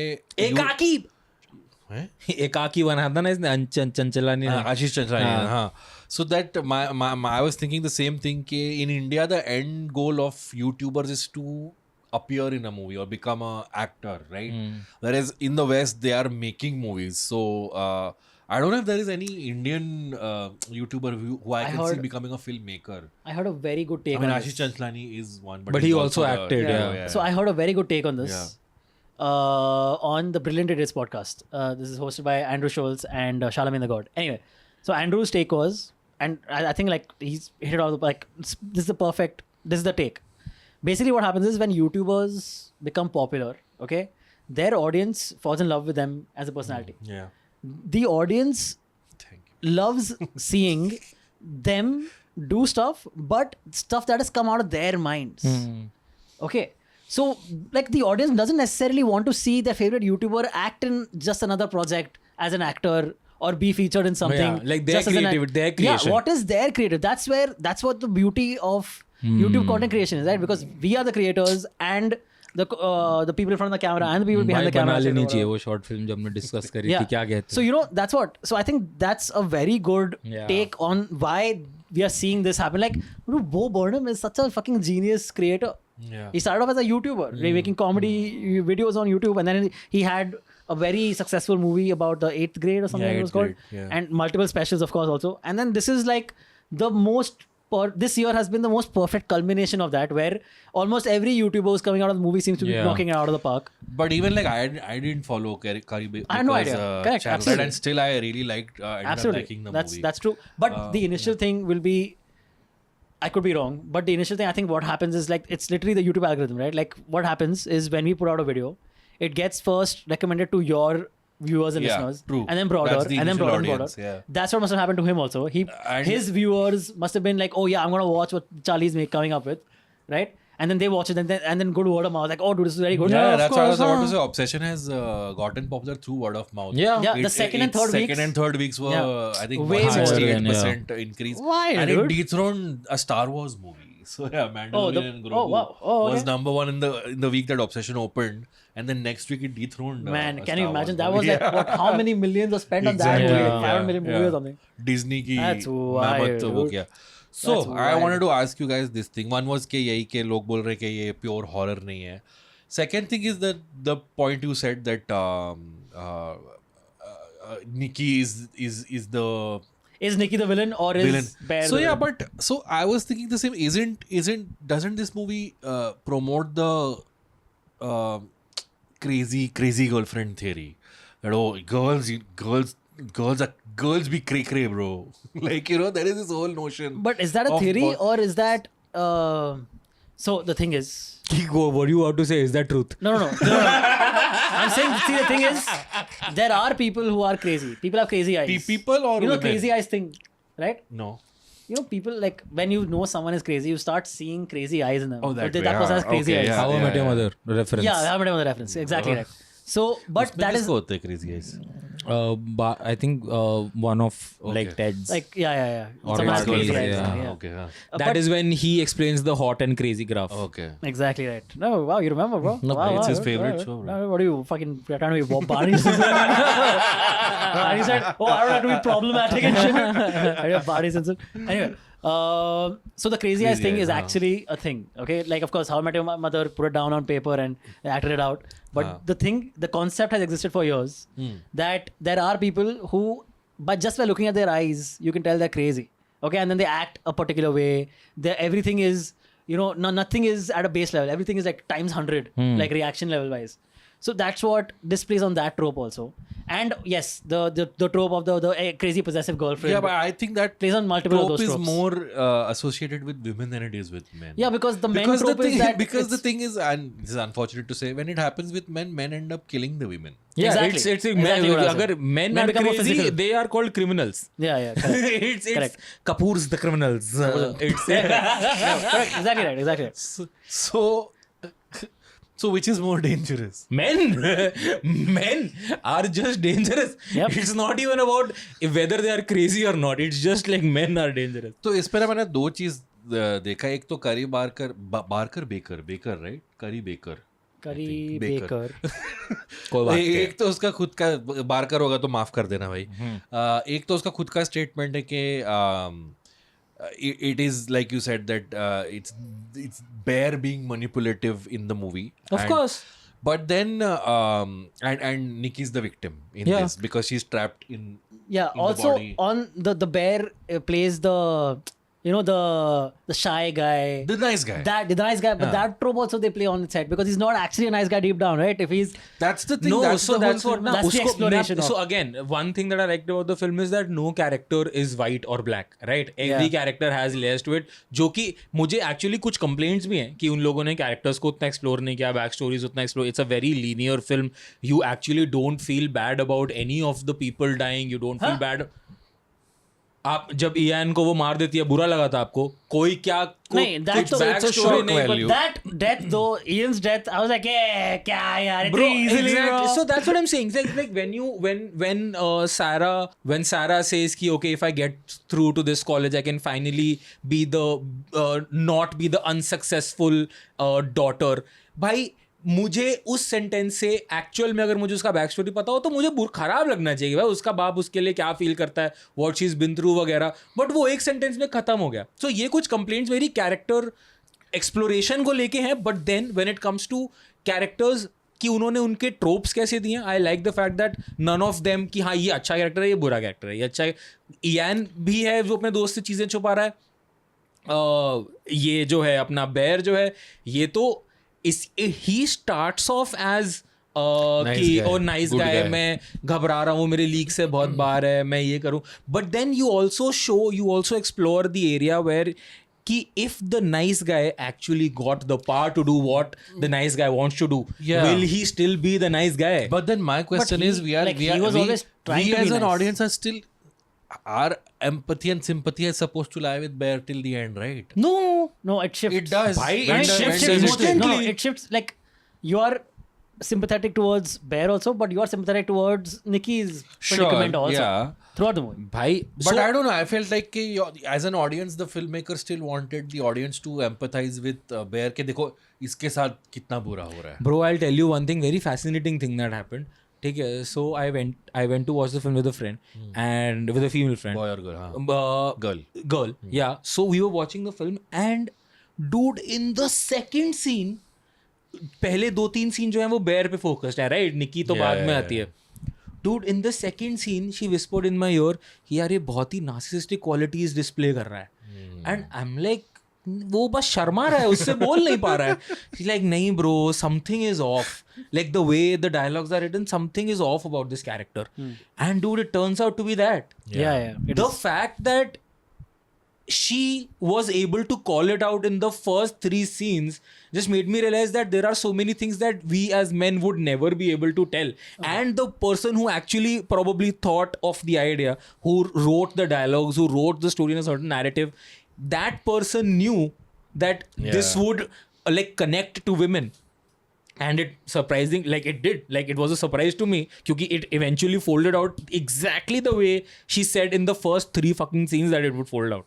Speaker 2: एकाकी
Speaker 4: हैं?
Speaker 2: एकाकी बना था ना इसने चंचलानी ने.
Speaker 4: Ashish Chanchalani, हाँ. So that I was thinking the same thing कि in India the end goal of YouTubers is to appear in a movie or become a actor, right? Whereas in the West they are making movies. So I don't know if there is any Indian YouTuber who I can see becoming a filmmaker.
Speaker 3: I heard a very good take
Speaker 4: I mean,
Speaker 3: on
Speaker 4: Ashish
Speaker 3: this.
Speaker 4: Chanchalani is one,
Speaker 2: But he
Speaker 4: he's
Speaker 2: also
Speaker 4: the
Speaker 2: acted,
Speaker 4: hero,
Speaker 2: yeah.
Speaker 3: So I heard a very good take on this
Speaker 4: Yeah.
Speaker 3: on the Brilliant Idiots podcast. This is hosted by Andrew Schultz and Charlamagne the God. Anyway, so Andrew's take was, and I think like he's hit it out of the like this is the take. Basically, what happens is when YouTubers become popular, okay, their audience falls in love with them as a personality.
Speaker 4: Yeah.
Speaker 3: The audience
Speaker 4: Thank you.
Speaker 3: loves seeing them do stuff, but stuff that has come out of their minds. Okay. So, like, the audience doesn't necessarily want to see their favorite YouTuber act in just another project as an actor or be featured in something.
Speaker 2: Yeah, like their
Speaker 3: just as an
Speaker 2: creativity, their creation.
Speaker 3: Yeah, what is their creative? That's what the beauty of YouTube content creation is, right? Because we are the creators and the people in front of the camera and the people behind
Speaker 2: भाई
Speaker 3: the camera.
Speaker 2: बना लेनी
Speaker 3: whatever.
Speaker 2: चाहिए वो short film जब हमने discuss करी थी क्या कहते
Speaker 3: So, that's what. So, I think that's a very good
Speaker 2: Yeah.
Speaker 3: take on why we are seeing this happen. Like, dude, Bo Burnham is such a fucking genius creator.
Speaker 4: Yeah.
Speaker 3: He started off as a YouTuber, making comedy videos on YouTube, and then he had a very successful movie about the 8th grade or something
Speaker 4: Yeah,
Speaker 3: it was
Speaker 4: 8th
Speaker 3: called,
Speaker 4: grade, yeah.
Speaker 3: and multiple specials, of course, also. And then this is like the most. This year has been the most perfect culmination of that, where almost every YouTuber who's coming out of the movie seems to be
Speaker 2: Yeah.
Speaker 3: knocking it out of the park.
Speaker 4: But even like I didn't follow Kari Baker's
Speaker 3: I had no idea. Correct,
Speaker 4: channel,
Speaker 3: absolutely.
Speaker 4: and still I really liked ended up
Speaker 3: Absolutely,
Speaker 4: liking the
Speaker 3: that's
Speaker 4: movie.
Speaker 3: that's true. But the initial thing will be, I could be wrong, but the initial thing I think what happens is like it's literally the YouTube algorithm, right? Like what happens is when we put out a video, it gets first recommended to your viewers and
Speaker 4: Yeah,
Speaker 3: listeners,
Speaker 4: true.
Speaker 3: and then broader,
Speaker 4: That's the
Speaker 3: and then
Speaker 4: initial
Speaker 3: broader and broader.
Speaker 4: audience, yeah.
Speaker 3: That's what must have happened to him also.
Speaker 4: And-
Speaker 3: His viewers must have been like, oh yeah, I'm gonna watch what Charlie's coming up with, right? and then they watch it, and then go to word of mouth like, oh, dude, this is very good.
Speaker 4: Yeah,
Speaker 2: of
Speaker 4: that's what I was
Speaker 2: course,
Speaker 4: about to
Speaker 2: huh?
Speaker 4: say. Obsession has gotten popular through word of mouth.
Speaker 2: Yeah.
Speaker 3: Yeah, the second and third weeks.
Speaker 4: Second and third weeks were,
Speaker 3: Yeah.
Speaker 4: I think,
Speaker 3: Way more.
Speaker 4: 168% increase.
Speaker 3: Why,
Speaker 4: and
Speaker 3: dude?
Speaker 4: it dethroned a Star Wars movie. So yeah, Mandalorian
Speaker 3: Oh,
Speaker 4: and Grogu
Speaker 3: wow. Oh, okay.
Speaker 4: was number one in the week that Obsession opened, and then next week it dethroned.
Speaker 3: Man,
Speaker 4: a
Speaker 3: can you
Speaker 4: Star
Speaker 3: imagine?
Speaker 4: Wars
Speaker 3: That
Speaker 4: movie.
Speaker 3: was like what? How many millions were spent on that
Speaker 4: Exactly.
Speaker 3: movie?
Speaker 2: Yeah.
Speaker 3: Like 500 million movie or something.
Speaker 4: Disney की
Speaker 3: That's
Speaker 4: mammoth
Speaker 3: wild,
Speaker 4: वो
Speaker 3: dude.
Speaker 4: किया. So
Speaker 3: That's
Speaker 4: I
Speaker 3: wild.
Speaker 4: wanted to ask you guys this thing. One was कि यही के लोग बोल रहे कि ये pure horror नहीं है. Second thing is that the point you said that Nikki is the
Speaker 3: Is Nikki the villain or is
Speaker 4: villain.
Speaker 3: Bear
Speaker 4: So
Speaker 3: the
Speaker 4: yeah,
Speaker 3: villain?
Speaker 4: but so I was thinking the same. Doesn't this movie promote the crazy girlfriend theory? That girls be cray, bro. Like, you know, there is this whole notion.
Speaker 3: But is that a
Speaker 4: of
Speaker 3: theory
Speaker 4: bo-
Speaker 3: or is that? So the thing is,
Speaker 2: What you want to say is that truth?
Speaker 3: no. I'm saying, see, the thing is, there are people who are crazy. People have crazy eyes.
Speaker 4: People or
Speaker 3: you know,
Speaker 4: women?
Speaker 3: crazy eyes thing, right?
Speaker 4: No.
Speaker 3: You know, people like when you know someone is crazy, you start seeing crazy eyes in them.
Speaker 4: Oh, that way.
Speaker 3: that person has
Speaker 4: Ah,
Speaker 3: crazy
Speaker 4: okay,
Speaker 3: eyes.
Speaker 4: yeah.
Speaker 2: How I Met Your Mother reference.
Speaker 3: Yeah, I haven't the reference. Exactly right. So, but
Speaker 4: उसमें
Speaker 3: that is
Speaker 4: किसको होते हैं crazy eyes?
Speaker 2: I think one of like
Speaker 4: Okay.
Speaker 2: Ted's.
Speaker 3: like, yeah.
Speaker 2: Or
Speaker 3: Someone has
Speaker 2: it's
Speaker 3: crazy
Speaker 2: crazy,
Speaker 3: eyes.
Speaker 2: yeah.
Speaker 3: Yeah.
Speaker 4: Okay. हाँ.
Speaker 2: That
Speaker 3: but-
Speaker 2: is when he explains the hot and crazy graph.
Speaker 4: Okay.
Speaker 3: Exactly right. No, wow, you remember, bro?
Speaker 2: No,
Speaker 3: wow,
Speaker 4: it's his
Speaker 3: wow,
Speaker 4: favorite
Speaker 3: wow.
Speaker 4: show, bro.
Speaker 3: No, what are you fucking you're trying to be Barney Simpson? And he said, "Oh, I don't have to be problematic and shit." I have Barney Simpson. Anyway, so the crazy eyes
Speaker 4: Crazy
Speaker 3: thing
Speaker 4: eyes,
Speaker 3: is
Speaker 4: huh.
Speaker 3: actually a thing. Okay, like of course, How I Met Your Mother put it down on paper and acted it out. But the concept has existed for years. That there are people who, but just by looking at their eyes, you can tell they're crazy. Okay, and then they act a particular way. Everything is, you know, nothing is at a base level. Everything is like times 100, like reaction level wise. So that's what this plays on that trope also. And yes, the trope of the crazy possessive girlfriend.
Speaker 4: Yeah, but I think that
Speaker 3: plays on multiple of
Speaker 4: trope
Speaker 3: those
Speaker 4: is
Speaker 3: tropes.
Speaker 4: more associated with women than it is with men.
Speaker 3: Yeah, because the men
Speaker 4: because
Speaker 3: trope
Speaker 4: the thing,
Speaker 3: is that
Speaker 4: because the
Speaker 3: it's-
Speaker 4: thing is, and this is unfortunate to say, when it happens with men end up killing the women.
Speaker 2: Yeah,
Speaker 3: Exactly.
Speaker 2: it's
Speaker 3: Exactly what I was
Speaker 2: अगर
Speaker 3: saying.
Speaker 2: men
Speaker 3: Men
Speaker 2: are
Speaker 3: become more
Speaker 2: crazy,
Speaker 3: physical.
Speaker 2: they are called criminals.
Speaker 3: Yeah, correct.
Speaker 2: it's
Speaker 3: Correct.
Speaker 2: Kapoor's the criminals. It's
Speaker 3: Correct. Exactly right.
Speaker 4: So which is more dangerous?
Speaker 2: men are just dangerous.
Speaker 3: Yep.
Speaker 2: It's not even about whether they are crazy or not. It's just like men are dangerous.
Speaker 4: तो इस पर मैंने दो चीज देखा. एक तो करी बेकर राइट, करी बेकर.
Speaker 3: Curry
Speaker 4: Baker.
Speaker 3: Baker.
Speaker 2: कोई बात नहीं.
Speaker 4: एक तो उसका खुद का, बारकर होगा तो माफ कर देना भाई. एक तो उसका खुद का स्टेटमेंट है कि it is like you said that it's Bear being manipulative in the movie.
Speaker 2: Of course.
Speaker 4: But then and Nikki's the victim in
Speaker 2: Yeah.
Speaker 4: this because she's trapped in.
Speaker 3: Yeah.
Speaker 4: in the
Speaker 3: Also,
Speaker 4: body.
Speaker 3: on the bear plays the, you know, the shy guy.
Speaker 4: The nice guy.
Speaker 3: The nice guy, but that trope also they play on its head because he's not actually a nice guy deep down, right? If he's
Speaker 4: That's the thing.
Speaker 2: No,
Speaker 4: that's
Speaker 2: so
Speaker 4: the
Speaker 2: that's
Speaker 4: whole
Speaker 2: what.
Speaker 4: film.
Speaker 2: Na,
Speaker 3: That's the
Speaker 2: usko,
Speaker 3: exploration
Speaker 2: so
Speaker 3: of-
Speaker 2: again, one thing that I liked about the film is that no character is white or black, right? Every
Speaker 3: Yeah.
Speaker 2: character has layers to it. जो कि मुझे actually कुछ complaints भी हैं कि उन लोगों ने characters को उतना explore नहीं किया, back stories उतना explore. It's a very linear film. You actually don't feel bad about any of the people dying. You don't feel bad. आप जब इयान को वो मार देती है, बुरा लगा था आपको? कोई क्या
Speaker 3: नहीं, that
Speaker 2: कुछ
Speaker 3: तो-
Speaker 2: back
Speaker 3: it's a
Speaker 2: story
Speaker 4: shock
Speaker 2: नहीं, but
Speaker 4: value.
Speaker 3: that death though, Ian's death, I was like, क्या यार,
Speaker 2: Bro,
Speaker 3: इतनी easily,
Speaker 2: exactly.
Speaker 3: bro.
Speaker 2: So that's what I'm saying. It's like when Sarah says कि okay, if I get through to this college, I can finally be the not be the unsuccessful daughter. भाई मुझे उस sentence से actual में अगर मुझे उसका back story पता हो तो मुझे खराब लगना चाहिए भाई, उसका बाप उसके लिए क्या फील करता है, what she is been through वगैरह, बट वो एक सेंटेंस में खत्म हो गया. सो ये कुछ कंप्लेंट्स मेरी कैरेक्टर एक्सप्लोरेशन को लेके हैं, but then when it comes to characters कि उन्होंने उनके ट्रोप्स कैसे दिए. I like the fact that none of them कि हाँ ये अच्छा कैरेक्टर है, ये बुरा कैरेक्टर है, ये अच्छा है. इयान भी है जो अपने दोस्त से चीज़ें छुपा रहा है. ये जो है अपना बेयर जो है, ये तो ही स्टार्ट्स ऑफ एज कि ओ नाइस गाय, मैं घबरा रहा हूँ, मेरे लीक से बहुत बार है, मैं ये करूँ. But then you also explore the area where कि if the nice guy actually got the power to do what the nice guy wants to do, will he still be the nice guy?
Speaker 4: But then my question
Speaker 3: he-
Speaker 4: is, we
Speaker 3: like, he was always trying to
Speaker 4: as
Speaker 3: be
Speaker 4: an
Speaker 3: nice.
Speaker 4: audience are still our empathy and sympathy is supposed to lie with Bear till the end, right?
Speaker 3: No, it shifts.
Speaker 4: It does.
Speaker 2: Bhai,
Speaker 3: I mean,
Speaker 2: it
Speaker 3: shifts
Speaker 2: shifts
Speaker 3: emotionally. No,
Speaker 2: instantly.
Speaker 3: it shifts. Like you are sympathetic towards Bear also, but you are sympathetic towards Nikki's predicament also
Speaker 4: yeah.
Speaker 3: throughout the movie.
Speaker 2: Bhai,
Speaker 4: But
Speaker 2: so,
Speaker 4: I don't know. I felt like as an audience, the filmmaker still wanted the audience to empathize with Bear. के देखो इसके साथ कितना बुरा हो रहा है.
Speaker 2: bro, I'll tell you one thing, very fascinating thing that happened. ठीक है, so I went to watch the film with a friend and with a female friend.
Speaker 4: Boy or girl? हाँ.
Speaker 2: Girl.
Speaker 4: Girl.
Speaker 2: Yeah. So we were watching the film and dude, in the second scene, पहले 2-3 scene जो है वो bear पे focused है, right? निकी तो बाद में आती है. Dude, in the second scene, she whispered in my ear कि यार ये बहुत ही narcissistic qualities display कर रहा है. And I'm like, वो बस शर्मा रहा है, उससे बोल नहीं पा रहा है. She's like, नहीं bro, something is off. Like the way the dialogues are written, something is off about this character. And dude, it turns out to be that.
Speaker 3: Yeah. It
Speaker 2: The
Speaker 3: is.
Speaker 2: fact that she was able to call it out in the first 3 scenes just made me realize that there are so many things that we as men would never be able to tell. And the person who actually probably thought of the idea, who wrote the dialogues, who wrote the story in a certain narrative, that person knew that this
Speaker 4: Yeah.
Speaker 2: would like connect to women. And it surprising, like it did, like it was a surprise to me because it eventually folded out exactly the way she said in the first 3 fucking scenes that it would fold out.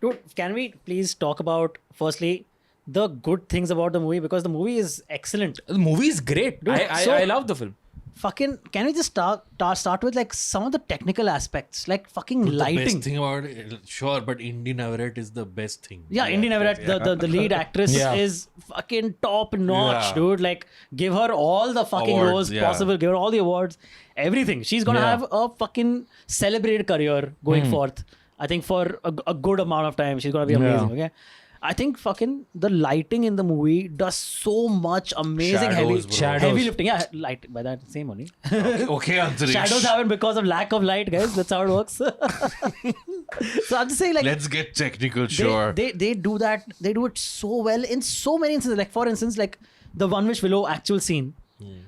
Speaker 3: Dude, can we please talk about firstly the good things about the movie, because the movie is excellent.
Speaker 2: The movie is great.
Speaker 3: Dude,
Speaker 2: I love the film.
Speaker 3: Fucking, can we just start with like some of the technical aspects, like fucking
Speaker 4: The
Speaker 3: lighting.
Speaker 4: best thing about it, sure, but Indian Everett is the best thing.
Speaker 3: Yeah, Indian Everett, the lead actress
Speaker 2: Yeah.
Speaker 3: is fucking top notch,
Speaker 4: Yeah.
Speaker 3: dude. Like, give her all the fucking
Speaker 4: Awards,
Speaker 3: roles
Speaker 4: yeah.
Speaker 3: possible. Give her all the awards, everything. She's gonna
Speaker 2: Yeah.
Speaker 3: have a fucking celebrated career going forth. I think for a good amount of time, she's gonna be amazing. Okay. I think fucking the lighting in the movie does so much amazing
Speaker 4: Shadows, bro.
Speaker 2: Shadows.
Speaker 3: heavy lifting. Yeah, light by that same only.
Speaker 4: Okay, Antariksha.
Speaker 3: Shadows happen because of lack of light, guys. That's how it works. So I'm just saying, like,
Speaker 4: Let's get technical,
Speaker 3: they,
Speaker 4: sure.
Speaker 3: they do that. They do it so well in so many instances. Like, for instance, like the One Wish Willow actual scene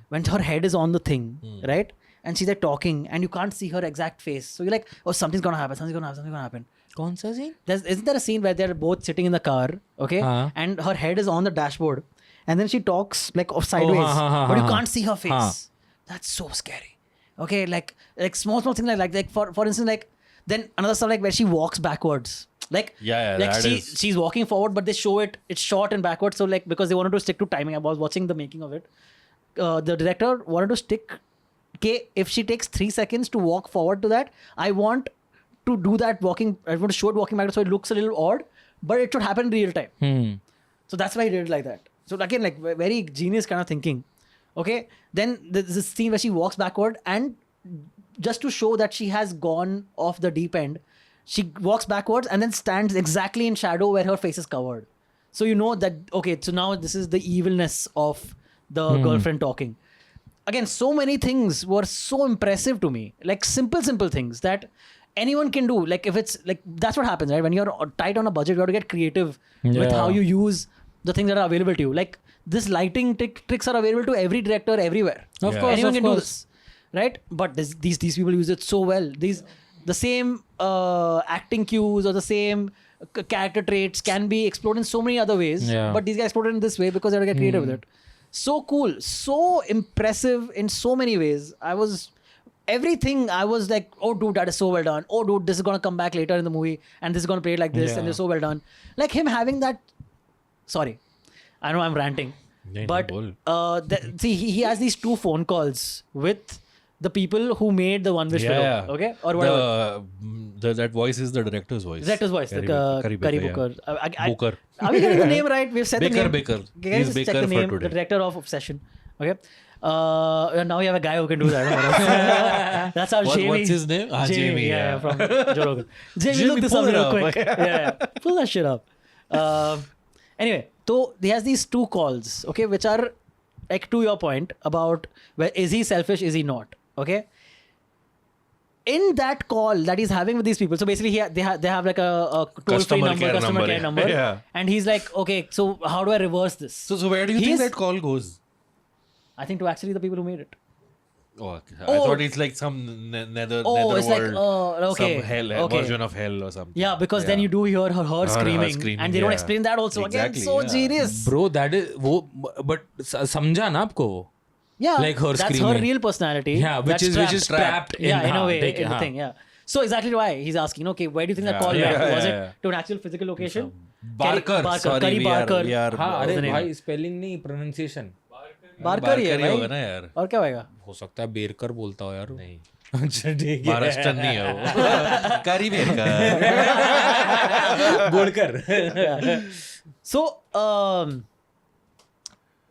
Speaker 3: when her head is on the thing, right? And she's like talking and you can't see her exact face. So you're like, oh, something's gonna happen. Something's gonna happen.
Speaker 2: कौन सा scene?
Speaker 3: Isn't there a scene where they're both sitting in the car, okay? And her head is on the dashboard. And then she talks like sideways, but you can't see her face. That's so scary. Okay, like small things like for instance, like then another stuff like where she walks backwards. Like
Speaker 4: Yeah,
Speaker 3: like
Speaker 4: that is-
Speaker 3: she's walking forward, but they show it's short and backwards. So like because they wanted to stick to timing. I was watching the making of it. The director wanted to stick. Okay, if she takes 3 seconds to walk forward to that, I want to do that walking. I want to show it walking backwards so it looks a little odd, but it should happen in real time. So that's why he did it like that. So again, like very genius kind of thinking. Okay, then there's this scene where she walks backward, and just to show that she has gone off the deep end, she walks backwards and then stands exactly in shadow where her face is covered. So you know that, okay, so now this is the evilness of the girlfriend talking. Again, so many things were so impressive to me. Like simple things that anyone can do. Like if it's like, that's what happens, right? When you're tight on a budget, you have to get creative with how you use the things that are available to you. Like this lighting tricks are available to every director everywhere.
Speaker 2: Of course,
Speaker 3: Anyone
Speaker 2: of
Speaker 3: can do
Speaker 2: course.
Speaker 3: this, right? But these people use it so well. The same acting cues or the same character traits can be explored in so many other ways.
Speaker 2: Yeah.
Speaker 3: But these guys explored it in this way because they have to get creative with it. So cool, so impressive in so many ways. I was like, oh dude, that is so well done. Oh dude, this is gonna come back later in the movie and this is gonna play it like this and it's so well done. Like him having that. Sorry, I know I'm ranting, but see, he has these 2 phone calls with the people who made the One Wish Willow, okay, or whatever.
Speaker 4: That voice is the director's voice.
Speaker 3: Director's voice,
Speaker 4: Curry
Speaker 3: Curry
Speaker 4: Baker,
Speaker 3: Booker.
Speaker 4: yeah. Booker.
Speaker 3: Are we getting the name right? We've said
Speaker 4: Baker,
Speaker 3: the name.
Speaker 4: Baker.
Speaker 3: Can you
Speaker 4: He's
Speaker 3: just
Speaker 4: Baker
Speaker 3: check the
Speaker 4: for
Speaker 3: name,
Speaker 4: today.
Speaker 3: the director of Obsession. Okay. Now we have a guy who can do that. That's how Jamie.
Speaker 4: What's his name? Jamie.
Speaker 3: Yeah, from Joe Rogan. Jamie, look this
Speaker 4: pull
Speaker 3: up
Speaker 4: it
Speaker 3: real
Speaker 4: up.
Speaker 3: quick. Yeah, pull that shit up. Anyway, so he has these 2 calls, okay, which are like to your point about where is he selfish, is he not? Okay. In that call that he's having with these people, so basically they have like a toll-free number, customer care number,
Speaker 4: Yeah.
Speaker 3: and he's like, okay, so how do I reverse this?
Speaker 4: So where do you think that call goes?
Speaker 3: I think to actually the people who made it.
Speaker 4: Oh, okay. I
Speaker 3: Oh.
Speaker 4: thought it's like some nether
Speaker 3: Oh, it's like,
Speaker 4: netherworld,
Speaker 3: okay,
Speaker 4: some hell
Speaker 3: okay.
Speaker 4: version of hell or something.
Speaker 3: Yeah, because then you do hear her screaming,
Speaker 4: screaming,
Speaker 3: and they don't
Speaker 4: yeah.
Speaker 3: explain that also.
Speaker 4: Exactly,
Speaker 3: Again, so
Speaker 4: yeah.
Speaker 3: genius.
Speaker 2: Bro, that is वो but समझा ना आपको वो?
Speaker 3: Yeah,
Speaker 2: Like her
Speaker 3: that's her
Speaker 2: screaming.
Speaker 3: real personality.
Speaker 2: Yeah, which
Speaker 3: that's
Speaker 2: is trapped in,
Speaker 3: yeah, in a
Speaker 2: हाँ,
Speaker 3: way,
Speaker 2: ठीक है,
Speaker 3: in the
Speaker 2: हाँ.
Speaker 3: thing. Yeah. So exactly why he's asking. Okay, where do you think that
Speaker 4: Yeah,
Speaker 3: call
Speaker 4: yeah,
Speaker 3: went? Was
Speaker 4: yeah,
Speaker 3: it
Speaker 4: yeah.
Speaker 3: to an actual physical location?
Speaker 4: Barker.
Speaker 3: Barker.
Speaker 4: Sorry,
Speaker 3: Curry Barker.
Speaker 4: we are
Speaker 2: हाँ, अरे
Speaker 3: the name?
Speaker 2: भाई spelling नहीं pronunciation
Speaker 3: Barker ही है
Speaker 4: ही होगा
Speaker 3: भाई.
Speaker 4: ना यार.
Speaker 3: और क्या होएगा?
Speaker 2: हो सकता है बेरकर बोलता हो यार
Speaker 4: नहीं.
Speaker 2: अच्छा ठीक है
Speaker 4: महाराष्ट्र नहीं है वो. करी बेरकर.
Speaker 2: बोलकर
Speaker 3: So,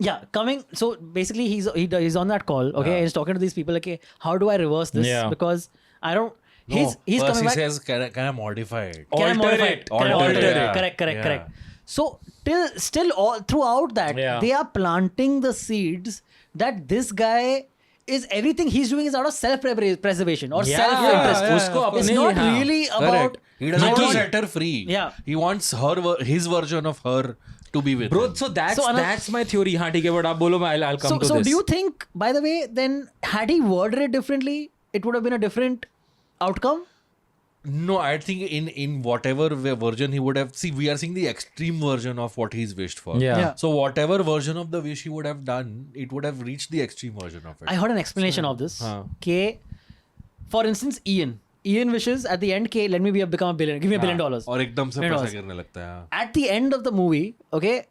Speaker 3: yeah, coming. So basically, he's on that call. Okay,
Speaker 4: Yeah.
Speaker 3: he's talking to these people. Like, okay, how do I reverse this?
Speaker 2: Yeah.
Speaker 3: Because I don't. He's
Speaker 4: First
Speaker 3: coming
Speaker 4: he
Speaker 3: back.
Speaker 4: says, can I modify it?
Speaker 3: Can I modify
Speaker 2: Alter
Speaker 3: it?
Speaker 2: it.
Speaker 3: Can I
Speaker 4: Alter
Speaker 3: alter
Speaker 4: it,
Speaker 3: it?
Speaker 4: yeah.
Speaker 3: Correct.
Speaker 4: Yeah.
Speaker 3: So still all throughout that,
Speaker 2: Yeah.
Speaker 3: they are planting the seeds that this guy is everything he's doing is out of self-preservation or
Speaker 2: Yeah.
Speaker 3: self-interest.
Speaker 4: Yeah,
Speaker 2: उसको
Speaker 4: of
Speaker 3: It's
Speaker 2: अपने
Speaker 3: not
Speaker 2: हाँ.
Speaker 3: really about.
Speaker 4: Correct. He doesn't want to
Speaker 3: Nikki.
Speaker 4: set her free.
Speaker 3: Yeah.
Speaker 4: He wants his version of her to be with
Speaker 2: Bro,
Speaker 4: him.
Speaker 2: so
Speaker 3: So
Speaker 2: that's my theory. हाँ ठीक है, but आप बोलो मैं I'll come to
Speaker 3: So
Speaker 2: this.
Speaker 3: do you think, by the way, then had he worded it differently, it would have been a different outcome?
Speaker 4: No, I think in whatever version he would have. See, we are seeing the extreme version of what he's wished for.
Speaker 3: Yeah.
Speaker 4: So whatever version of the wish he would have done, it would have reached the extreme version of it.
Speaker 3: I heard an explanation of this.
Speaker 2: हाँ.
Speaker 3: Ke, for instance, Ian wishes at the end, let me become a billionaire. Give me $1 billion.
Speaker 4: और एकदम से
Speaker 3: $1
Speaker 4: पैसा
Speaker 3: billion.
Speaker 4: गिरने लगता है. हाँ.
Speaker 3: At the end of the movie, okay,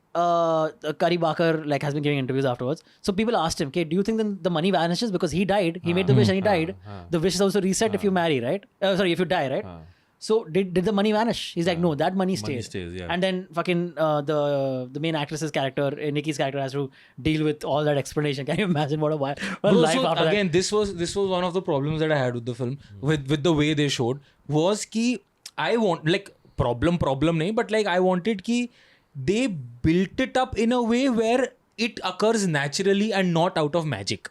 Speaker 3: Curry Barker has been giving interviews afterwards. So people asked him, okay, do you think then the money vanishes because he died? He made the wish and he died. The wish is also reset if you marry, right? Sorry, if you die, right? So did the money vanish? He's like, no, that money stays.
Speaker 4: stays, yeah.
Speaker 3: And then fucking the main actress's character, Nikki's character, has to deal with all that explanation. Can you imagine what a
Speaker 2: Bro,
Speaker 3: life
Speaker 2: so
Speaker 3: after
Speaker 2: again, this was one of the problems that I had with the film, with the way they showed, was कि I want like problem नहीं, but like I wanted कि they built it up in a way where it occurs naturally and not out of magic.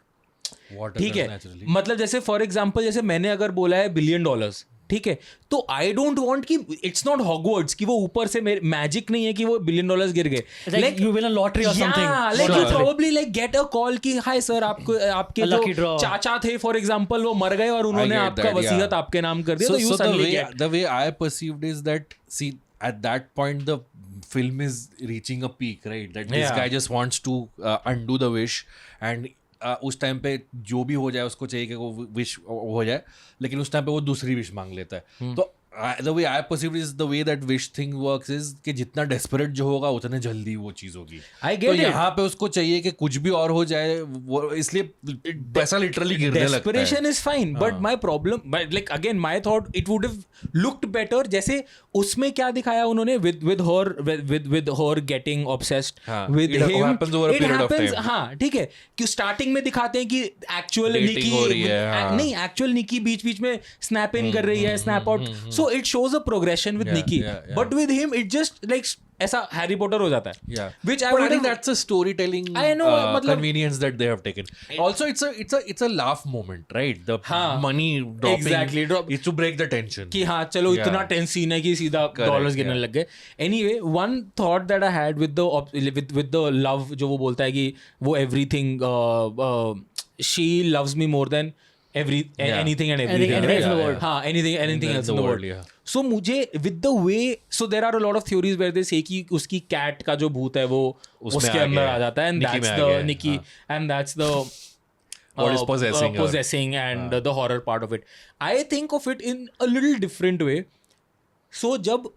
Speaker 4: What
Speaker 2: ठीक
Speaker 4: occurs
Speaker 2: है,
Speaker 4: naturally?
Speaker 2: मतलब जैसे for example जैसे मैंने अगर बोला है $1 billion, ठीक है, तो आई डोंट वांट कि इट्स नॉट हॉगवर्ड्स कि वो ऊपर से मैजिक नहीं है कि वो $1 billion गिर गए.
Speaker 3: Like you win a lottery or something.
Speaker 2: like you
Speaker 3: Sure.
Speaker 2: probably like get a call कि हाय सर आपके
Speaker 3: A lucky
Speaker 2: जो
Speaker 3: draw.
Speaker 2: चाचा थे फॉर एग्जांपल वो मर गए और उन्होंने
Speaker 4: get
Speaker 2: आपका
Speaker 4: that, yeah.
Speaker 2: वसीयत आपके नाम कर दिया,
Speaker 4: So,
Speaker 2: तो you
Speaker 4: so
Speaker 2: suddenly get.
Speaker 4: the way I perceived is that, see, at that point the film is reaching a peak, right? That this
Speaker 2: Yeah.
Speaker 4: guy just wants to undo the wish, and उस time पे जो भी हो जाए उसको चाहिए कि वो विश हो जाए, लेकिन उस टाइम पे वो दूसरी विश मांग लेता है. तो the way I perceive is the way that wish thing works is कि जितना desperate जो होगा उतने जल्दी वो चीज होगी.
Speaker 2: I get
Speaker 4: तो
Speaker 2: it.
Speaker 4: यहाँ पे उसको चाहिए कि कुछ भी और हो जाए, वो इसलिए पैसा लिटरली गिरने लगता है.
Speaker 2: Desperation is fine, but my problem, but like again, my thought it would have looked better. जैसे उसमें क्या दिखाया उन्होंने with her getting obsessed
Speaker 4: हाँ,
Speaker 2: with
Speaker 4: it
Speaker 2: him.
Speaker 4: happens over a
Speaker 2: It
Speaker 4: period of
Speaker 2: happens,
Speaker 4: time.
Speaker 2: हाँ ठीक है, कि स्टार्टिंग में दिखाते हैं कि actual
Speaker 4: Dating
Speaker 2: निकी
Speaker 4: हो रही है, हाँ.
Speaker 2: नहीं actual निकी बीच में snap in कर रही है, snap out. So it shows a progression with
Speaker 4: Yeah,
Speaker 2: Nikki,
Speaker 4: yeah, yeah.
Speaker 2: but with him it just like ऐसा हैरी पॉटर हो जाता है.
Speaker 4: Yeah,
Speaker 2: Which I
Speaker 4: but I
Speaker 2: would
Speaker 4: think
Speaker 2: have.
Speaker 4: that's a storytelling
Speaker 2: I know, मतलब-
Speaker 4: convenience that they have taken. Also, it's a laugh moment, right? The
Speaker 2: हाँ,
Speaker 4: money dropping
Speaker 2: exactly,
Speaker 4: is to break the tension.
Speaker 2: कि हाँ चलो
Speaker 4: Yeah.
Speaker 2: इतना tense scene है कि सीधा
Speaker 4: Correct,
Speaker 2: dollars गिरने
Speaker 4: yeah.
Speaker 2: लग गए. Anyway, one thought that I had with the love जो वो बोलता है कि वो everything she loves me more than anything and everything.
Speaker 3: Anything else in the world.
Speaker 2: हाँ, anything else in the world.
Speaker 4: yeah.
Speaker 2: So मुझे with the way, so there are a lot of theories where they say कि उसकी cat का जो भूत है वो
Speaker 4: उसमें
Speaker 2: उसके
Speaker 4: आ
Speaker 2: अंदर
Speaker 4: गया
Speaker 2: आ
Speaker 4: है.
Speaker 2: जाता है, and
Speaker 4: Nikki
Speaker 2: that's
Speaker 4: में आ
Speaker 2: the
Speaker 4: गया है,
Speaker 2: Nikki, and that's the
Speaker 4: What is possessing her.
Speaker 2: possessing and the horror part of it. I think of it in a little different way. So जब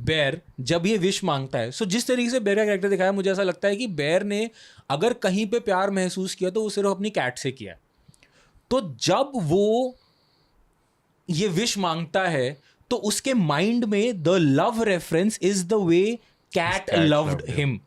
Speaker 2: बेयर जब ये विश मांगता है, सो जिस तरीके से बेयर का कैरेक्टर दिखाया, मुझे ऐसा लगता है कि बेयर ने अगर कहीं पे प्यार महसूस किया तो वो सिर्फ अपनी कैट से किया. तो जब वो ये विश मांगता है तो उसके माइंड में the love reference is the way cat
Speaker 4: cat
Speaker 2: loved
Speaker 4: loved
Speaker 2: him.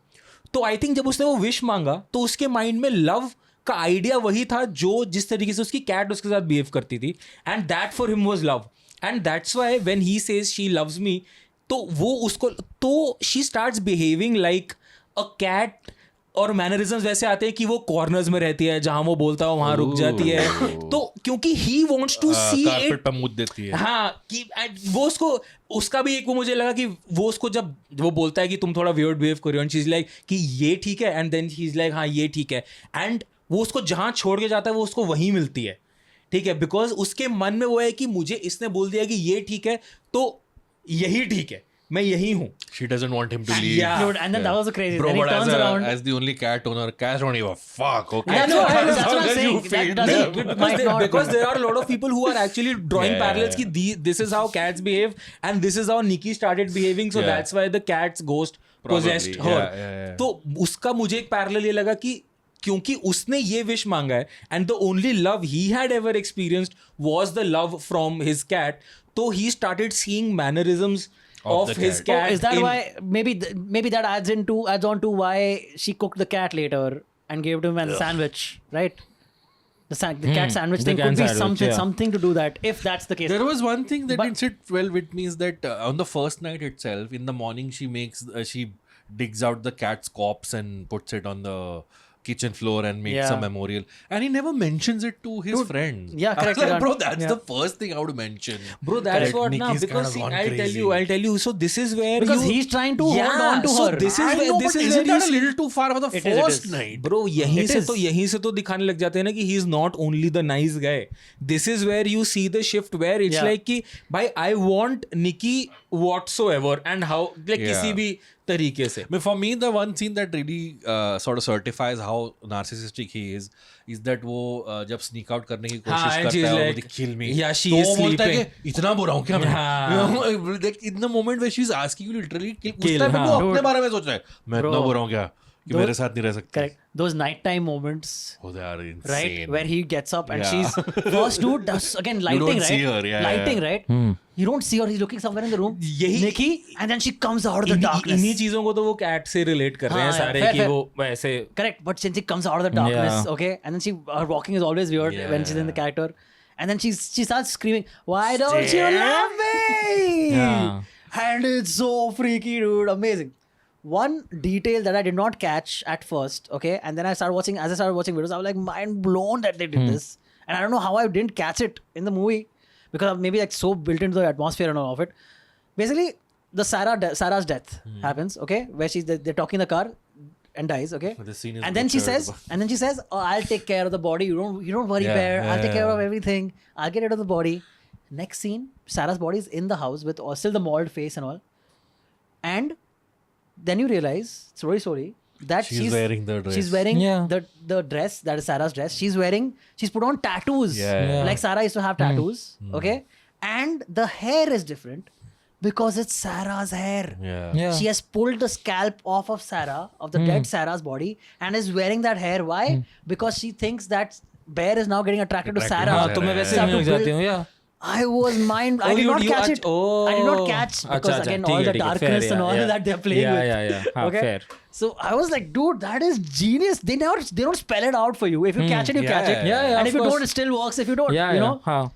Speaker 2: तो आई थिंक जब उसने वो विश मांगा तो उसके माइंड में लव का आइडिया वही था जो जिस तरीके से उसकी कैट उसके साथ बिहेव करती थी, and that for him was love. And that's why when he says she loves me, तो वो उसको, तो she starts behaving like a cat और मैनरिज्म्स वैसे आते हैं कि वो कॉर्नर्स में रहती है, जहां वो बोलता है वहां रुक जाती है, तो क्योंकि he wants to see
Speaker 4: carpet
Speaker 2: it.
Speaker 4: पे मुद्द देती है।
Speaker 2: हाँ कि वो उसको, उसका भी एक वो मुझे लगा कि वो उसको जब वो बोलता है कि तुम थोड़ा वियर्ड बिहेव कर रहे हो, एंड शी इज लाइक कि ये ठीक है, and then she is like हाँ ये ठीक है, एंड वो उसको जहां छोड़ के जाता है वो उसको वहीं मिलती है, ठीक है, बिकॉज उसके मन में वो है कि मुझे इसने बोल दिया कि ये ठीक है तो यही ठीक है, मैं यही हूँ।
Speaker 4: She doesn't want him to leave.
Speaker 2: Yeah.
Speaker 3: Dude, and then that was the crazy.
Speaker 4: Bro,
Speaker 3: then he
Speaker 4: but
Speaker 3: turns around.
Speaker 4: as the only cat owner, cats don't give a fuck. Okay.
Speaker 3: Yeah, no,
Speaker 4: As
Speaker 3: that's what
Speaker 4: long
Speaker 3: I'm
Speaker 4: as
Speaker 3: saying.
Speaker 4: you feed
Speaker 3: That doesn't-
Speaker 4: them.
Speaker 3: might not
Speaker 2: because
Speaker 3: be.
Speaker 2: there are a lot of people who are actually drawing
Speaker 4: Yeah,
Speaker 2: parallels
Speaker 4: yeah,
Speaker 2: कि this is how cats behave and this is how Nikki started behaving, so
Speaker 4: Yeah.
Speaker 2: that's why the cat's ghost
Speaker 4: Probably,
Speaker 2: possessed her.
Speaker 4: yeah.
Speaker 2: तो उसका मुझे एक parallel ये लगा कि क्योंकि उसने ये विश मांगा है and the only love he had ever experienced was the love from his cat, तो he started seeing mannerisms
Speaker 4: Of
Speaker 2: of
Speaker 4: the
Speaker 2: his
Speaker 4: cat.
Speaker 2: cat.
Speaker 3: Is that
Speaker 2: in-
Speaker 3: why maybe that adds on to why she cooked the cat later and gave it to him as a sandwich, right? The cat sandwich
Speaker 2: The
Speaker 3: thing
Speaker 2: cat
Speaker 3: could be
Speaker 2: sandwich, yeah.
Speaker 3: something to do that, if that's the case.
Speaker 4: There was one thing that
Speaker 3: But-
Speaker 4: didn't sit well with me is that on the first night itself, in the morning, she digs out the cat's corpse and puts it on the kitchen floor and makes
Speaker 3: Yeah.
Speaker 4: a memorial, and he never mentions it to his friends.
Speaker 3: yeah, correct,
Speaker 4: Like,
Speaker 3: Siddhant.
Speaker 4: bro, that's
Speaker 3: Yeah.
Speaker 4: the first thing I would mention.
Speaker 2: Bro, that's
Speaker 4: Correct.
Speaker 2: what now,
Speaker 4: Nikki's
Speaker 2: because
Speaker 4: kinda
Speaker 2: see,
Speaker 4: gone
Speaker 2: I'll
Speaker 4: crazy.
Speaker 2: tell you. So this is where
Speaker 3: Because
Speaker 2: you,
Speaker 3: he's trying to hold on to
Speaker 2: so
Speaker 3: her.
Speaker 2: this is
Speaker 4: I
Speaker 2: where
Speaker 4: know,
Speaker 2: this
Speaker 4: but
Speaker 2: is
Speaker 4: isn't
Speaker 2: where you
Speaker 4: that a
Speaker 2: see,
Speaker 4: little too far for the
Speaker 3: It is,
Speaker 4: first
Speaker 3: it is.
Speaker 4: night?
Speaker 2: bro, यहीं
Speaker 3: It
Speaker 2: से तो दिखाने लग जाते हैं ना कि he is not only the nice guy. This is where you see the shift where it's
Speaker 3: Yeah.
Speaker 2: like कि भाई I want Nikki whatsoever and how, like
Speaker 4: Yeah.
Speaker 2: किसी भी तरीके से.
Speaker 4: I mean, for me, the one scene that really sort of certifies how narcissistic he is that वो जब sneak out करने की
Speaker 2: हाँ,
Speaker 4: कोशिश
Speaker 2: and
Speaker 4: करता
Speaker 2: she's
Speaker 4: है और
Speaker 2: like,
Speaker 4: बोलती, kill me.
Speaker 2: yeah, she
Speaker 4: तो
Speaker 2: is
Speaker 4: वो बोलता है
Speaker 2: sleeping.
Speaker 4: कि इतना बुरा हूँ क्या मैं?
Speaker 2: हाँ.
Speaker 4: You know, like, in the moment where she's asking you literally kill, उस
Speaker 2: Kill,
Speaker 4: time पे
Speaker 2: हाँ.
Speaker 4: वो अपने बारे में सोच रहा है, मैं इतना
Speaker 3: Bro.
Speaker 4: बुरा हूँ क्या कि मेरे साथ नहीं रह सकती?
Speaker 3: Correct. Those nighttime moments,
Speaker 4: Oh, they are insane.
Speaker 3: right, where he gets up and
Speaker 4: Yeah.
Speaker 3: she's first dude. That's again lighting,
Speaker 4: don't
Speaker 3: right?
Speaker 4: see her, yeah,
Speaker 3: lighting,
Speaker 4: yeah.
Speaker 3: right? You don't see her. He's looking somewhere in the room.
Speaker 2: यही-
Speaker 3: Nikki, and then she comes out of the darkness.
Speaker 2: इन्हीं चीजों को तो वो cat से relate कर रहे हैं
Speaker 3: हाँ,
Speaker 2: सारे
Speaker 3: fair,
Speaker 2: कि
Speaker 3: fair.
Speaker 2: वो वैसे.
Speaker 3: Correct, but since she comes out of the darkness,
Speaker 2: Yeah.
Speaker 3: okay, and then her walking is always weird when she's in the character, and then she starts screaming, "Why don't you love me?"
Speaker 2: Yeah.
Speaker 3: And it's so freaky, dude, amazing. One detail that I did not catch at first, okay, and then as I started watching videos, I was like mind blown that they did this, and I don't know how I didn't catch it in the movie because I'm maybe like so built into the atmosphere and all of it. Basically, the Sarah's death happens, okay, where they're talking in the car and dies, okay,
Speaker 4: The scene is
Speaker 3: and then she
Speaker 4: butchered.
Speaker 3: says, "Oh, I'll take care of the body. You don't worry,
Speaker 4: Yeah,
Speaker 3: Bear. I'll take care
Speaker 4: yeah.
Speaker 3: of everything. I'll get rid of the body." Next scene, Sarah's body is in the house with still the mauled face and all, and then you realize slowly that
Speaker 4: She's wearing the dress.
Speaker 3: She's wearing
Speaker 2: Yeah.
Speaker 3: the dress that is Sarah's dress. She's put on tattoos.
Speaker 4: Yeah.
Speaker 3: Like Sarah used to have tattoos. Okay, and the hair is different because it's Sarah's hair.
Speaker 4: Yeah.
Speaker 2: Yeah.
Speaker 3: She has pulled the scalp off of Sarah, of the dead Sarah's body, and is wearing that hair. Why? Because she thinks that Bear is now getting attracted to Sarah.
Speaker 2: हाँ, तो मैं वैसे
Speaker 3: So I have
Speaker 2: नहीं
Speaker 3: to
Speaker 2: हो जाती
Speaker 3: build-
Speaker 2: हूँ, yeah.
Speaker 3: I was I did not catch it. I did not catch because again all the darkness and all that they're playing with.
Speaker 2: Yeah. हाँ,
Speaker 3: Okay.
Speaker 2: fair.
Speaker 3: So I was like, dude, that is genius. They don't spell it out for you. If you catch it, you catch it.
Speaker 2: Yeah,
Speaker 3: And
Speaker 2: of
Speaker 3: if you
Speaker 2: course.
Speaker 3: don't, it still works. If you don't,
Speaker 2: Yeah,
Speaker 3: you
Speaker 2: yeah,
Speaker 3: know,
Speaker 2: हाँ.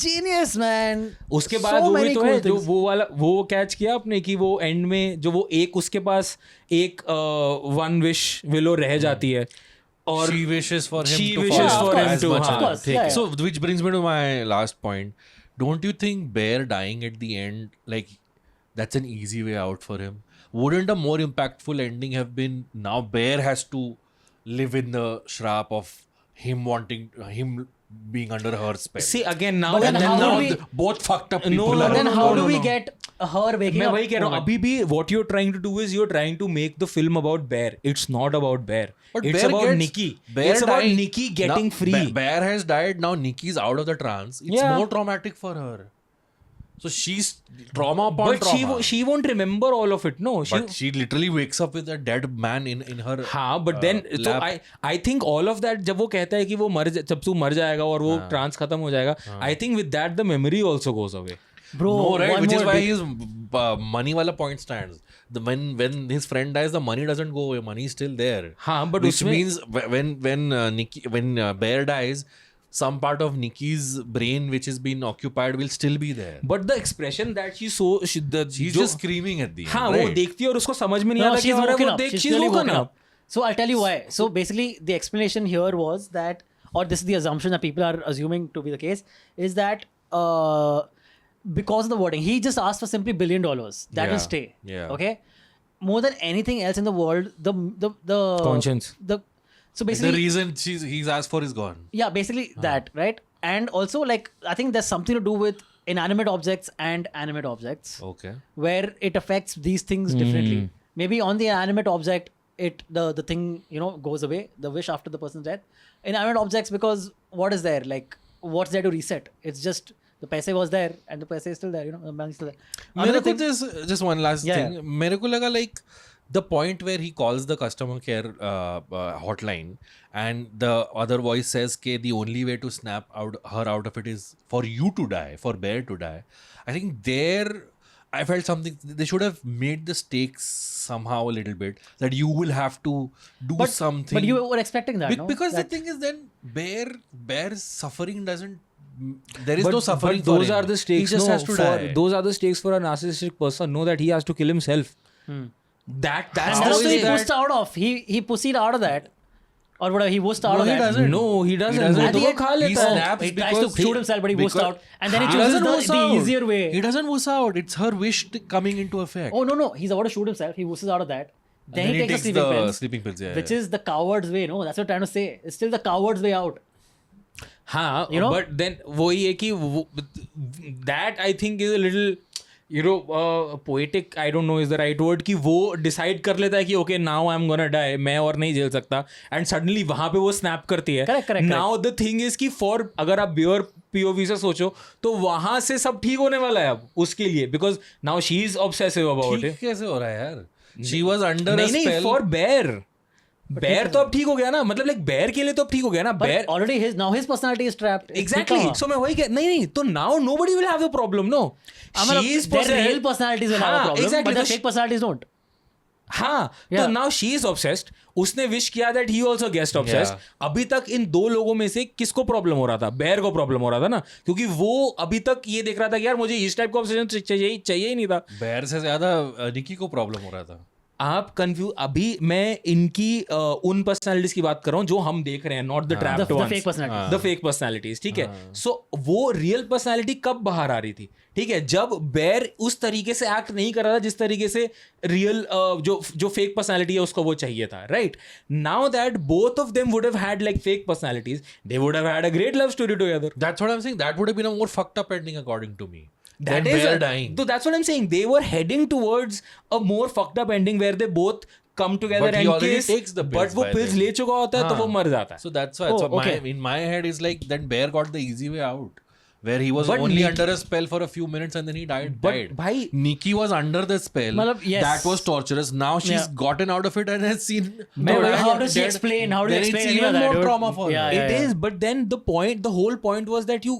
Speaker 3: genius, man.
Speaker 2: उसके
Speaker 3: So
Speaker 2: बाद वो भी
Speaker 3: many
Speaker 2: तो
Speaker 3: cool
Speaker 2: है जो
Speaker 3: things.
Speaker 2: वो वाला वो कैच किया आपने कि वो एंड में जो वो एक उसके पास एक वन विश विलो रह जाती है और
Speaker 4: She wishes for him
Speaker 2: She
Speaker 4: to
Speaker 2: wishes
Speaker 4: fall
Speaker 2: for him
Speaker 4: as
Speaker 2: to,
Speaker 4: much
Speaker 2: हाँ,
Speaker 4: as
Speaker 3: course,
Speaker 2: ठीक
Speaker 3: yeah,
Speaker 2: है.
Speaker 3: yeah.
Speaker 4: So, which brings me to my last point. Don't you think Bear dying at the end, like, that's an easy way out for him? Wouldn't a more impactful ending have been now Bear has to live in the shrap of him being under her spell?
Speaker 2: See again now
Speaker 3: But then
Speaker 2: and then
Speaker 3: how
Speaker 2: now
Speaker 3: would we-
Speaker 4: both fucked up
Speaker 2: No,
Speaker 4: people
Speaker 2: no,
Speaker 4: are
Speaker 3: But then
Speaker 2: no,
Speaker 3: how
Speaker 2: no,
Speaker 3: do we
Speaker 2: no.
Speaker 3: get her waking
Speaker 2: मैं
Speaker 3: up?
Speaker 2: वही कह रहा हूँ अभी भी what you're trying to do is you're trying to make the film about Bear. It's not about Bear.
Speaker 4: But
Speaker 2: It's
Speaker 4: Bear
Speaker 2: about
Speaker 4: gets-
Speaker 2: Nikki.
Speaker 4: Bear
Speaker 2: It's about
Speaker 4: dying.
Speaker 2: Nikki getting
Speaker 4: Now,
Speaker 2: free.
Speaker 4: Bear has died. Now Nikki's out of the trance. It's
Speaker 2: Yeah.
Speaker 4: more traumatic for her. So she's trauma upon
Speaker 2: But
Speaker 4: trauma.
Speaker 2: she won't remember all of it. No,
Speaker 4: But she literally wakes up with a dead man in her.
Speaker 2: हाँ but then तो
Speaker 4: lap.
Speaker 2: I think all of that जब वो कहता है कि वो जब तू मर जाएगा और वो ट्रांस खत्म हो जाएगा I think with that the memory also goes away.
Speaker 3: Bro,
Speaker 4: No, right?
Speaker 3: one
Speaker 4: Which is
Speaker 3: more
Speaker 4: why
Speaker 3: big-
Speaker 4: his money wala point stands. When his friend dies, the money doesn't go away. Money is still there.
Speaker 2: हाँ, but
Speaker 4: which
Speaker 2: उसमें-
Speaker 4: means when Bear dies, some part of Nikki's brain which has been occupied will still be there.
Speaker 2: But the expression that she so
Speaker 4: She's just screaming at the end.
Speaker 2: हाँ
Speaker 4: right?
Speaker 2: वो देखती है और उसको समझ में नहीं
Speaker 3: No,
Speaker 2: आता कि
Speaker 3: she's
Speaker 2: हमारा
Speaker 3: woken
Speaker 2: वो
Speaker 3: up.
Speaker 2: देख
Speaker 3: She's
Speaker 2: she's
Speaker 3: clearly
Speaker 2: woken
Speaker 3: woken
Speaker 2: up.
Speaker 3: up. So I'll tell you why. So basically, the explanation here was that, or this is the assumption that people are assuming to be the case, is that because of the wording, he just asked for simply $1 billion. That will stay.
Speaker 4: Yeah.
Speaker 3: Okay. More than anything else in the world, the
Speaker 2: Conscience.
Speaker 3: So basically,
Speaker 4: The reason he's asked for is gone.
Speaker 3: yeah, basically that, right? And also, like, I think there's something to do with inanimate objects and animate objects,
Speaker 4: Okay.
Speaker 3: where it affects these things differently. Maybe on the animate object, the thing, you know, goes away, the wish after the person's death. Inanimate objects, because what is there? Like, what's there to reset? It's just the paise was there and the paise is still there, you know, the money is still there.
Speaker 4: मेरे
Speaker 3: Another
Speaker 4: को
Speaker 3: thing,
Speaker 4: just one last
Speaker 3: Yeah,
Speaker 4: thing. मेरे को लगा like the point where he calls the customer care hotline and the other voice says कि the only way to snap her out of it is for you to die, for Bear to die. I think there I felt something. They should have made the stakes somehow a little bit that you will have to do something.
Speaker 3: but you were expecting that, no?
Speaker 4: Because
Speaker 3: That-
Speaker 4: the thing is, then Bear's suffering doesn't. There is no suffering.
Speaker 2: But those
Speaker 4: for him.
Speaker 2: are the stakes.
Speaker 4: He just
Speaker 2: no,
Speaker 4: has to
Speaker 2: for,
Speaker 4: die.
Speaker 2: Those are the stakes for a narcissistic person. Know that he has to kill himself. That's
Speaker 3: and
Speaker 2: how
Speaker 3: that's
Speaker 2: is
Speaker 3: what he
Speaker 2: that-
Speaker 3: pushed out of. He pussied out of that, or whatever. He wussed out
Speaker 4: No,
Speaker 3: of
Speaker 4: he
Speaker 3: that.
Speaker 4: doesn't.
Speaker 2: No, he doesn't.
Speaker 4: He doesn't.
Speaker 2: वो
Speaker 3: At the
Speaker 2: तो वो
Speaker 3: end,
Speaker 2: खा
Speaker 4: he
Speaker 2: लेता है.
Speaker 4: snaps
Speaker 3: He tries to
Speaker 4: because
Speaker 3: shoot himself, but he wussed
Speaker 4: because-
Speaker 3: out, and then he
Speaker 4: He
Speaker 3: chooses
Speaker 4: doesn't
Speaker 3: the
Speaker 4: wuss out.
Speaker 3: easier way.
Speaker 4: He doesn't wuss out. It's her wish coming into effect.
Speaker 3: Oh no, he's about to shoot himself. He wusses out of that. Then,
Speaker 4: then
Speaker 3: he takes the sleeping pills,
Speaker 4: yeah,
Speaker 3: which
Speaker 4: yeah.
Speaker 3: is the coward's way. No, that's what I'm trying to say. It's still the coward's way out.
Speaker 2: हाँ,
Speaker 3: You know?
Speaker 2: but then वही है कि that I think is a little, you know, poetic. I don't know is the right word कि वो decide कर लेता है कि okay now I'm gonna die, मैं और नहीं झेल सकता, and suddenly वहाँ पे वो snap करती है.
Speaker 3: Correct.
Speaker 2: Now the thing is कि for अगर आप Bear POV से सोचो तो वहाँ से सब ठीक होने वाला है अब उसके लिए, because now she is obsessive about it.
Speaker 4: ठीक कैसे हो रहा है यार? She was under a
Speaker 2: नहीं
Speaker 4: spell.
Speaker 2: for Bear तो अब ठीक हो गया ना, मतलब like Bear के लिए तो अब ठीक हो गया ना.
Speaker 3: But
Speaker 2: Bear
Speaker 3: already his personality is trapped.
Speaker 2: exactly. So मैं वही नहीं तो now nobody will have the problem. No, she is
Speaker 3: their
Speaker 2: possessed.
Speaker 3: real personalities will have a
Speaker 2: हाँ,
Speaker 3: problem,
Speaker 2: exactly.
Speaker 3: but their
Speaker 2: तो
Speaker 3: fake personalities don't.
Speaker 2: हाँ, तो
Speaker 3: Yeah.
Speaker 2: now she is obsessed. उसने wish किया that he also gets obsessed.
Speaker 4: Yeah.
Speaker 2: अभी तक इन दो लोगों में से किसको प्रॉब्लम हो रहा था? बेयर को प्रॉब्लम हो रहा था ना, क्योंकि वो अभी तक ये देख रहा था कि यार मुझे इस टाइप का ऑब्सेशन चाहिए ही नहीं था.
Speaker 4: Bear से ज्यादा निकी को प्रॉब्लम हो रहा था.
Speaker 2: आप कंफ्यूज, अभी मैं इनकी उन पर्सनालिटीज की बात कर रहा हूँ जो हम देख रहे हैं, not the trapped
Speaker 3: The
Speaker 2: ones,
Speaker 3: fake personalities.
Speaker 2: The fake personalities. ठीक है, सो वो रियल पर्सनालिटी कब बाहर आ रही थी? ठीक है, जब बेयर उस तरीके से एक्ट नहीं कर रहा था जिस तरीके से रियल जो फेक पर्सनालिटी है उसको वो चाहिए था. Right now that both of them would have had like fake personalities, they would have had a great love story together.
Speaker 4: That's what I'm saying. That would have been a more fucked up ending according to me.
Speaker 2: That
Speaker 4: Than
Speaker 2: is
Speaker 4: Bear dying.
Speaker 2: So that's what I'm saying. They were heading towards a more fucked up ending where they both come together
Speaker 4: But he
Speaker 2: and
Speaker 4: already
Speaker 2: kiss.
Speaker 4: takes the pills
Speaker 2: but वो
Speaker 4: by
Speaker 2: pills
Speaker 4: then.
Speaker 2: ले चुका होता है तो वो मर जाता है.
Speaker 4: So that's why.
Speaker 3: Oh,
Speaker 4: so
Speaker 3: okay.
Speaker 4: in my head is like then Bear got the easy way out, where he was
Speaker 2: But
Speaker 4: only
Speaker 2: Nikki-
Speaker 4: under a spell for a few minutes and then he died.
Speaker 2: But भाई-
Speaker 4: Nikki was under the spell.
Speaker 3: मतलब, yes.
Speaker 4: That was torturous. Now she's
Speaker 3: Yeah.
Speaker 4: gotten out of it and has seen.
Speaker 3: How does she explain? How do you
Speaker 4: Then
Speaker 3: explain
Speaker 4: it's
Speaker 3: any of
Speaker 4: even
Speaker 3: that,
Speaker 4: more
Speaker 3: dude?
Speaker 4: trauma for
Speaker 3: Yeah,
Speaker 4: her.
Speaker 3: yeah.
Speaker 2: It is, but then the whole point was that you,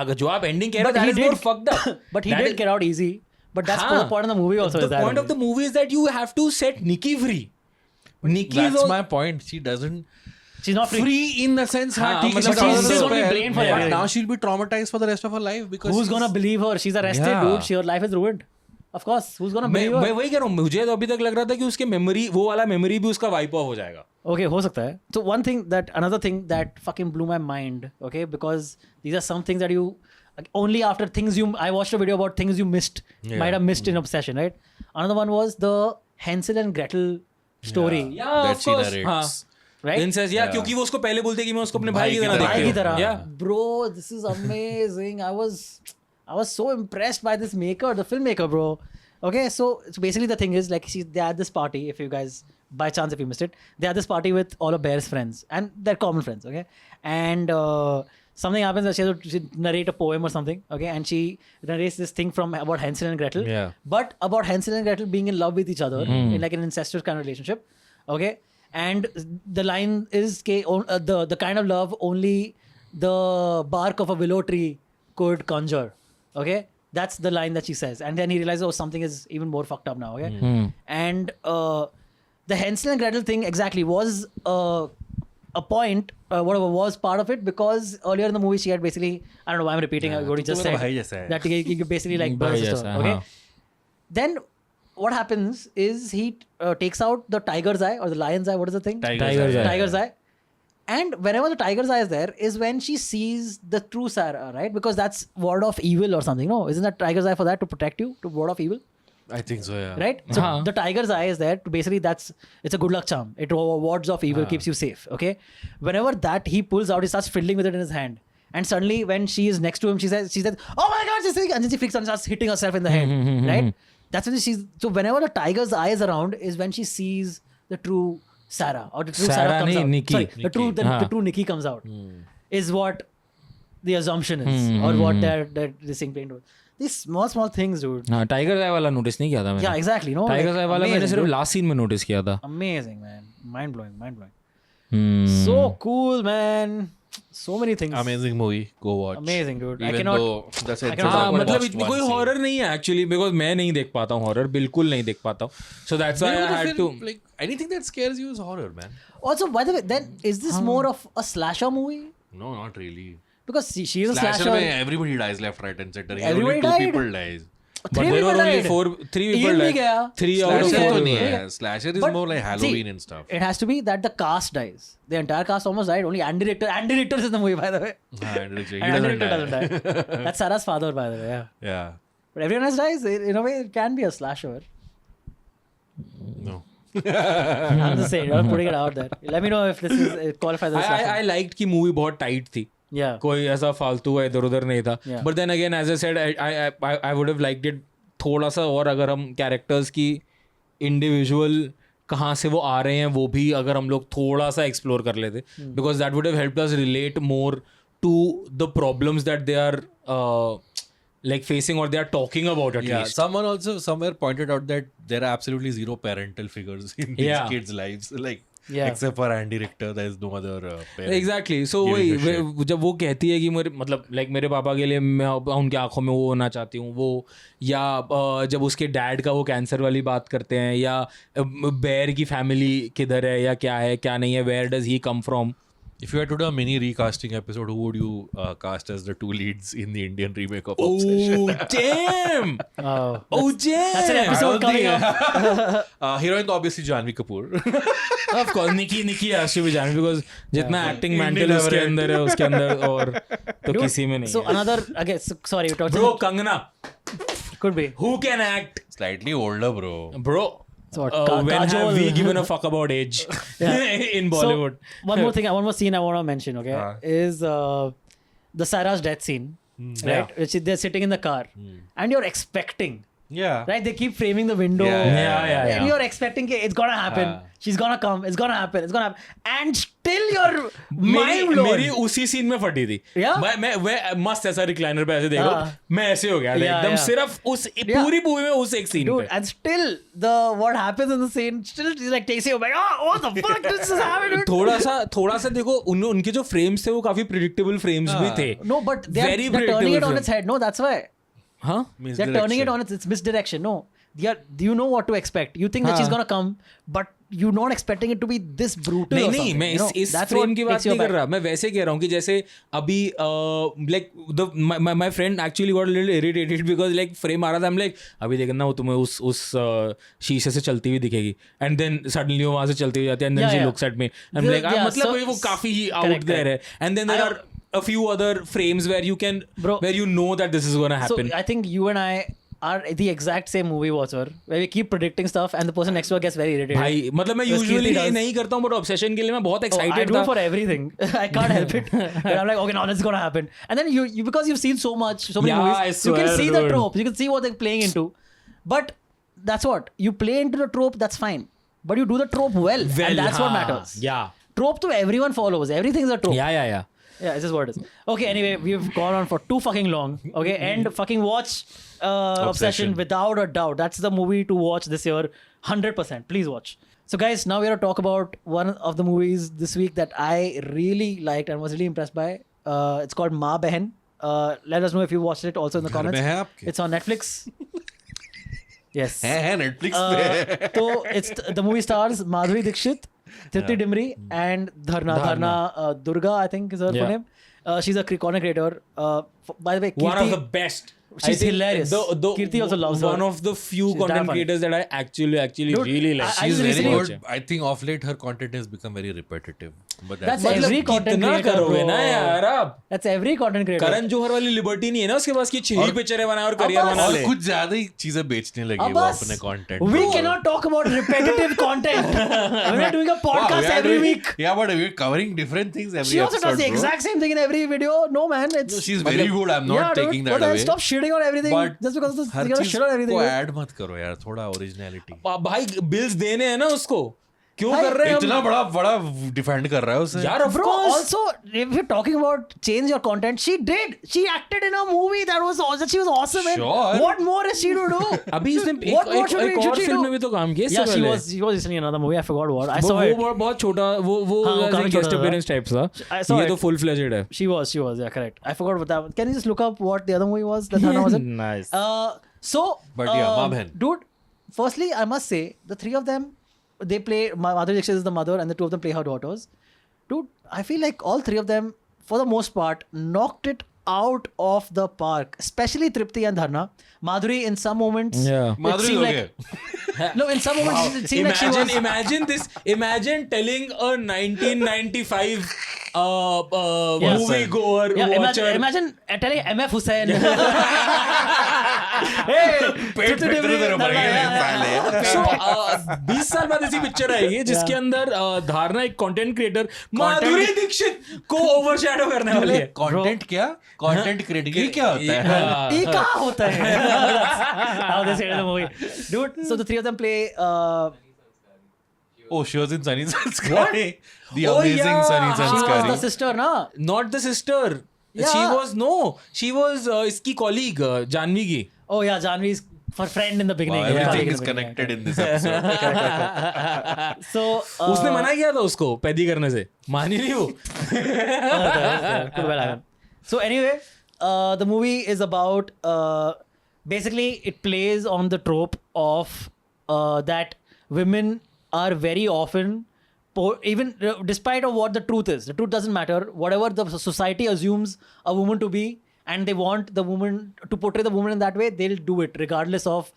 Speaker 2: अगर जो आप ending कह रहे हो,
Speaker 3: But
Speaker 2: that
Speaker 3: he
Speaker 2: is
Speaker 3: did-
Speaker 2: more fucked up.
Speaker 3: But he
Speaker 2: That
Speaker 3: did
Speaker 2: is-
Speaker 3: get out easy. But that's
Speaker 2: हाँ.
Speaker 3: the point of the movie also.
Speaker 2: The
Speaker 3: is that
Speaker 2: point of the movie is that you have to set Nikki free. Nikki is
Speaker 4: That's
Speaker 2: all-
Speaker 4: my point. She doesn't.
Speaker 3: She's not free.
Speaker 4: Free in the sense,
Speaker 2: हाँ,
Speaker 4: ठीक है,
Speaker 2: मतलब
Speaker 4: she's under
Speaker 3: she's
Speaker 4: the
Speaker 3: only
Speaker 4: spell,
Speaker 3: blamed for
Speaker 4: but
Speaker 3: everything.
Speaker 4: now she'll be traumatized for the rest of her life because
Speaker 3: Who's
Speaker 4: she's-
Speaker 3: gonna believe her? She's arrested,
Speaker 4: Yeah.
Speaker 3: dude. Her life is ruined. Of course. Who's gonna
Speaker 2: मैं
Speaker 3: believe her?
Speaker 2: वही कह रहा हूँ, मुझे तो अभी तक लग रहा था कि उसके मेमोरी, वो वाला मेमोरी भी उसका वाइप ऑफ हो जाएगा.
Speaker 3: Okay, हो सकता है. So another thing that fucking blew my mind, okay, because these are some things that you like, only after things I watched a video about things you might have missed in Obsession, right? Another one was the Hansel and Gretel story,
Speaker 2: Yeah,
Speaker 4: that
Speaker 2: of
Speaker 4: she
Speaker 2: course.
Speaker 4: narrates.
Speaker 2: हाँ.
Speaker 3: right?
Speaker 2: Incest, yeah, क्योंकि वो उसको पहले बोलते हैं कि मैं उसको अपने भाई की तरह
Speaker 4: भाई
Speaker 2: देखती
Speaker 3: भाई
Speaker 2: हूँ.
Speaker 3: की तरह.
Speaker 2: Yeah.
Speaker 3: Bro, this is amazing. I was so impressed by this maker, the filmmaker, bro. Okay, so basically the thing is like they had this party. If you guys, by chance, if you missed it, they had this party with all of Bear's friends and their common friends. Okay, and something happens that she has to narrate a poem or something. Okay, and she narrates this thing about Hansel and Gretel.
Speaker 4: Yeah.
Speaker 3: But about Hansel and Gretel being in love with each other in like an incestuous kind of relationship. Okay, and the line is the kind of love only the bark of a willow tree could conjure. Okay, that's the line that she says, and then he realizes, oh, something is even more fucked up now. Okay, and the Hansel and Gretel thing exactly was a point, whatever was part of it, because earlier in the movie she had basically, I don't know why I'm repeating what he just
Speaker 4: तो मेरा
Speaker 3: said,
Speaker 4: भाई जैसा है.
Speaker 3: that he basically like
Speaker 2: भाई
Speaker 3: brother sister.
Speaker 2: जैसा,
Speaker 3: Okay,
Speaker 2: हाँ.
Speaker 3: then what happens is he takes out the tiger's eye or the lion's eye. What is the thing?
Speaker 2: Tiger's eye.
Speaker 3: Tiger's eye. And whenever the tiger's eye is there is when she sees the true Sarah, right? Because that's ward off evil or something. No, isn't that tiger's eye for that, to protect you, to ward off evil?
Speaker 4: I think so, yeah.
Speaker 3: Right? So the tiger's eye is there to basically, it's a good luck charm. It wards off evil, keeps you safe. Okay. Whenever that he pulls out, he starts fiddling with it in his hand. And suddenly when she is next to him, she says, "Oh my God, this thing," and then she freaks out and starts hitting herself in the head. Right? That's when so whenever the tiger's eye is around is when she sees the true Sarah, or the true Sarah comes out.
Speaker 2: Nikki.
Speaker 3: Sorry, the true Nikki comes out. Is what the assumption is, or what they're thing playing to. These small things, dude.
Speaker 2: हाँ, tiger आई वाला notice नहीं किया था मैंने.
Speaker 3: Yeah, exactly. No,
Speaker 2: tiger आई वाला मैंने सिर्फ last scene में नोटिस किया था.
Speaker 3: Amazing, man. Mind blowing. So cool, man. So many things.
Speaker 4: Amazing movie. Go watch.
Speaker 3: Amazing, dude. I
Speaker 4: Even
Speaker 3: cannot.
Speaker 4: though that's it.
Speaker 3: cannot
Speaker 2: हाँ,
Speaker 3: talk
Speaker 2: मतलब
Speaker 3: about
Speaker 2: इतनी कोई हॉरर नहीं है एक्चुअली, बिकॉज मैं नहीं देख पाता हूँ हॉरर, बिल्कुल नहीं देख पाता हूँ. So that's why I had to.
Speaker 4: Like anything that scares you is horror, man.
Speaker 3: Also, by the way, then is this more of a slasher movie?
Speaker 4: No, not really.
Speaker 3: Because she is a
Speaker 4: Slasher
Speaker 3: slasher.
Speaker 4: में everybody dies left, right, and center. Here
Speaker 3: Everybody
Speaker 4: only two
Speaker 3: died?
Speaker 4: people dies.
Speaker 2: But
Speaker 3: Three
Speaker 2: there
Speaker 3: people
Speaker 2: were only
Speaker 3: died.
Speaker 2: three
Speaker 3: Ian
Speaker 2: people
Speaker 3: भी
Speaker 2: died.
Speaker 3: गया.
Speaker 2: 3 out of
Speaker 4: Slasher
Speaker 2: 4
Speaker 4: तो नहीं
Speaker 2: people.
Speaker 4: है. Slasher is
Speaker 3: But
Speaker 4: more like Halloween and stuff.
Speaker 3: It has to be that the cast dies. The entire cast almost died. Only Andy Richter is in the movie, by the way.
Speaker 4: And he
Speaker 3: And Andy
Speaker 4: doesn't
Speaker 3: Richter
Speaker 4: die.
Speaker 3: doesn't die. That's Sarah's father, by the way. Yeah.
Speaker 4: Yeah.
Speaker 3: But everyone else dies. In a way, it can be a slasher.
Speaker 4: No.
Speaker 3: I'm just saying. You're putting it out there. Let me know if this is qualifies as a slasher.
Speaker 2: I liked कि movie बहुत tight थी.
Speaker 3: Yeah.
Speaker 2: कोई ऐसा फालतू का इधर उधर नहीं था.
Speaker 3: Yeah.
Speaker 2: But then again, as I said, I would have liked it थोड़ा सा और, अगर हम कैरेक्टर्स की इंडिविजुअल कहाँ से वो आ रहे हैं वो भी अगर हम लोग थोड़ा सा एक्सप्लोर कर लेते, because that would have helped us relate more to the problems that they are like facing or they are talking about at
Speaker 4: Yeah.
Speaker 2: least.
Speaker 4: Someone also somewhere pointed out that there are absolutely zero parental figures in these
Speaker 2: Yeah.
Speaker 4: kids' lives. Like,
Speaker 3: Yeah.
Speaker 4: except for Andy Richter, there is no other parent.
Speaker 2: Exactly. So
Speaker 4: giving a
Speaker 2: वही जब वो कहती है कि मेरे मतलब like मेरे पापा के लिए मैं उनकी आंखों में वो होना चाहती हूँ वो, या जब उसके डैड का वो कैंसर वाली बात करते हैं, या बेयर की फैमिली किधर है या क्या है क्या नहीं है, where does he come from.
Speaker 4: If you had to do a mini recasting episode, who would you cast as the 2 leads in the Indian remake of Obsession?
Speaker 2: Oh damn!
Speaker 3: Oh.
Speaker 2: Oh damn!
Speaker 3: That's an episode coming up.
Speaker 4: Heroine तो obviously Janvi Kapoor.
Speaker 2: Of course, Nikki has to be Janvi because जितना acting
Speaker 4: Indian
Speaker 2: mental उसके
Speaker 4: average.
Speaker 2: अंदर है उसके अंदर और तो किसी में नहीं
Speaker 3: So
Speaker 2: है.
Speaker 3: another again. Sorry, we're talking.
Speaker 2: Bro, Kangana,
Speaker 3: Could be.
Speaker 2: who can act?
Speaker 4: Slightly older, bro.
Speaker 2: Bro,
Speaker 3: So what,
Speaker 2: when have
Speaker 3: Kajol.
Speaker 2: we given a fuck about age in Bollywood?
Speaker 3: So, one more thing, one more scene I want to mention, okay, is the Sarah's death scene, right? Which they're sitting in the car, and you're expecting,
Speaker 4: Yeah.
Speaker 3: right? They keep framing the window,
Speaker 2: Yeah.
Speaker 3: and you're expecting it's gonna happen. She's gonna come. It's gonna happen. It's gonna happen, and still you're mind blown.
Speaker 2: मेरी उसी scene में फटी थी.
Speaker 3: Yeah?
Speaker 2: मैं मस्त ऐसा recliner पे ऐसे देख रहा हूँ, मैं ऐसे हो गया
Speaker 3: Yeah,
Speaker 2: एकदम
Speaker 3: yeah.
Speaker 2: सिर्फ उस पूरी मूवी में उस एक सीन
Speaker 3: Dude,
Speaker 2: पे.
Speaker 3: and still what happens in the scene still like takes you like, oh, what the fuck this is happening?
Speaker 2: थोड़ा सा देखो उनके जो फ्रेम्स थे वो काफी प्रिडिक्टेबल फ्रेम्स भी थे.
Speaker 3: No, but they're turning it
Speaker 2: predictable
Speaker 3: on its head. No, that's why.
Speaker 2: हाँ.
Speaker 3: They're turning it on its misdirection. No, you know what to expect. You think that she's gonna come, but you're not expecting it to be this brutal.
Speaker 2: नहीं
Speaker 3: or
Speaker 2: नहीं
Speaker 3: something,
Speaker 2: मैं
Speaker 3: you know?
Speaker 2: इस
Speaker 3: That's
Speaker 2: frame
Speaker 3: what
Speaker 2: की
Speaker 3: takes
Speaker 2: बात
Speaker 3: you
Speaker 2: नहीं कर
Speaker 3: aback.
Speaker 2: रहा. मैं वैसे कह रहा हूँ कि जैसे अभी like my friend actually got a little irritated because like frame आ रहा था. I'm like अभी देखना वो तुम्हें उस शीशे से चलती हुई दिखेगी and then suddenly वो वहाँ से चलती हुई जाती है and then
Speaker 3: Yeah,
Speaker 2: she
Speaker 3: yeah.
Speaker 2: looks at me. I'm like
Speaker 3: Yeah,
Speaker 2: मतलब
Speaker 3: so-
Speaker 2: भाई वो काफी out
Speaker 3: correct,
Speaker 2: there है. And then there
Speaker 3: I
Speaker 2: are a few other frames where you can
Speaker 3: Bro.
Speaker 2: where you know that this is gonna happen.
Speaker 3: So I think you and I are the exact same movie watcher where we keep predicting stuff and the person next to us gets very irritated.
Speaker 2: भाई मतलब मैं
Speaker 3: Because
Speaker 2: usually
Speaker 3: Kirti
Speaker 2: ये
Speaker 3: does.
Speaker 2: नहीं करता हूँ but obsession के लिए मैं बहुत
Speaker 3: Oh, I
Speaker 2: excited
Speaker 3: do
Speaker 2: था.
Speaker 3: it for everything. I can't help it. And I'm like, okay, now this is gonna happen. And then you because you've seen so many
Speaker 2: Yeah,
Speaker 3: movies,
Speaker 2: I
Speaker 3: you can
Speaker 2: swear,
Speaker 3: see the
Speaker 2: dude.
Speaker 3: tropes. You can see what they're playing into. But that's what you play into the trope. That's fine. But you do the trope well, and that's what
Speaker 2: हाँ,
Speaker 3: matters.
Speaker 2: Yeah.
Speaker 3: Trope to everyone follows. Everything's a trope.
Speaker 2: Yeah.
Speaker 3: Yeah, it's just what it is. Okay, anyway, we've gone on for too fucking long. Okay, and fucking watch Obsession without a doubt. That's the movie to watch this year. 100%. Please watch. So, guys, now we're going to talk about one of the movies this week that I really liked and was really impressed by. It's called Ma Behan. Let us know if you watched it also in the
Speaker 4: घर में है
Speaker 3: comments.
Speaker 4: आपके?
Speaker 3: It's on Netflix. Yes.
Speaker 4: है Netflix पे.
Speaker 3: So it's the movie stars Madhuri Dixit, Tripti Dimri, and Dharna Durga, I think is her full
Speaker 2: Yeah.
Speaker 3: name. She's a comic creator. By the way,
Speaker 2: One of the
Speaker 3: Kirti,
Speaker 2: best.
Speaker 3: She's hilarious. Kirti also loves her.
Speaker 2: One of the few
Speaker 3: She's damn
Speaker 2: content
Speaker 3: funny.
Speaker 2: creators that I actually
Speaker 3: Dude,
Speaker 2: really like.
Speaker 3: I
Speaker 4: She's
Speaker 3: just
Speaker 4: very
Speaker 3: recently-
Speaker 4: good. I think of late her content has become very repetitive. But
Speaker 3: That's
Speaker 4: that's
Speaker 3: every content
Speaker 2: कितना
Speaker 3: creator,
Speaker 2: करोगे
Speaker 3: bro.
Speaker 2: ना यार आप?
Speaker 3: That's every content creator.
Speaker 2: Karan Johar वाली liberty नहीं है ना उसके पास कि 6 ही पिक्चरें बनाए और करियर
Speaker 3: बस।
Speaker 2: बना
Speaker 4: और
Speaker 2: ले.
Speaker 4: कुछ ज्यादा ही चीजें बेचने लगी वो
Speaker 3: Abbas,
Speaker 4: अपने content
Speaker 3: we cannot talk about repetitive content. We're not doing a podcast every week.
Speaker 4: Yeah, but we're covering different things every
Speaker 3: She also
Speaker 4: episode,
Speaker 3: does the
Speaker 4: bro.
Speaker 3: exact same thing in every video. No, man, it's.
Speaker 4: No, she's very good. I'm not
Speaker 3: yeah,
Speaker 4: taking
Speaker 3: dude,
Speaker 4: that
Speaker 3: but then
Speaker 4: away.
Speaker 3: stop shitting on everything
Speaker 4: But
Speaker 3: just because
Speaker 4: her
Speaker 3: you gotta
Speaker 4: चीज
Speaker 3: shit on everything.
Speaker 4: को
Speaker 3: dude.
Speaker 4: Add मत करो यार, थोड़ा originality.
Speaker 2: भाई bills देने हैं ना उसको. क्यों
Speaker 3: भाई,
Speaker 2: कर रहे हैं
Speaker 4: इतना बड़ा डिफेंड कर रहा है उसे.
Speaker 2: यार of
Speaker 3: Bro,
Speaker 2: course.
Speaker 3: also, if you're talking about change your content, she did. She acted in a movie that was awesome. She was awesome in.
Speaker 4: Sure.
Speaker 3: What more is she to do?
Speaker 2: अभी इसने
Speaker 3: What more should
Speaker 2: एक
Speaker 3: we- should
Speaker 2: और
Speaker 3: she
Speaker 2: film
Speaker 3: do?
Speaker 2: में भी तो काम किया इससे
Speaker 3: Yeah, she
Speaker 2: पहले.
Speaker 3: was recently in another movie. I forgot what. I
Speaker 2: वो
Speaker 3: saw it.
Speaker 2: बहुत छोटा वो
Speaker 3: हाँ, वो काफी
Speaker 2: गेस्ट
Speaker 3: छोटा था.
Speaker 2: अपीयरेंस टाइप था.
Speaker 3: I saw
Speaker 2: ये
Speaker 3: it.
Speaker 2: तो फुल फ्लेजेड है.
Speaker 3: She was. Yeah, correct. I forgot what that was. Can you just look up what the other movie was? That Dharna was in?
Speaker 2: Nice.
Speaker 3: So,
Speaker 4: But yeah, Ma Behan.
Speaker 3: dude, firstly, I must say, the three of them, they play, Madhuri Dixit is the mother and the two of them play her daughters. Dude, I feel like all three of them, for the most part, knocked it out of the park, especially Tripti and Dharna. Madhuri, in some moments,
Speaker 2: Yeah.
Speaker 3: it
Speaker 4: Madhuri
Speaker 3: seemed
Speaker 4: हो
Speaker 3: like,
Speaker 4: गए.
Speaker 3: no, in some moments it seemed like she was.
Speaker 2: Imagine this. Imagine telling a 1995
Speaker 3: Yeah.
Speaker 2: movie goer
Speaker 3: Yeah,
Speaker 2: watcher.
Speaker 3: imagine telling MF Hussain.
Speaker 4: पेट पे तेरे बढ़ेंगे साले.
Speaker 2: So, 20 साल बाद ऐसी picture आएगी जिसके अंदर धारणा एक कंटेंट क्रिएटर माधुरी दीक्षित को ओवरशैडो करने वाली है.
Speaker 4: कंटेंट क्या? कंटेंट क्रिएटिंग ये क्या होता है?
Speaker 3: ये कहाँ होता है? How they say it in the movie. Dude, so the three of them play
Speaker 4: Oh, she was in Sunny Sanskari. The
Speaker 2: Oh,
Speaker 4: amazing
Speaker 2: yeah.
Speaker 4: Sunny
Speaker 3: she was the
Speaker 4: Sanskari.
Speaker 3: sister, na?
Speaker 2: Not the sister.
Speaker 3: Yeah.
Speaker 2: She was इसकी colleague Janvi की.
Speaker 3: Oh yeah, Janvi's for friend in the beginning.
Speaker 4: Wow,
Speaker 3: Yeah,
Speaker 4: everything
Speaker 3: in
Speaker 4: is
Speaker 3: the beginning.
Speaker 4: connected in this episode.
Speaker 3: So
Speaker 2: उसने मना किया था उसको पैदी करने से. मानी नहीं वो.
Speaker 3: could well happen. So anyway, the movie is about basically it plays on the trope of that women are very often even despite of what the truth is, the truth doesn't matter. Whatever the society assumes a woman to be, and they want the woman to portray the woman in that way, they'll do it regardless of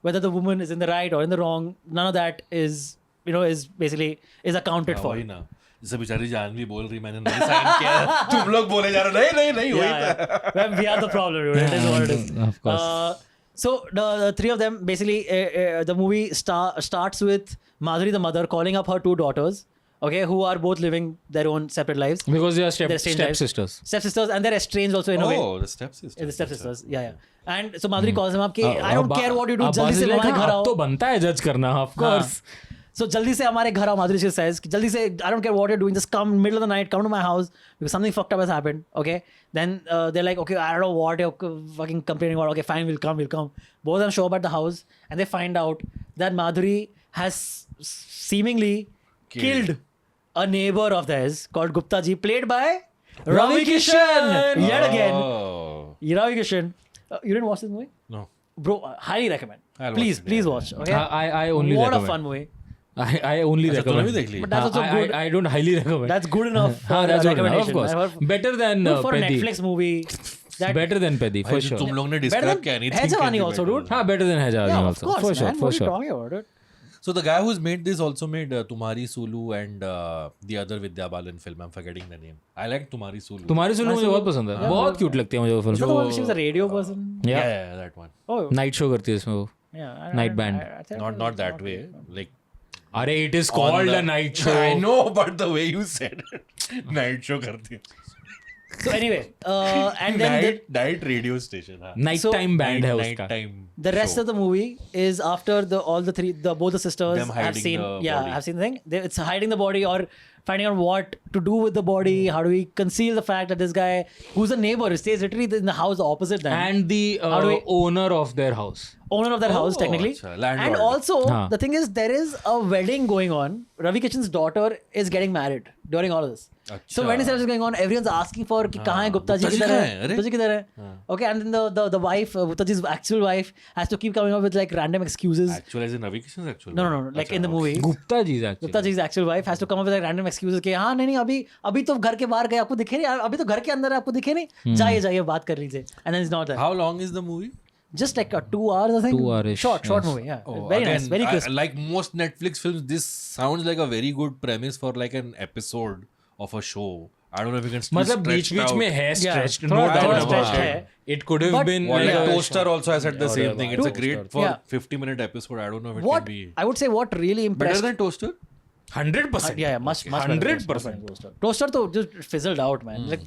Speaker 3: whether the woman is in the right or in the wrong. None of that is is basically is accounted for.
Speaker 4: वही ना. जैसे बेचारी जानवी बोल रही मैंने नहीं sign किया. तुम लोग बोले जा रहे हो नहीं वही था.
Speaker 3: Well, we are the problem. Dude. It is what it is.
Speaker 2: Of course.
Speaker 3: So the three of them basically the movie starts with Madhuri the mother calling up her two daughters, okay, who are both living their own separate lives.
Speaker 2: Because they are
Speaker 3: They're estranged lives.
Speaker 2: stepsisters.
Speaker 3: Stepsisters, and they're estranged also in a way.
Speaker 4: Oh, the stepsister.
Speaker 3: Yeah, the stepsisters. Yeah. And so Madhuri calls them up. कि, I don't care what you do. जल्दी से
Speaker 2: like,
Speaker 3: हमारे घर
Speaker 2: अब
Speaker 3: आओ.
Speaker 2: तो बनता है जज करना. Of course.
Speaker 3: So जल्दी से हमारे घर आओ. Madhuri she says, जल्दी से I don't care what you're doing. Just come middle of the night. Come to my house because something fucked up has happened. Okay. Then they're like, okay, I don't know what you're fucking complaining about. Okay, fine, we'll come. Both of them show up at the house and they find out that Madhuri has seemingly killed a neighbor of theirs called Gupta ji, played by Ravi Kishan. Yet again,
Speaker 4: Oh.
Speaker 3: Ravi Kishan. You didn't watch this movie?
Speaker 4: No.
Speaker 3: Bro, highly recommend.
Speaker 4: I'll watch
Speaker 3: Please,
Speaker 4: it,
Speaker 3: please
Speaker 4: yeah.
Speaker 3: watch. Okay.
Speaker 2: I only
Speaker 3: what
Speaker 2: recommend.
Speaker 3: a fun movie.
Speaker 2: I only
Speaker 4: अच्छा तूने भी
Speaker 2: recommend.
Speaker 4: देख ली.
Speaker 3: But that's also good.
Speaker 2: I don't highly recommend.
Speaker 3: That's good enough. For
Speaker 2: हाँ, that's
Speaker 3: a
Speaker 2: good enough, of
Speaker 3: recommendation.
Speaker 2: course. Better than
Speaker 3: Dude, for a
Speaker 2: Pedi.
Speaker 3: Netflix movie. That,
Speaker 2: Better than Pedi, for
Speaker 4: भाई,
Speaker 2: sure.
Speaker 4: तुम लोग ने
Speaker 3: Better
Speaker 4: describe
Speaker 3: than
Speaker 4: किया anything
Speaker 3: Hai
Speaker 4: can
Speaker 3: Jawani
Speaker 4: be
Speaker 3: also,
Speaker 4: better
Speaker 3: dude.
Speaker 4: than
Speaker 2: हाँ, better than है
Speaker 3: yeah,
Speaker 2: Jawani
Speaker 3: of
Speaker 2: also.
Speaker 3: course,
Speaker 2: For sure,
Speaker 3: man.
Speaker 2: for
Speaker 3: What are you
Speaker 2: sure.
Speaker 3: talking about, dude?
Speaker 4: So the guy who's made this also made Tumhari Sulu and the other Vidya Balan film. I'm forgetting the name. I like Tumhari Sulu.
Speaker 2: तुम्हारी सुनो मुझे बहुत पसंद है. बहुत cute लगती है मुझे वो
Speaker 3: Is that the
Speaker 2: film.
Speaker 3: one she was a radio person?
Speaker 4: Yeah, that one.
Speaker 3: Oh,
Speaker 2: night show करती है इसमें वो.
Speaker 3: yeah.
Speaker 2: Night band.
Speaker 3: I think
Speaker 4: Not that way. Like
Speaker 2: अरे it is
Speaker 4: on
Speaker 2: called
Speaker 4: the-
Speaker 2: a night show.
Speaker 4: I know, but the way you said it, night show करती है.
Speaker 3: So anyway, and then
Speaker 4: night radio station. हाँ.
Speaker 2: Night
Speaker 3: So-
Speaker 2: time band है
Speaker 4: night
Speaker 2: उसका.
Speaker 4: time.
Speaker 3: the rest of the movie is after both the sisters
Speaker 4: Them
Speaker 3: have
Speaker 4: hiding
Speaker 3: seen
Speaker 4: the body.
Speaker 3: have seen the thing. It's hiding the body or finding out what to do with the body. How do we conceal the fact that this guy, who's a neighbor, stays literally in the house opposite them,
Speaker 2: And the
Speaker 3: How do we-
Speaker 2: owner of their house.
Speaker 3: owner of their house
Speaker 4: Oh,
Speaker 3: technically.
Speaker 4: अच्छा, landlord.
Speaker 3: And also
Speaker 2: हाँ.
Speaker 3: the thing is there is a wedding going on. Ravi Kishan's daughter is getting married during all of this. So when the celebration is going on, everyone's asking for कि कहाँ है गुप्ता जी किधर है, गुप्ता जी किधर है. Okay, and then the wife, Gupta ji's actual wife, has to keep coming up with like random excuses.
Speaker 4: Actual as in Ravi Kishan's actual.
Speaker 3: No, like in the movie.
Speaker 2: Gupta ji actually.
Speaker 3: Gupta ji's actual wife has to come up with like random excuses कि हाँ नहीं अभी तो घर के बाहर गए आपको दिखे नहीं, अभी तो घर के अंदर है आपको दिखे नहीं, जाइए बात कर लीजिए. And then it's not there.
Speaker 4: How long is the movie?
Speaker 3: Just like 2 hours I think.
Speaker 2: 2 hours-ish,
Speaker 3: Short movie. Yeah. Very nice. Very crisp.
Speaker 4: Like most Netflix films, this sounds like a very good premise for like an episode of a show. I don't know if you can still
Speaker 2: मतलब
Speaker 4: stretch
Speaker 2: बीच में है stretched, no
Speaker 3: थोड़ा
Speaker 2: doubt
Speaker 3: stretched
Speaker 2: about
Speaker 3: है.
Speaker 2: it. It could have
Speaker 3: But-
Speaker 2: been
Speaker 4: Or like
Speaker 3: Yeah.
Speaker 4: Toaster also has said the same thing. It's a great for
Speaker 3: Yeah.
Speaker 4: 50-minute episode. I don't know if it
Speaker 3: What
Speaker 4: can be
Speaker 3: I would say what really
Speaker 4: better
Speaker 3: impressed.
Speaker 4: than Toaster.
Speaker 2: 100%.
Speaker 3: Yeah, much better than
Speaker 2: 100%.
Speaker 3: Toaster तो just fizzled out, man. Like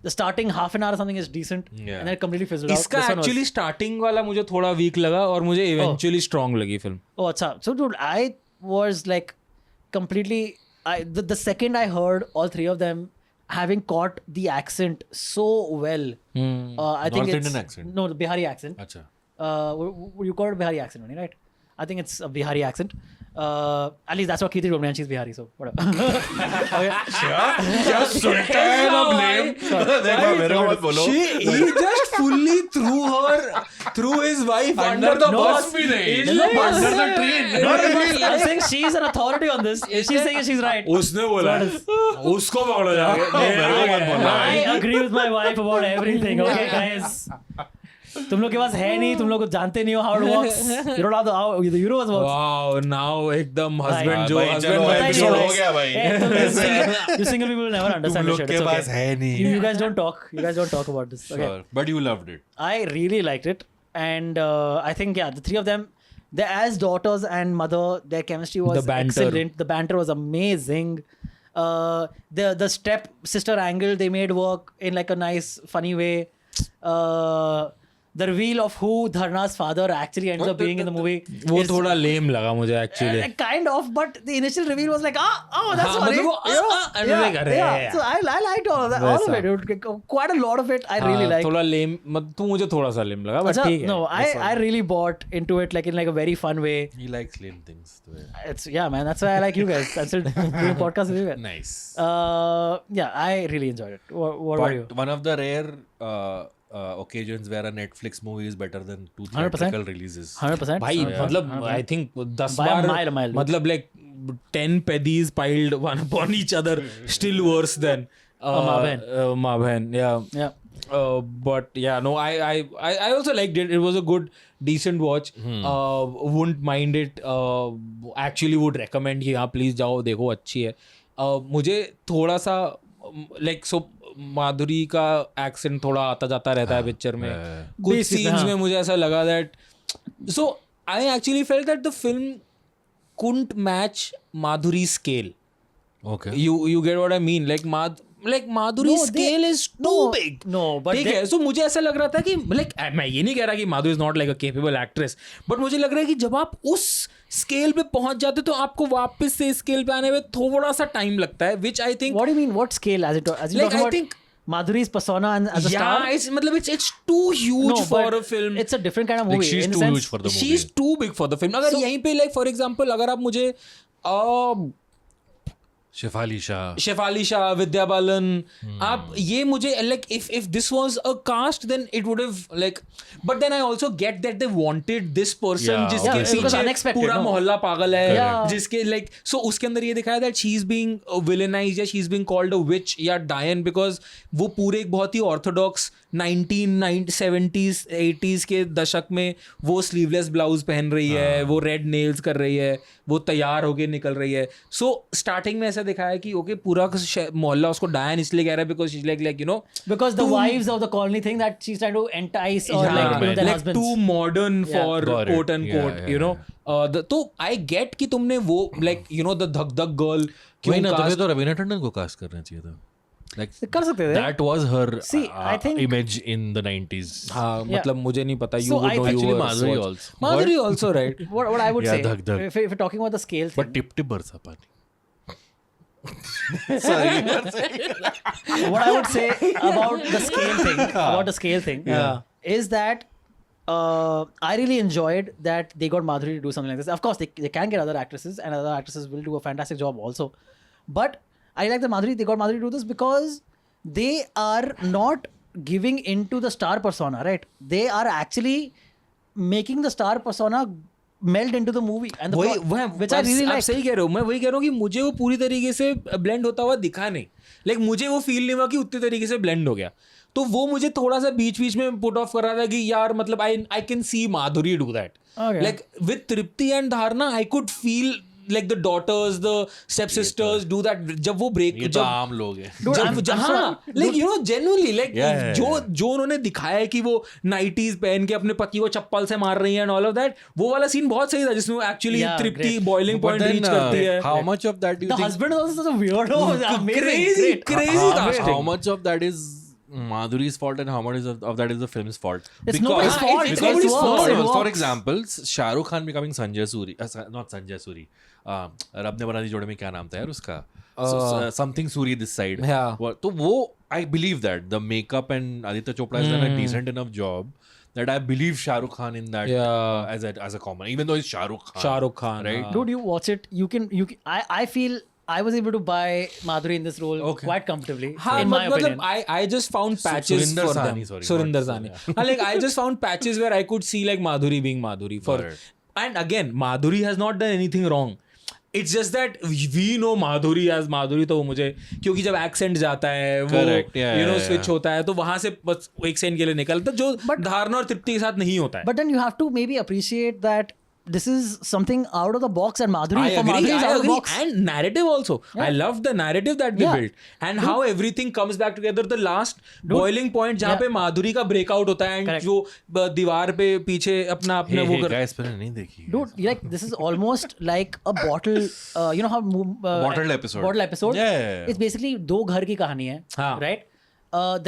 Speaker 3: the starting half an hour or something is decent,
Speaker 4: Yeah.
Speaker 3: and then it completely fizzled out.
Speaker 2: इसका
Speaker 3: This one was-
Speaker 2: actually starting वाला मुझे थोड़ा week लगा और मुझे eventually strong लगी film.
Speaker 3: Oh, अच्छा. So dude, I was like completely. The second I heard all three of them having caught the accent so well, I think
Speaker 4: North
Speaker 3: it's
Speaker 4: Indian accent.
Speaker 3: no the Bihari accent.
Speaker 4: Acha.
Speaker 3: You call it Bihari accent only, right? I think it's a Bihari accent. At least that's what Kirti told me, and she's Bihari, so whatever.
Speaker 4: क्या सुनता है ना blame? देखो मेरे को मत बोलो.
Speaker 2: He just fully threw his wife under the
Speaker 3: No,
Speaker 2: bus.
Speaker 3: भी
Speaker 2: नहीं.
Speaker 4: Under the train.
Speaker 3: I'm saying she's an authority on this. She's saying she's right.
Speaker 2: उसने बोला उसको पकड़ो जाके.
Speaker 4: मेरे को मत बोलो.
Speaker 3: I agree with my wife about everything. Okay, guys. तुम लोग के पास है नहीं, तुम लोग जानते नहीं हो how it works. You don't know how the Euros works.
Speaker 2: Wow, now एकदम husband
Speaker 4: भाई,
Speaker 2: जो
Speaker 4: भाई,
Speaker 2: husband
Speaker 4: चलो,
Speaker 2: wife
Speaker 4: episode
Speaker 2: जो-
Speaker 4: हो गया भाई.
Speaker 3: You single people will never
Speaker 4: तुम
Speaker 3: understand this
Speaker 4: लोग
Speaker 3: shit.
Speaker 4: के
Speaker 3: It's
Speaker 4: पास
Speaker 3: okay.
Speaker 4: है नहीं.
Speaker 3: You guys don't talk. You guys don't talk about this. Okay.
Speaker 4: Sure. But you loved it.
Speaker 3: I really liked it, and I think the three of them, they as daughters and mother, their chemistry was
Speaker 2: The banter.
Speaker 3: excellent. The banter was amazing. The step sister angle they made work in like a nice funny way. The reveal of who Dharna's father actually ends up being in the movie.
Speaker 2: वो
Speaker 3: is-
Speaker 2: थोड़ा लेम लगा मुझे actually.
Speaker 3: kind of, but the initial reveal was like, that's
Speaker 2: हाँ,
Speaker 3: funny.
Speaker 2: मतलब वो, and like, अरे यार.
Speaker 3: So I liked all of that, all of it. Quite a lot of it. I really liked.
Speaker 2: थोड़ा लेम तू मुझे थोड़ा सा लेम लगा but
Speaker 3: Acha,
Speaker 2: ठीक है.
Speaker 3: no, I really bought into it like in like a very fun way.
Speaker 4: He likes lame things.
Speaker 3: It's man, that's why I like you guys. I'm still doing a podcast with you guys.
Speaker 4: Nice.
Speaker 3: I really enjoyed it. What about you?
Speaker 4: But one of the rare occasions where a Netflix movie is better than two
Speaker 3: 100%.
Speaker 4: theatrical releases.
Speaker 3: 100%.
Speaker 2: भाई मतलब I think 10
Speaker 3: By a
Speaker 2: bar
Speaker 3: mile.
Speaker 2: मतलब like 10 pedis piled one upon each other still worse than
Speaker 3: माँ बहन.
Speaker 2: माँ बहन. Yeah.
Speaker 3: Yeah.
Speaker 2: But yeah, no, I also liked it. It was a good, decent watch. Wouldn't mind it. Actually, would recommend कि हाँ please जाओ देखो अच्छी है. मुझे थोड़ा सा like so माधुरी का एक्सेंट थोड़ा आता जाता रहता है पिक्चर में. कुछ
Speaker 3: Basic,
Speaker 2: सीन्स
Speaker 3: हाँ.
Speaker 2: में मुझे ऐसा लगा that so I actually felt that the film couldn't match Madhuri's scale.
Speaker 4: Okay.
Speaker 2: You get what I mean? Like Madhuri's
Speaker 3: No, they-
Speaker 2: scale is too
Speaker 3: no,
Speaker 2: big.
Speaker 3: no, but
Speaker 2: ठीक
Speaker 3: they-
Speaker 2: है. So मुझे ऐसा लग रहा था कि like मैं ये नहीं कह रहा कि माधुरी is not like a capable actress, but मुझे लग रहा है कि जब आप उस स्केल पे पहुंच जाते तो आपको वापस से स्केल पे आने में थोड़ा सा टाइम लगता है, which I think
Speaker 3: What do you mean? What scale? As you
Speaker 2: Like,
Speaker 3: talking
Speaker 2: I
Speaker 3: about
Speaker 2: think-
Speaker 3: Madhuri's persona and as a star?
Speaker 2: yeah, it's मतलब it's too huge
Speaker 3: No,
Speaker 2: for
Speaker 3: but
Speaker 2: a film.
Speaker 3: It's a different kind of
Speaker 4: Like
Speaker 3: movie.
Speaker 4: she's
Speaker 3: in
Speaker 4: too
Speaker 3: the sense,
Speaker 4: huge for the movie.
Speaker 2: She's too big for the film. अगर यहीं पे like for example अगर आप मुझे
Speaker 4: Shefali Shah.
Speaker 2: Shefali Shah, Vidya Balan, आप ये मुझे like if this was a cast then it would have like, but then I also get that they wanted this person
Speaker 4: Yeah,
Speaker 2: जिसके
Speaker 3: yeah, it was
Speaker 2: पीछे
Speaker 3: unexpected,
Speaker 2: पूरा
Speaker 3: no?
Speaker 2: मोहल्ला पागल है,
Speaker 3: Yeah.
Speaker 2: जिसके like so उसके अंदर ये दिखाया that she's being villainized या she's being called a witch या Diane because वो पूरे एक बहुत ही orthodox 1970s 80s के दशक में वो स्लीवलेस ब्लाउज पहन रही है, वो रेड नेल्स कर रही है, वो तैयार होके निकल रही है. सो स्टार्टिंग में ऐसा दिखाया कि ओके पूरा मोहल्ला उसको डायन इसलिए कह रहा है because she like you know
Speaker 3: because the wives of the colony think that she's trying to entice or their
Speaker 2: like
Speaker 3: husbands.
Speaker 2: too modern for
Speaker 4: Got it.
Speaker 2: quote unquote,
Speaker 4: Yeah,
Speaker 2: you know. तो I get कि तुमने वो like you know the धक धक girl
Speaker 4: वही ना, तुम्हें तो रवीना टंडन को कास्ट करना चाहिए था. Like
Speaker 3: कर सकते थे.
Speaker 4: that was her
Speaker 3: See, I think-
Speaker 4: image in the 90s.
Speaker 2: हाँ मतलब मुझे नहीं पता.
Speaker 3: So
Speaker 2: You would
Speaker 3: I
Speaker 2: know
Speaker 3: think-
Speaker 2: you
Speaker 4: Actually,
Speaker 2: were
Speaker 4: Madhuri
Speaker 2: so-
Speaker 4: also.
Speaker 2: Madhuri also right.
Speaker 3: What I would
Speaker 4: Yeah,
Speaker 3: say
Speaker 4: dhak dhak.
Speaker 3: if you're talking about the scale thing.
Speaker 4: But tip tip बरसा पानी. Sorry.
Speaker 3: What I would say about the scale thing is that I really enjoyed that they got Madhuri to do something like this. Of course, they can get other actresses, and other actresses will do a fantastic job also. But I like that Madhuri, they got Madhuri to do this because they are not giving into the star persona, right? They are actually making the star persona meld into the movie and the plot, which I really
Speaker 2: आप
Speaker 3: like.
Speaker 2: सही कह रहे हो. मैं वही कह रहा हूँ कि मुझे वो पूरी तरीके से ब्लेंड होता हुआ दिखा नहीं. लाइक मुझे वो फील नहीं हुआ कि उतने तरीके से ब्लेंड हो गया. तो वो मुझे थोड़ा सा बीच बीच में पुट ऑफ कर रहा था कि यार मतलब I can see Madhuri do that.
Speaker 3: Okay.
Speaker 2: Like with Tripti and Dharna I could feel like the daughters, the stepsisters do that. जब वो break,
Speaker 4: ये तो आम लोग हैं.
Speaker 3: Dude, I'm
Speaker 2: हाँ, like you know genuinely like
Speaker 4: Yeah.
Speaker 2: जो उन्होंने दिखाया है कि वो 90s पहन के अपने पति को चप्पल से मार रही है and all of that, वो वाला सीन बहुत सही था जिसमें actually
Speaker 3: Yeah,
Speaker 2: Tripti
Speaker 3: great.
Speaker 2: boiling
Speaker 4: But
Speaker 2: point
Speaker 4: then,
Speaker 2: reach करती है.
Speaker 4: how much of that do you
Speaker 3: The
Speaker 4: think?
Speaker 3: husband is also such a weirdo. Amazing.
Speaker 2: Crazy,
Speaker 3: Great.
Speaker 2: crazy
Speaker 4: how
Speaker 2: casting.
Speaker 4: much of that is Madhuri's fault and how much of that is the film's fault?
Speaker 3: It's nobody's fault.
Speaker 2: it's
Speaker 3: It
Speaker 2: nobody's
Speaker 3: works.
Speaker 2: fault.
Speaker 3: It
Speaker 4: For
Speaker 3: works.
Speaker 4: example, Shah Rukh Khan becoming Sanjay Suri, not Sanjay Suri. रब ने बना दी जोड़े में क्या नाम था यार उसका? Something Suri this side.
Speaker 2: Yeah.
Speaker 4: तो वो I believe that the makeup and Aditya Chopra has done a decent enough job that I believe Shah Rukh Khan in that
Speaker 2: Yeah.
Speaker 4: as a common, even though it's Shah Rukh Khan.
Speaker 2: Shah Rukh Khan,
Speaker 4: right?
Speaker 2: हाँ.
Speaker 3: Dude, you watch it. You can. I feel I was able to buy Madhuri in this role
Speaker 4: Okay.
Speaker 3: quite comfortably.
Speaker 2: हाँ,
Speaker 3: in my opinion.
Speaker 2: मतलब I just found patches
Speaker 4: Surinder
Speaker 2: for
Speaker 4: Sahni,
Speaker 2: them.
Speaker 4: sorry,
Speaker 2: Surinder
Speaker 4: not
Speaker 2: Sahni. हाँ, like I just found patches where I could see like Madhuri being Madhuri for.
Speaker 4: Right.
Speaker 2: And again, Madhuri has not done anything wrong. It's just that we know Madhuri as Madhuri, तो वो मुझे क्योंकि जब accent जाता है वो
Speaker 4: Correct, yeah,
Speaker 2: you know
Speaker 4: yeah,
Speaker 2: switch होता है तो वहां से बस एक सेकंड के लिए निकलता जो धारणा और तृप्ति के साथ नहीं होता है.
Speaker 3: But then you have to maybe appreciate that this is something out of the box, and Madhuri
Speaker 2: I
Speaker 3: for
Speaker 2: agree,
Speaker 3: Madhuri is
Speaker 2: I
Speaker 3: out of the
Speaker 2: agree.
Speaker 3: box.
Speaker 2: And narrative also. I love the narrative that they
Speaker 3: Yeah.
Speaker 2: built and how everything comes back together. The last boiling point जहाँ
Speaker 3: Yeah.
Speaker 2: पे माधुरी का breakout होता है and
Speaker 3: Correct.
Speaker 2: जो दीवार पे पीछे अपना
Speaker 4: Hey,
Speaker 2: वो
Speaker 4: hey,
Speaker 2: कर.
Speaker 4: guys, मैंने नहीं देखी.
Speaker 3: Dude, like this is almost like a bottle. You know how
Speaker 4: Bottled episode.
Speaker 3: Bottle episode.
Speaker 4: Yeah.
Speaker 3: It's basically दो घर की कहानी है,
Speaker 2: हाँ.
Speaker 3: right?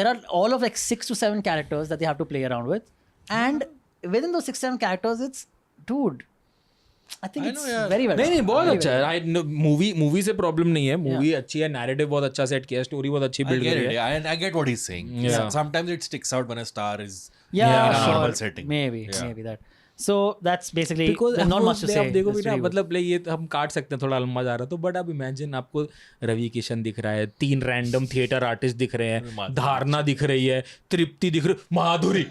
Speaker 3: There are all of like 6 to 7 characters that they have to play around with, and within those 6-7 characters, it's dude. I think
Speaker 4: I
Speaker 3: it's
Speaker 4: know, yeah.
Speaker 3: very well.
Speaker 2: नहीं
Speaker 3: done.
Speaker 2: बहुत
Speaker 3: Very
Speaker 2: अच्छा
Speaker 3: well
Speaker 2: है. Movie से problem नहीं है. Movie अच्छी है, narrative बहुत अच्छा सेट किया है, स्टोरी बहुत अच्छी
Speaker 4: I
Speaker 2: बिल्ड
Speaker 4: get
Speaker 2: करी
Speaker 4: it.
Speaker 2: है.
Speaker 4: Yeah, I get what he's saying.
Speaker 2: Yeah.
Speaker 4: Sometimes it sticks out when a star is
Speaker 3: Yeah,
Speaker 4: in a
Speaker 3: sure.
Speaker 4: normal setting.
Speaker 3: Maybe
Speaker 4: Yeah.
Speaker 3: that. So that's basically
Speaker 2: Because
Speaker 3: there's not much to say.
Speaker 2: आप देखो भी
Speaker 3: That's
Speaker 2: ना
Speaker 3: really good.
Speaker 2: मतलब like ये हम काट सकते हैं थोड़ा लंबा जा रहा तो बट आप इमेजिन आपको रवि किशन दिख रहा है, 3 रैंडम थिएटर आर्टिस्ट दिख रहे हैं, धारणा दिख रही है, तृप्ति दिख रही, माधुरी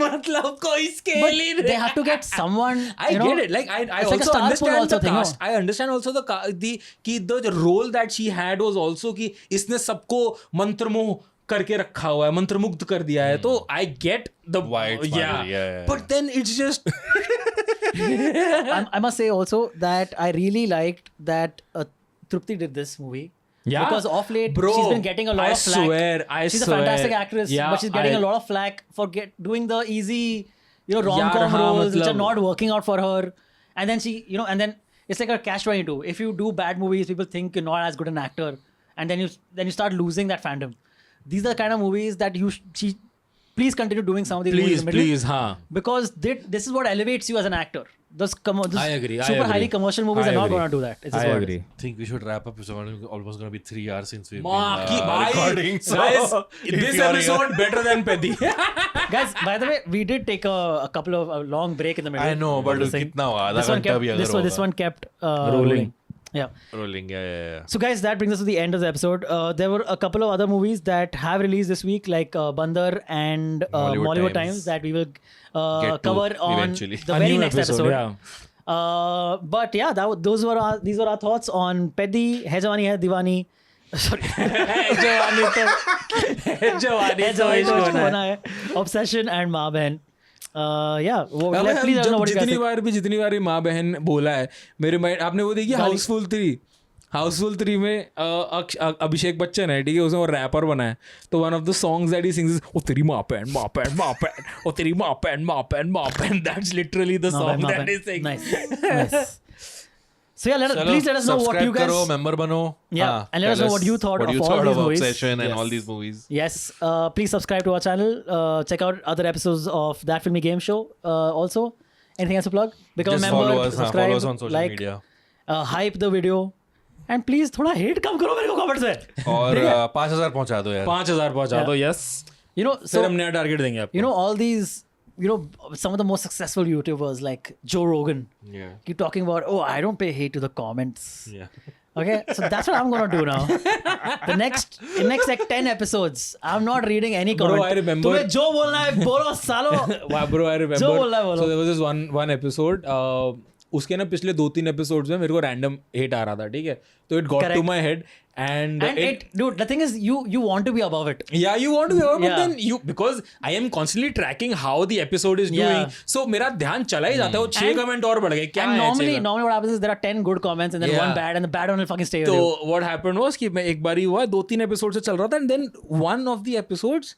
Speaker 2: मतलब कोई स्केल
Speaker 3: But
Speaker 2: ही
Speaker 3: they
Speaker 2: नहीं.
Speaker 3: have to get someone.
Speaker 2: I
Speaker 3: you know,
Speaker 2: get it. Like I
Speaker 3: it's like a
Speaker 2: also
Speaker 3: star pool
Speaker 2: understand
Speaker 3: also
Speaker 2: the
Speaker 3: thing, no?
Speaker 2: cast. I understand also the कि the role that she had was also कि इसने सबको मंत्रमोह करके रखा हुआ है, मंत्रमुग्ध कर दिया है. तो I get the
Speaker 4: White Madhuri, yeah.
Speaker 2: But then it's just
Speaker 3: I must say also that I really liked that Trupti did this movie.
Speaker 2: Yeah.
Speaker 3: Because of late,
Speaker 2: Bro,
Speaker 3: she's been getting a lot
Speaker 2: I
Speaker 3: of flack.
Speaker 2: I
Speaker 3: she's
Speaker 2: swear.
Speaker 3: a fantastic actress,
Speaker 2: Yeah,
Speaker 3: but she's getting
Speaker 2: I-
Speaker 3: a lot of flack for doing the easy, rom-com
Speaker 2: हाँ,
Speaker 3: roles which are
Speaker 2: मतलब-
Speaker 3: not working out for her. And then and then it's like a catch-22. If you do bad movies, people think you're not as good an actor, and then you start losing that fandom. These are the kind of movies that please continue doing some of these movies in the middle.
Speaker 2: Please, हाँ.
Speaker 3: Because this is what elevates you as an actor. Those
Speaker 2: I agree, I
Speaker 3: super
Speaker 2: agree.
Speaker 3: highly commercial movies
Speaker 2: I
Speaker 3: are not
Speaker 2: agree.
Speaker 3: going to do that. It's just
Speaker 2: I
Speaker 3: what it
Speaker 2: agree.
Speaker 3: is.
Speaker 4: I think we should wrap up. It's almost going to be 3 hours since we've
Speaker 2: माँ की
Speaker 4: been
Speaker 2: भाई,
Speaker 4: recording. So,
Speaker 2: guys,
Speaker 4: if
Speaker 2: this
Speaker 4: you are
Speaker 2: episode better than Pedi.
Speaker 3: Guys, by the way, we did take a couple of a long break in the middle.
Speaker 4: I know, but
Speaker 3: This thing.
Speaker 4: कितना हुआ? आधा
Speaker 3: This one
Speaker 4: घंटा भी
Speaker 3: kept
Speaker 4: अगर
Speaker 3: this one
Speaker 4: होगा.
Speaker 3: kept
Speaker 2: Rolling.
Speaker 3: Yeah.
Speaker 4: Rolling, yeah.
Speaker 3: So guys, that brings us to the end of the episode. There were a couple of other movies that have released this week, like Bandar and Mollywood
Speaker 4: Times.
Speaker 3: Times, that we will
Speaker 4: Get to
Speaker 3: cover on
Speaker 4: eventually.
Speaker 3: the
Speaker 2: A
Speaker 3: very
Speaker 2: new
Speaker 3: next episode.
Speaker 2: yeah.
Speaker 3: But yeah, these were our thoughts on Pedi, Hai Jawani Hai Diwani. Sorry,
Speaker 2: जवानी तो जवानी
Speaker 3: Hai
Speaker 2: तो
Speaker 3: Jawani
Speaker 2: इश्क
Speaker 3: To
Speaker 2: होना है.
Speaker 3: Hona Hai, Obsession and Maa Behan. Yeah,
Speaker 2: अबे
Speaker 3: please let us know what you guys think.
Speaker 2: जितनी बार भी माँ बहन बोला है मेरे माइंड आपने वो देखी हाउसफुल 3 में अभिषेक बच्चन है ठीक है उसने वो रैपर बना है तो one of the songs that he sings ओ तेरी माँ पैन ओ तेरी माँ पैन that's literally the
Speaker 3: Maa
Speaker 2: song
Speaker 3: Behan,
Speaker 2: that is
Speaker 3: Nice. Nice. So yeah,
Speaker 4: Chalo,
Speaker 3: please let us know what
Speaker 4: subscribe
Speaker 3: you guys.
Speaker 4: करो, member बनो.
Speaker 3: Yeah,
Speaker 4: हाँ,
Speaker 3: and let us
Speaker 4: tell
Speaker 3: know what you thought
Speaker 4: what
Speaker 3: of
Speaker 4: you
Speaker 3: all
Speaker 4: thought
Speaker 3: these
Speaker 4: of
Speaker 3: movies.
Speaker 4: Obsession and
Speaker 2: Yes.
Speaker 4: all these movies.
Speaker 3: Yes, please subscribe to our channel. Check out other episodes of That Filmy Game Show. Also, anything else to plug? Become
Speaker 4: Just
Speaker 3: a member.
Speaker 4: follow us,
Speaker 3: subscribe,
Speaker 4: follow us on social
Speaker 3: like,
Speaker 4: media.
Speaker 3: hype the video, and please थोड़ा hate कम करो मेरे को comments में.
Speaker 4: और 5,000 पहुंचा दो यार.
Speaker 2: 5,000 पहुंचा दो यस
Speaker 3: You know,
Speaker 2: फिर
Speaker 3: so
Speaker 2: हम नया टारगेट देंगे आपको
Speaker 3: you know all these. You know, some of the most successful YouTubers like Joe Rogan
Speaker 4: Yeah.
Speaker 3: keep talking about, oh, I don't pay hate to the comments.
Speaker 4: Yeah.
Speaker 3: Okay, so that's what I'm gonna do now. The next like 10 episodes, I'm not reading any
Speaker 2: Bro,
Speaker 3: comment.
Speaker 2: I remember-
Speaker 3: तुम्हें जो बोलना है बोलो सालो.
Speaker 2: Wow, bro, I remember.
Speaker 3: जो बोलना है बोलो.
Speaker 2: So there was this one episode. उसके ना पिछले 2-3 episodes में मेरे को random hate आ रहा था, ठीक है? तो it got to
Speaker 3: Correct.
Speaker 2: my head and
Speaker 3: And dude, the thing is, you want to be above it.
Speaker 2: Yeah, you want to be over, but
Speaker 3: Yeah.
Speaker 2: then because I am constantly tracking how the episode is
Speaker 3: Yeah.
Speaker 2: doing, so मेरा ध्यान चला ही जाता है. वो 6
Speaker 3: And-
Speaker 2: comment और बढ़ गए. क्या
Speaker 3: And
Speaker 2: है
Speaker 3: normally
Speaker 2: 6 का?
Speaker 3: what happens is there are 10 good comments and then
Speaker 2: Yeah.
Speaker 3: one bad, and the bad one will fucking stay with
Speaker 2: तो
Speaker 3: you.
Speaker 2: what happened was कि मैं एक बारी हुआ 2-3 episodes से चल रहा था and then one of the episodes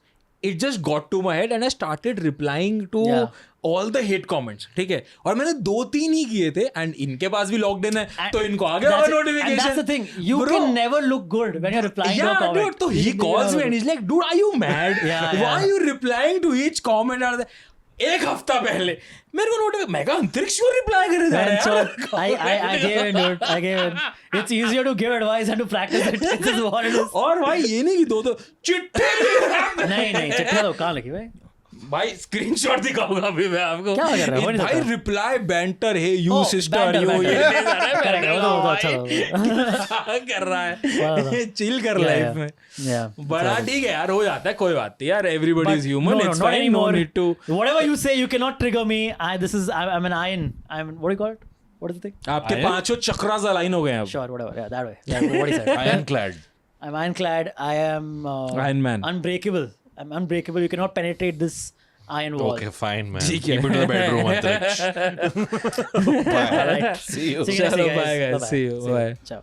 Speaker 2: it just got to my head and I started replying to
Speaker 3: Yeah.
Speaker 2: all the hate comments, ठीक है? और मैंने 2-3 ही किए थे and इनके पास भी लॉकडाउन है
Speaker 3: And
Speaker 2: तो इनको आ गया
Speaker 3: That's it.
Speaker 2: notification.
Speaker 3: And that's the thing. You
Speaker 2: Bro,
Speaker 3: can never look good when you're replying to a
Speaker 2: yeah,
Speaker 3: comment.
Speaker 2: dude. So he
Speaker 3: You
Speaker 2: calls
Speaker 3: never
Speaker 2: me and
Speaker 3: look
Speaker 2: he's like, dude, are you mad?
Speaker 3: Yeah,
Speaker 2: Why
Speaker 3: yeah.
Speaker 2: are you replying to each comment? और एक हफ्ता पहले मेरे को notification मैं कहा अंतरिक्ष क्यों रिप्लाई करे जा
Speaker 3: And so
Speaker 2: रहा है
Speaker 3: I gave in, dude. I gave in. It's easier to give advice than to practice it. This is what it is.
Speaker 2: और भाई ये नहीं कि दो चिट्ठी
Speaker 3: नहीं चिट्ठियाँ तो कहाँ लिखी भाई?
Speaker 2: भाई स्क्रीनशॉट दिखाऊंगा अभी मैं आपको
Speaker 3: क्या कर रहा है? वो नहीं
Speaker 2: भाई
Speaker 3: दिखा।
Speaker 2: रिप्लाई बैंटर है you
Speaker 3: Oh,
Speaker 2: sister
Speaker 3: banter,
Speaker 2: you
Speaker 3: banter.
Speaker 2: ये ले जा रहा है
Speaker 3: Correct, वो तो अच्छा
Speaker 2: क्या कर रहा है चिल कर
Speaker 3: Yeah,
Speaker 2: लाइफ
Speaker 3: yeah.
Speaker 2: में
Speaker 3: Yeah.
Speaker 2: बड़ा ठीक है यार हो जाता है कोई बात नहीं यार everybody
Speaker 3: But
Speaker 2: is human
Speaker 3: no,
Speaker 2: इट्स
Speaker 3: not
Speaker 2: fine no
Speaker 3: anymore.
Speaker 2: Need to
Speaker 3: Whatever you say, you cannot trigger me. I'm an iron. I'm what do you call it? What is the thing?
Speaker 2: आपके पांचों chakras align हो गए हैं अब
Speaker 3: Sure, whatever. Yeah, that way. Yeah, what he said.
Speaker 4: Ironclad.
Speaker 3: I'm ironclad. I am
Speaker 2: Iron Man.
Speaker 3: unbreakable. I'm unbreakable. You cannot penetrate this iron wall.
Speaker 4: Okay, fine, man.
Speaker 2: ठीक
Speaker 4: Keep
Speaker 2: है.
Speaker 4: it to the bedroom, Antariksh. Bye.
Speaker 3: All right.
Speaker 4: See you.
Speaker 3: See you guys.
Speaker 2: Chalo, bye, guys.
Speaker 3: Bye-bye.
Speaker 2: See you. Bye.
Speaker 3: Ciao.